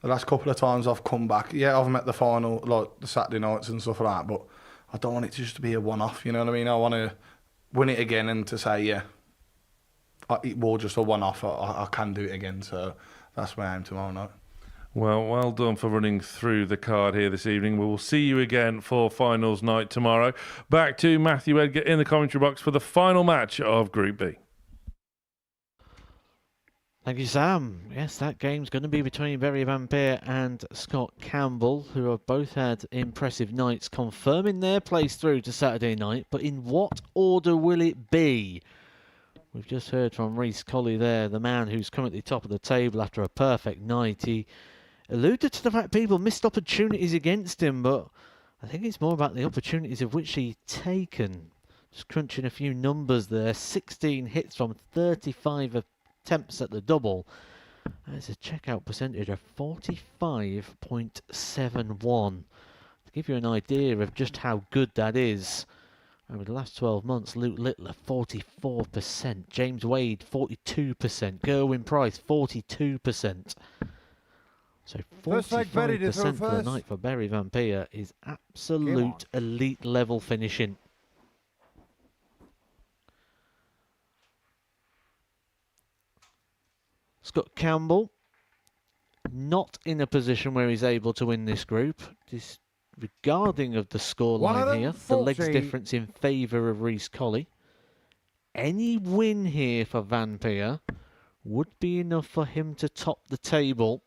the last couple of times I've come back, yeah, I've met the final, like the Saturday nights and stuff like that, but I don't want it to just be a one-off, you know what I mean? I want to win it again and to say, yeah, it was just a one-off, I can do it again, so that's my aim tomorrow night. Well done for running through the card here this evening. We will see you again for finals night tomorrow. Back to Matthew Edgar in the commentary box for the final match of Group B. Thank you, Sam. Yes, that game's going to be between Barry Van Peer and Scott Campbell, who have both had impressive nights, confirming their place through to Saturday night. But in what order will it be? We've just heard from Rhys Colley there, the man who's currently top of the table after a perfect night. He alluded to the fact people missed opportunities against him, but I think it's more about the opportunities of which he's taken. Just crunching a few numbers there. 16 hits from 35 attempts at the double. That's a checkout percentage of 45.71. To give you an idea of just how good that is, over the last 12 months, Luke Littler 44%, James Wade 42%, Gerwin Price 42%. So 45% for the night for Barry Van Peer is absolute elite level finishing. Scott Campbell, not in a position where he's able to win this group. Disregarding of the scoreline here, the legs difference in favour of Rhys Colley. Any win here for Van Peer would be enough for him to top the table,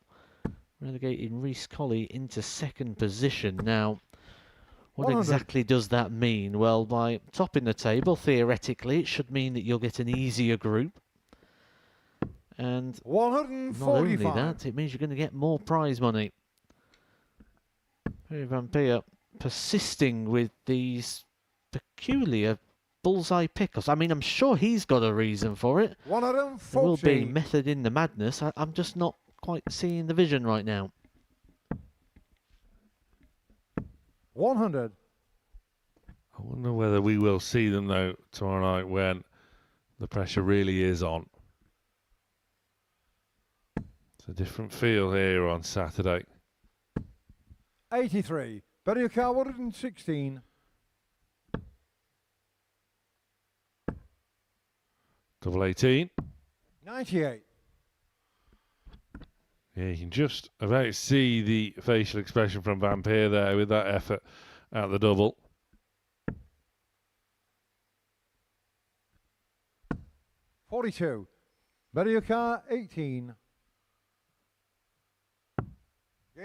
relegating Rhys Colley into second position. Now, what exactly does that mean? Well, by topping the table, theoretically, it should mean that you'll get an easier group. And not only that, it means you're going to get more prize money. Barry Van Peer persisting with these peculiar bullseye pickups. I mean, I'm sure he's got a reason for it. There will be method in the madness. I'm just not quite seeing the vision right now. 100. I wonder whether we will see them, though, tomorrow night when the pressure really is on. It's a different feel here on Saturday. 83. Better your car 116. Double 18. 98. Yeah, you can just about see the facial expression from Vampire there with that effort at the double. 42. Better your car 18.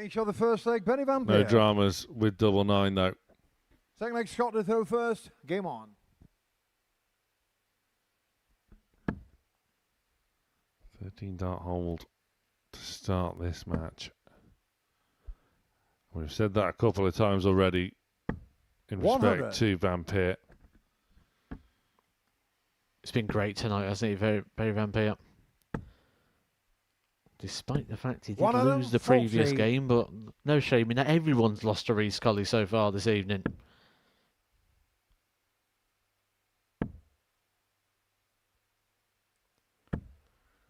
Each other first leg, Benny Vampire. No dramas with double 9 though. Second leg, Scott to throw first. Game on. 13 dart hold to start this match. We've said that a couple of times already in respect 100. to Vampire. It's been great tonight, hasn't it? Very, very Vampire. Despite the fact he did lose the previous game, but no shame in that. Everyone's lost to Reece Colley so far this evening.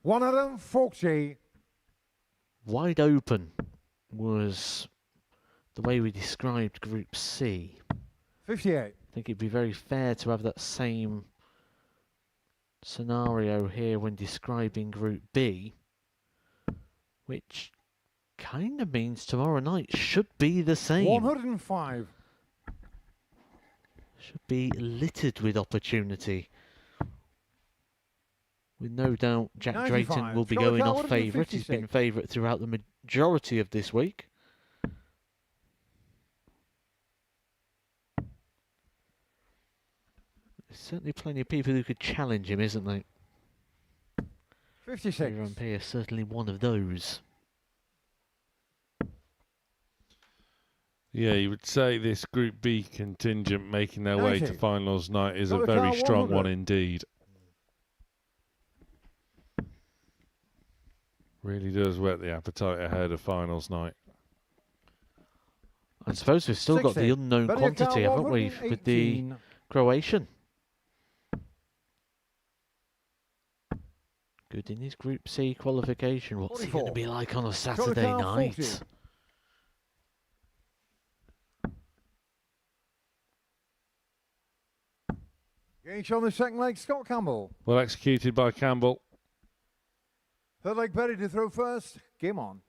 $140. Wide open was the way we described Group C. 58. I think it'd be very fair to have that same scenario here when describing Group B, which kind of means tomorrow night should be the same. 105. Should be littered with opportunity. With no doubt Jack 95. Drayton will be Scott going McCall, off favourite. He's been favourite throughout the majority of this week. There's certainly plenty of people who could challenge him, isn't there? 56. Vampire is certainly one of those. Yeah, you would say this Group B contingent making their way to 90. finals night is a Got the very car strong 100. one indeed. Really does whet the appetite ahead of finals night. I suppose we've still got the 60. unknown Better your car, quantity, haven't we, with the 118. Croatian. Good in his Group C qualification. What's he going to 44. be like on a the Saturday car, night? 40. Each on the second leg, Scott Campbell. Well executed by Campbell. Third leg, Betty to throw first. Game on.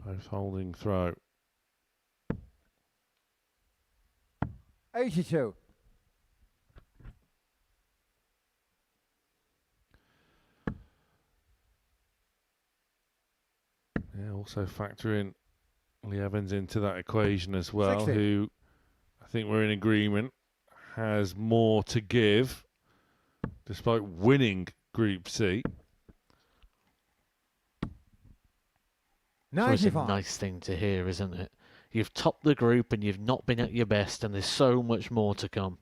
Both holding throw. 82. Yeah, also factor in Lee Evans into that equation as well, 60. who I think we're in agreement has more to give despite winning Group C. It's always a 95. nice thing to hear, isn't it? You've topped the group and you've not been at your best, and there's so much more to come.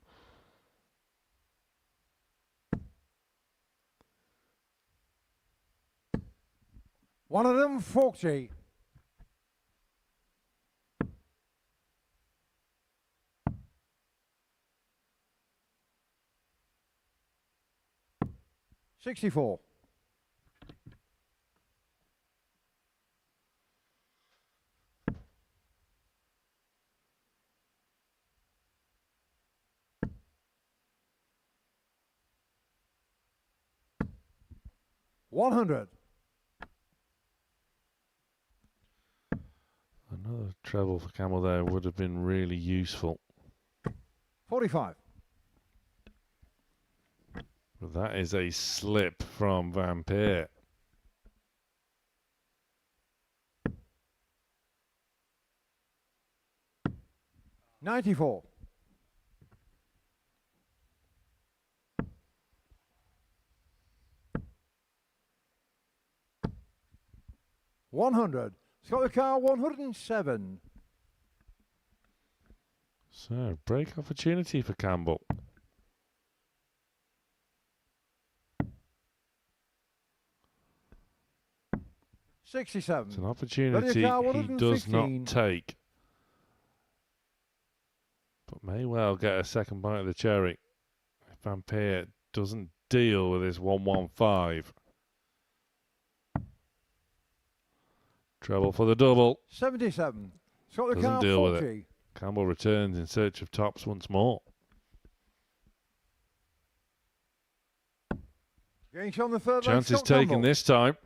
One of them, 40. $64. $100. Another treble for Camel there would have been really useful. 45. But that is a slip from Vampire. $94. $100. Scott the car, 107. So, break opportunity for Campbell. $67. It's an opportunity car, he does 115. not take. But may well get a second bite of the cherry if Vampire doesn't deal with this 115. Treble for the double. 77. Scott the Doesn't car deal with 40. it. Campbell returns in search of tops once more. Getting on the third leg, Chances Scott taken Campbell. this time.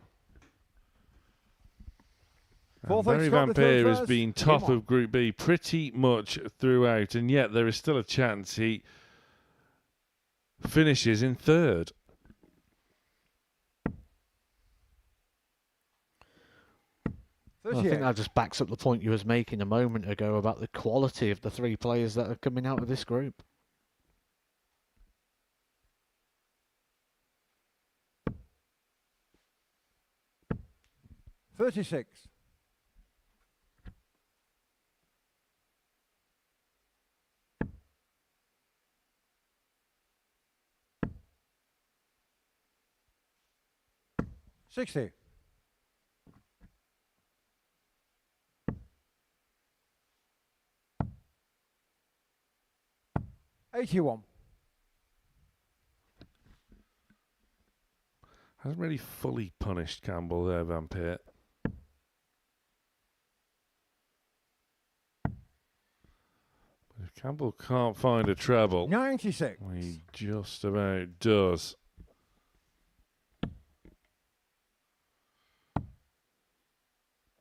Fourth Barry leg, Van Scott the third Peer has first. been top of Group B pretty much throughout, and yet there is still a chance he finishes in third. Well, I think that just backs up the point you was making a moment ago about the quality of the three players that are coming out of this group. $36. $60. $81. Hasn't really fully punished Campbell there, Van Peer. But if Campbell can't find a treble, 96. he just about does.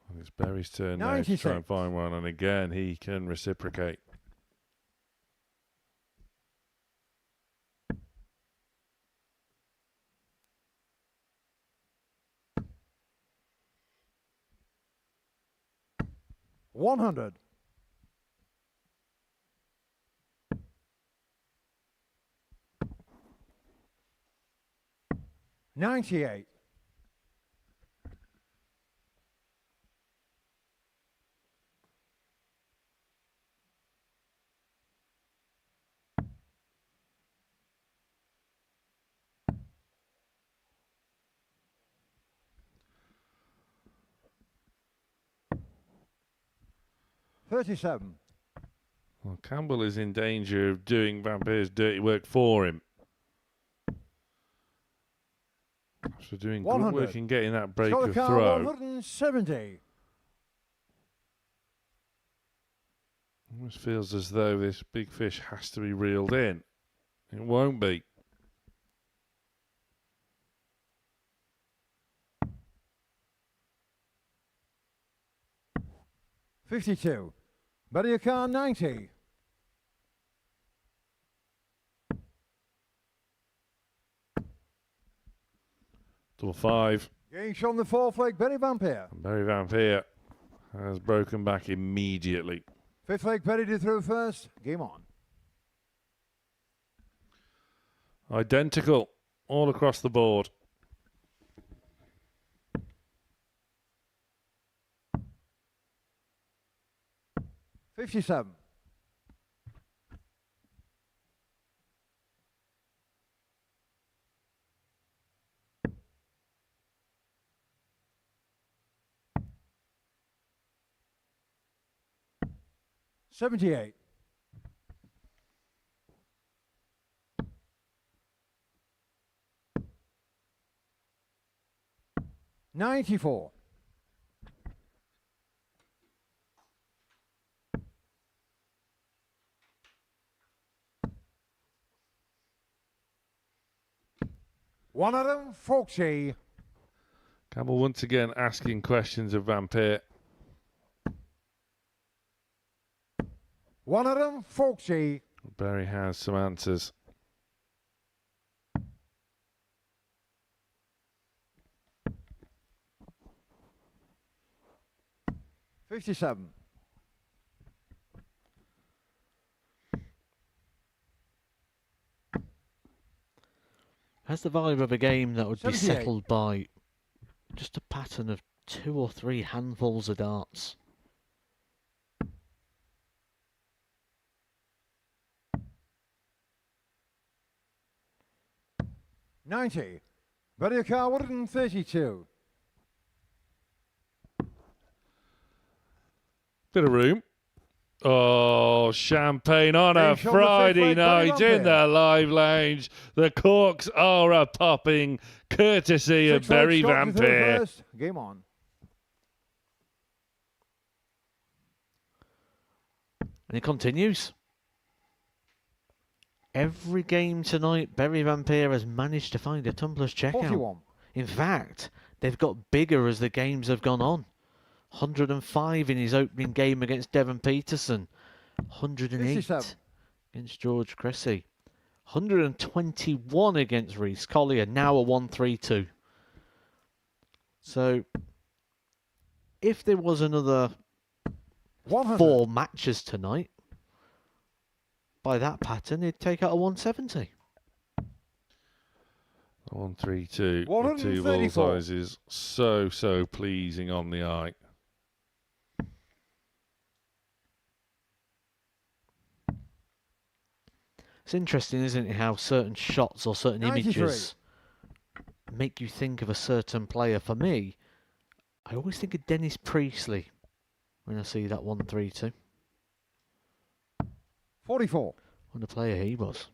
And it's Barry's turn now to try and 96. find one, and again he can reciprocate. $100. $98. $37. Well, Campbell is in danger of doing Van Peer's dirty work for him. So doing good 100. work in getting that break Scott of the car, throw. 170. Almost feels as though this big fish has to be reeled in. It won't be. $52. Better your car, 90. Double five. Getting on the fourth leg, Barry Van Peer. And Barry Van Peer has broken back immediately. Fifth leg, Barry did through first. Game on. Identical all across the board. $57. $78. $94. $140. Campbell once again asking questions of Van Peer. $140. Barry has some answers. $57. Has the vibe of a game that would be 78. settled by just a pattern of 2 or 3 handfuls of darts. $90. Better your car, 132. Bit of room. Oh, champagne on a Finish on the Friday fifth leg, Barry night Van in Peer. the live lounge. The corks are a popping, courtesy of Sixth leg, Barry Scott Van did through Peer. first. Game on. And it continues. Every game tonight, Berry Vampire has managed to find a tumbler's checkout. 41. In fact, they've got bigger as the games have gone on. 105 in his opening game against Devon Peterson. 108 57. against George Cressy. 121 against Reece Collier. Now a 1-3-2. So, if there was another 100. 4 matches tonight, by that pattern, he'd take out a 170. 1-3-2. The 2 134. bullseyes is so pleasing on the eye. It's interesting, isn't it, how certain shots or certain 93. images make you think of a certain player. For me, I always think of Dennis Priestley when I see that 1-3-2. 44. What a player he was.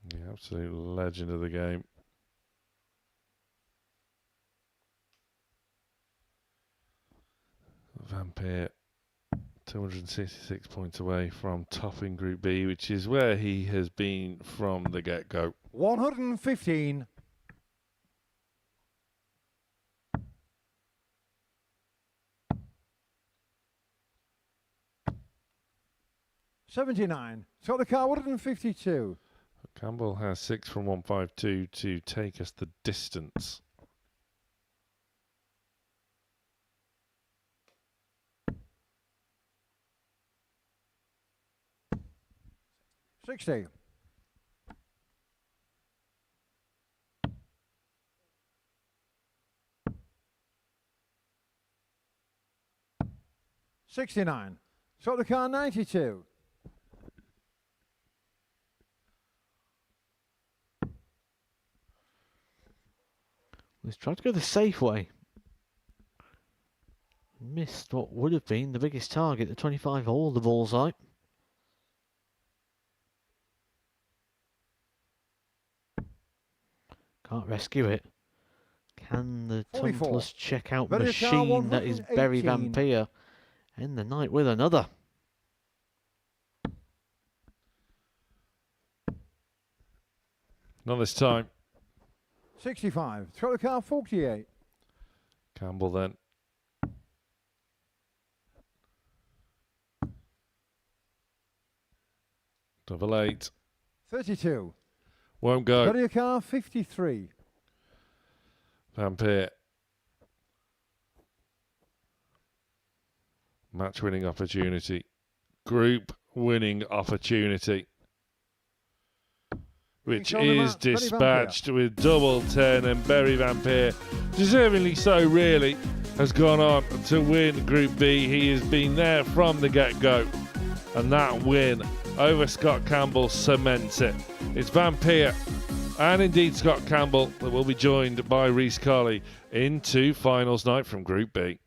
The absolute legend of the game. Vampire 266 points away from topping Group B, which is where he has been from the get-go. 115. $79. So the car 152. Campbell has 6 from 152 to take us the distance. $60. $69. So the car 92. Let's try to go the safe way. Missed what would have been the biggest target, the 25 hole, the bullseye. Can't rescue it. Can the 44. Tumplers checkout Berry car machine that is Berry 118. Vampire end the night with another? Not this time. 65. So the car 48. Campbell then. Double 8. 32. Won't go. Berry car 53. Vampire. Match winning opportunity. Group winning opportunity. Which is dispatched with double 10, and Berry Vampire, deservingly so really, has gone on to win Group B. He has been there from the get-go, and that win over Scott Campbell cements it. It's Vampire and indeed Scott Campbell that will be joined by Reece Colley into finals night from Group B.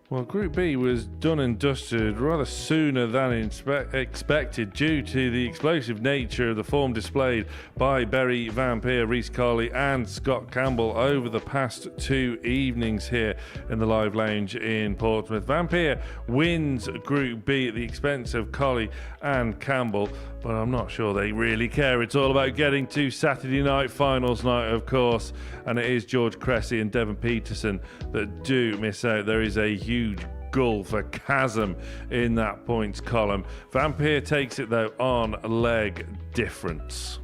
Well, Group B was done and dusted rather sooner than expected due to the explosive nature of the form displayed by Barry Van Peer, Rhys Carley and Scott Campbell over the past 2 evenings here in the Live Lounge in Portsmouth. Van Peer wins Group B at the expense of Carley and Campbell, but I'm not sure they really care. It's all about getting to Saturday night finals night, of course, and it is George Cressy and Devon Peterson that do miss out. There is a huge gulf, a chasm in that points column. Van Peer takes it though on leg difference.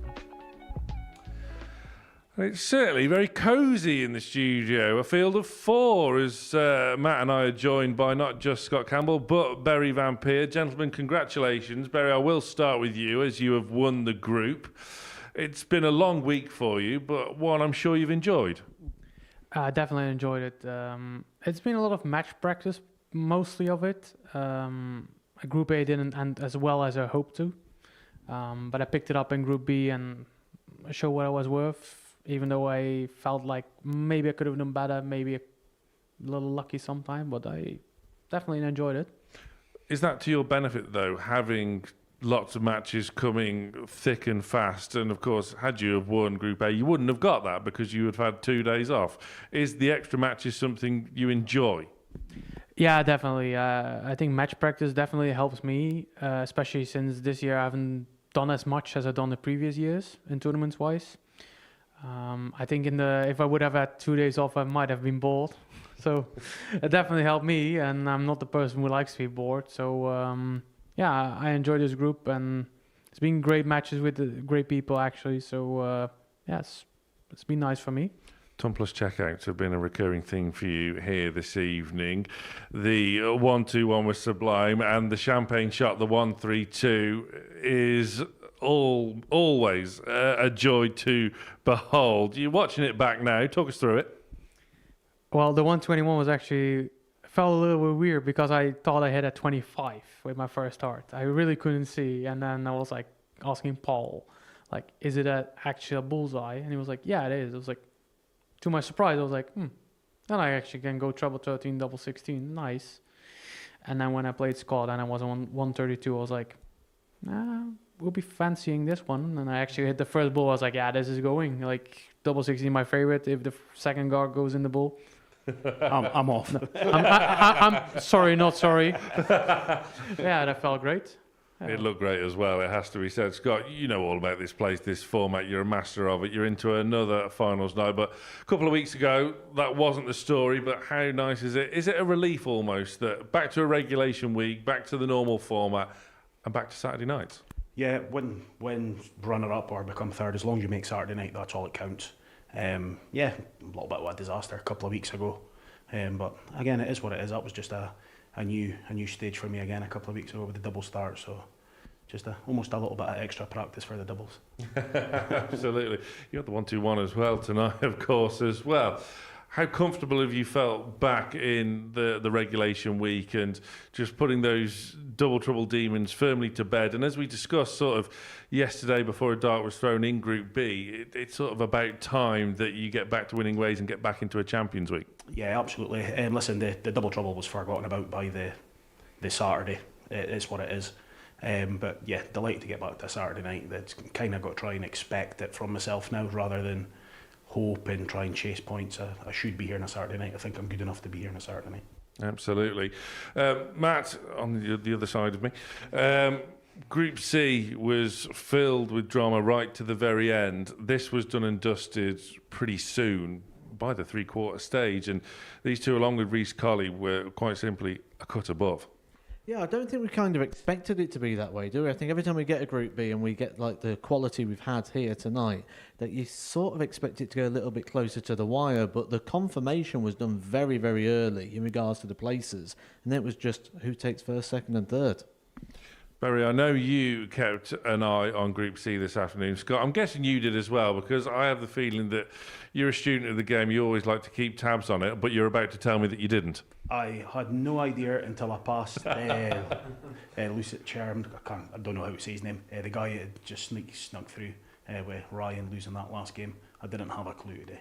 It's certainly very cosy in the studio. A field of 4 as Matt and I are joined by not just Scott Campbell but Barry Van Peer. Gentlemen, congratulations. Barry, I will start with you as you have won the group. It's been a long week for you, but one I'm sure you've enjoyed. I definitely enjoyed it. It's been a lot of match practice, mostly of it. Group A didn't end as well as I hoped to, but I picked it up in Group B and showed what I was worth, even though I felt like maybe I could have done better, maybe a little lucky sometime, but I definitely enjoyed it. Is that to your benefit, though, having lots of matches coming thick and fast? And, of course, had you have won Group A, you wouldn't have got that because you would have had 2 days off. Is the extra matches something you enjoy? Yeah, definitely. I think match practice definitely helps me, especially since this year I haven't done as much as I've done the previous years in tournaments-wise. I think if I would have had 2 days off, I might have been bored. So it definitely helped me, and I'm not the person who likes to be bored. So yeah, I enjoy this group, and it's been great matches with great people actually. So yes, it's been nice for me. Ton plus checkouts have been a recurring thing for you here this evening. The 1-2-1 was sublime, and the champagne shot, the 1-3-2, is always a joy to behold. You're watching it back now. Talk us through it. Well, the 121 was actually felt a little bit weird because I thought I hit at 25 with my first start. I really couldn't see, and then I was like asking Paul, like, is it an actual bullseye? And he was like, yeah, it is. I was like, to my surprise, I was like, then I actually can go treble 13, double 16, nice. And then when I played Scott and I was on 132, I was like, we'll be fancying this one. And I actually hit the first bull. I was like, yeah, this is going. Like, double 16, my favorite. If the second guard goes in the bull, I'm off. No, I'm sorry, not sorry. Yeah, that felt great. Yeah. It looked great as well, it has to be said. Scott, you know all about this place, this format. You're a master of it. You're into another finals night. But a couple of weeks ago, that wasn't the story. But how nice is it? Is it a relief almost that back to a regulation week, back to the normal format, and back to Saturday nights? Yeah, when runner-up or become third, as long as you make Saturday night, that's all that counts. Yeah, a little bit of a disaster a couple of weeks ago. But again, it is what it is. That was just a new stage for me again a couple of weeks ago with the double start. So just almost a little bit of extra practice for the doubles. Absolutely. You got the 1-2-1 as well tonight, of course, as well. How comfortable have you felt back in the regulation week and just putting those double trouble demons firmly to bed? And as we discussed sort of yesterday before a dart was thrown in Group B, it's sort of about time that you get back to winning ways and get back into a Champions Week. Yeah, absolutely. Listen, the double trouble was forgotten about by the Saturday. It's what it is. But yeah, delighted to get back to Saturday night. That's kind of got to try and expect it from myself now rather than hope and try and chase points. I should be here on a Saturday night. I think I'm good enough to be here on a Saturday night. Absolutely. Matt, on the other side of me, Group C was filled with drama right to the very end. This was done and dusted pretty soon by the three-quarter stage, and these two, along with Rhys Carley, were quite simply a cut above. Yeah, I don't think we kind of expected it to be that way, do we? I think every time we get a Group B and we get like the quality we've had here tonight, that you sort of expect it to go a little bit closer to the wire, but the confirmation was done very, very early in regards to the places, and it was just who takes first, second and third. Barry, I know you kept an eye on Group C this afternoon. Scott, I'm guessing you did as well, because I have the feeling that you're a student of the game. You always like to keep tabs on it, but you're about to tell me that you didn't. I had no idea until I passed Lucid Chair. I don't know how to say his name. The guy that just snuck through with Ryan losing that last game. I didn't have a clue today.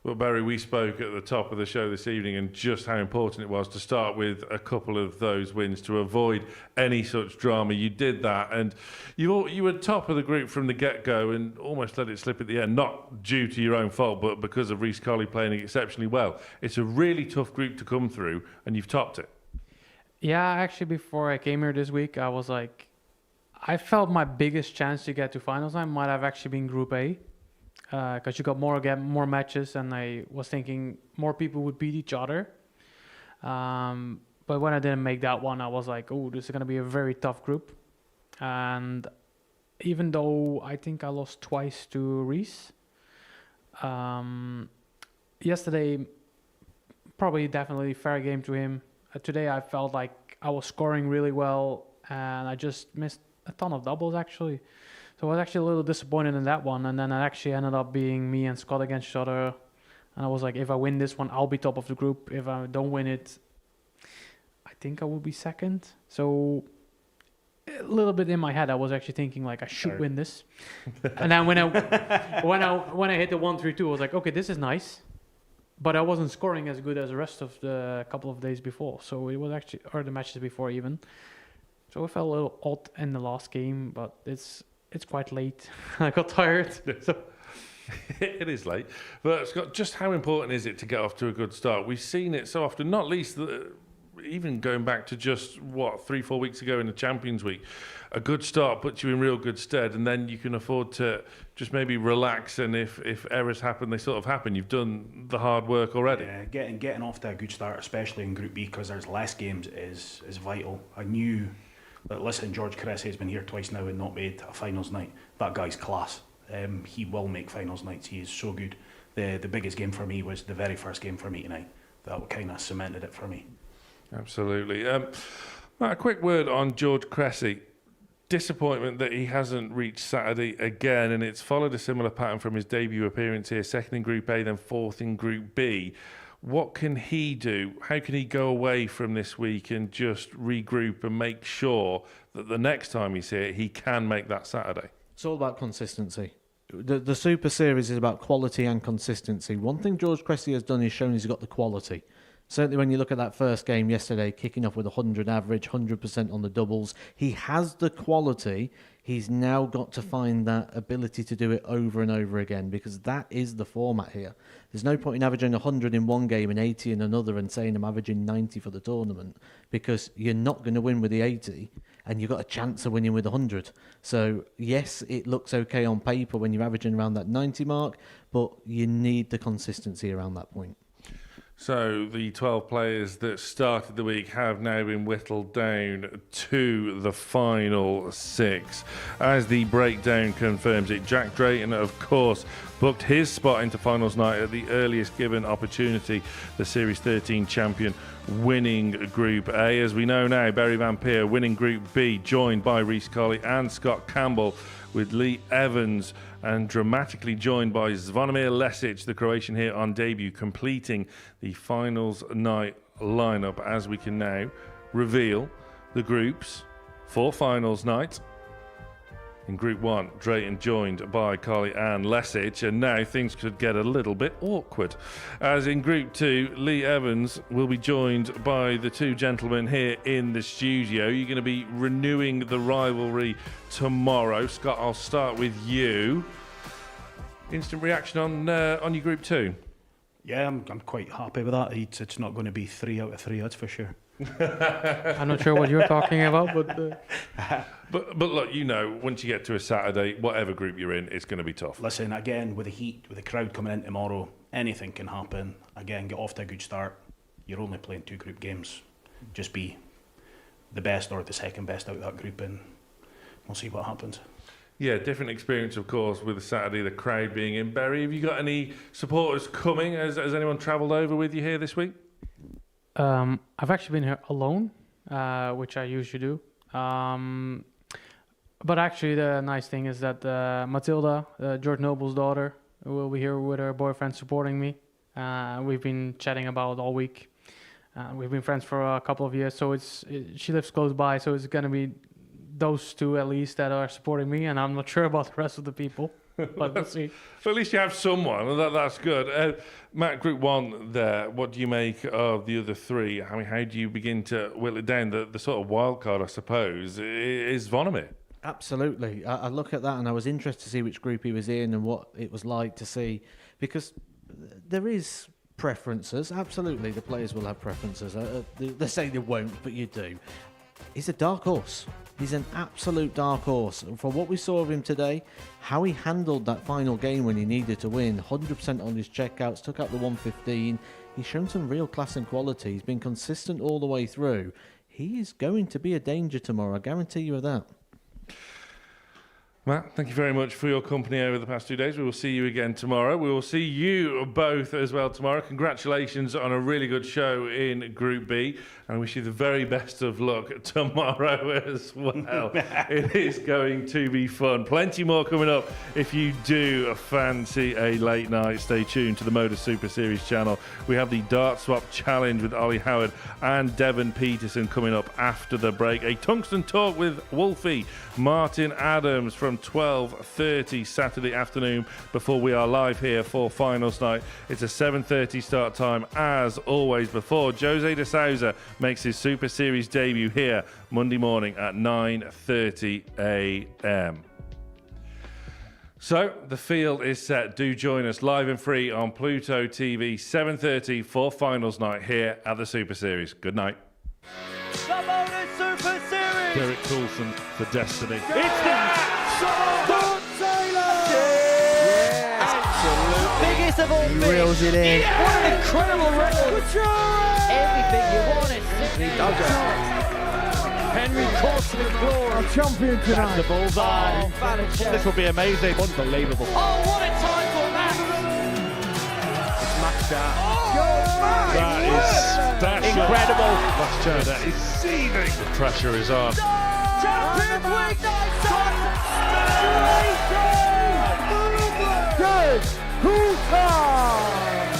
Well, Barry, we spoke at the top of the show this evening and just how important it was to start with a couple of those wins to avoid any such drama. You did that, and you were top of the group from the get-go and almost let it slip at the end, not due to your own fault, but because of Rhys Colley playing exceptionally well. It's a really tough group to come through, and you've topped it. Yeah, actually, before I came here this week, I was like, I felt my biggest chance to get to finals night might have actually been Group A. Because you got more matches, and I was thinking more people would beat each other. But when I didn't make that one, I was like, oh, this is going to be a very tough group. And even though I think I lost twice to Rhys, yesterday, probably definitely fair game to him. Today I felt like I was scoring really well, and I just missed a ton of doubles actually. So I was actually a little disappointed in that one, and then it actually ended up being me and Scott against each other. And I was like, if I win this one, I'll be top of the group. If I don't win it, I think I will be second. So a little bit in my head, I was actually thinking like I should win this. And then when I hit the 1-3-2, I was like, okay, this is nice. But I wasn't scoring as good as the rest of the couple of days before. So it was actually, or the matches before even. So it felt a little odd in the last game, but it's quite late. I got tired. So. It is late. But Scott, just how important is it to get off to a good start? We've seen it so often, not least even going back to just, 3-4 weeks ago in the Champions Week. A good start puts you in real good stead, and then you can afford to just maybe relax, and if errors happen, they sort of happen. You've done the hard work already. Yeah, getting off to a good start, especially in Group B, because there's less games, is vital. I knew... But listen, George Cressy has been here twice now and not made a finals night. That guy's class. He will make finals nights. He is so good. The biggest game for me was the very first game for me tonight. That kind of cemented it for me. Absolutely. A quick word on George Cressy. Disappointment that he hasn't reached Saturday again, and it's followed a similar pattern from his debut appearance here. Second in Group A, then fourth in Group B. What can he do? How can he go away from this week and just regroup and make sure that the next time he's here, he can make that Saturday? It's all about consistency. The Super Series is about quality and consistency. One thing George Cressy has done is shown he's got the quality. Certainly when you look at that first game yesterday, kicking off with 100 average, 100% on the doubles, he has the quality. He's now got to find that ability to do it over and over again, because that is the format here. There's no point in averaging 100 in one game and 80 in another and saying I'm averaging 90 for the tournament, because you're not going to win with the 80 and you've got a chance of winning with 100. So yes, it looks okay on paper when you're averaging around that 90 mark, but you need the consistency around that point. So the 12 players that started the week have now been whittled down to the final 6. As the breakdown confirms it, Jack Drayton, of course, booked his spot into finals night at the earliest given opportunity, the Series 13 champion winning Group A. As we know now, Barry Van Peer winning Group B, joined by Rhys Colley and Scott Campbell, with Lee Evans and dramatically joined by Zvonimir Lesic, the Croatian here on debut, completing the finals night lineup, as we can now reveal the groups for finals night. In Group 1, Drayton joined by Colley and Lesic, and now things could get a little bit awkward. As in Group 2, Lee Evans will be joined by the two gentlemen here in the studio. You're going to be renewing the rivalry tomorrow. Scott, I'll start with you. Instant reaction on your Group 2? Yeah, I'm quite happy with that. It's not going to be 3 out of 3, that's for sure. I'm not sure what you're talking about, but... But look, you know, once you get to a Saturday, whatever group you're in, it's going to be tough. Listen, again, with the heat, with the crowd coming in tomorrow, anything can happen. Again, get off to a good start. You're only playing 2 group games. Just be the best or the second best out of that group, and we'll see what happens. Yeah, different experience, of course, with the Saturday, the crowd being in. Barry, have you got any supporters coming? Has anyone travelled over with you here this week? I've actually been here alone, which I usually do. But actually, the nice thing is that Matilda, George Noble's daughter, will be here with her boyfriend supporting me. We've been chatting about it all week. We've been friends for a couple of years, so she lives close by, so it's going to be those two at least that are supporting me, and I'm not sure about the rest of the people. But we'll see. But at least you have someone, and that's good. Matt, Group 1 there, what do you make of the other three? I mean, how do you begin to whittle it down? The sort of wild card, I suppose, is Vonnegut. Absolutely. I look at that and I was interested to see which group he was in and what it was like to see, because there is preferences. Absolutely, the players will have preferences. They say they won't, but you do. He's a dark horse. He's an absolute dark horse. And for what we saw of him today, how he handled that final game when he needed to win, 100% on his checkouts, took out the 115. He's shown some real class and quality. He's been consistent all the way through. He is going to be a danger tomorrow. I guarantee you of that. Matt, thank you very much for your company over the past 2 days. We will see you again tomorrow. We will see you both as well tomorrow. Congratulations on a really good show in Group B. And I wish you the very best of luck tomorrow as well. It is going to be fun. Plenty more coming up. If you do fancy a late night, stay tuned to the Modus Super Series channel. We have the Dart Swap Challenge with Ollie Howard and Devon Peterson coming up after the break. A Tungsten Talk with Wolfie, Martin Adams from 12:30 Saturday afternoon before we are live here for finals night. It's a 7:30 start time as always before Jose de Souza makes his Super Series debut here Monday morning at 9:30 a.m. So the field is set. Do join us live and free on Pluto TV 7:30 for finals night here at the Super Series. Good night. The Modus Super Series! Derek Coulson for Destiny. It's the biggest of all fish. He reels it in. What an incredible record. Everything you wanted. He does it. Henry Course with glory. A champion That's tonight. the bullseye. Oh, Vanacek. This will be amazing. Unbelievable. Oh, what a time for Max. Matched out. Oh, That is special. incredible. Let's show that is seething. The pressure is on. Champions League night. Good. Coulson.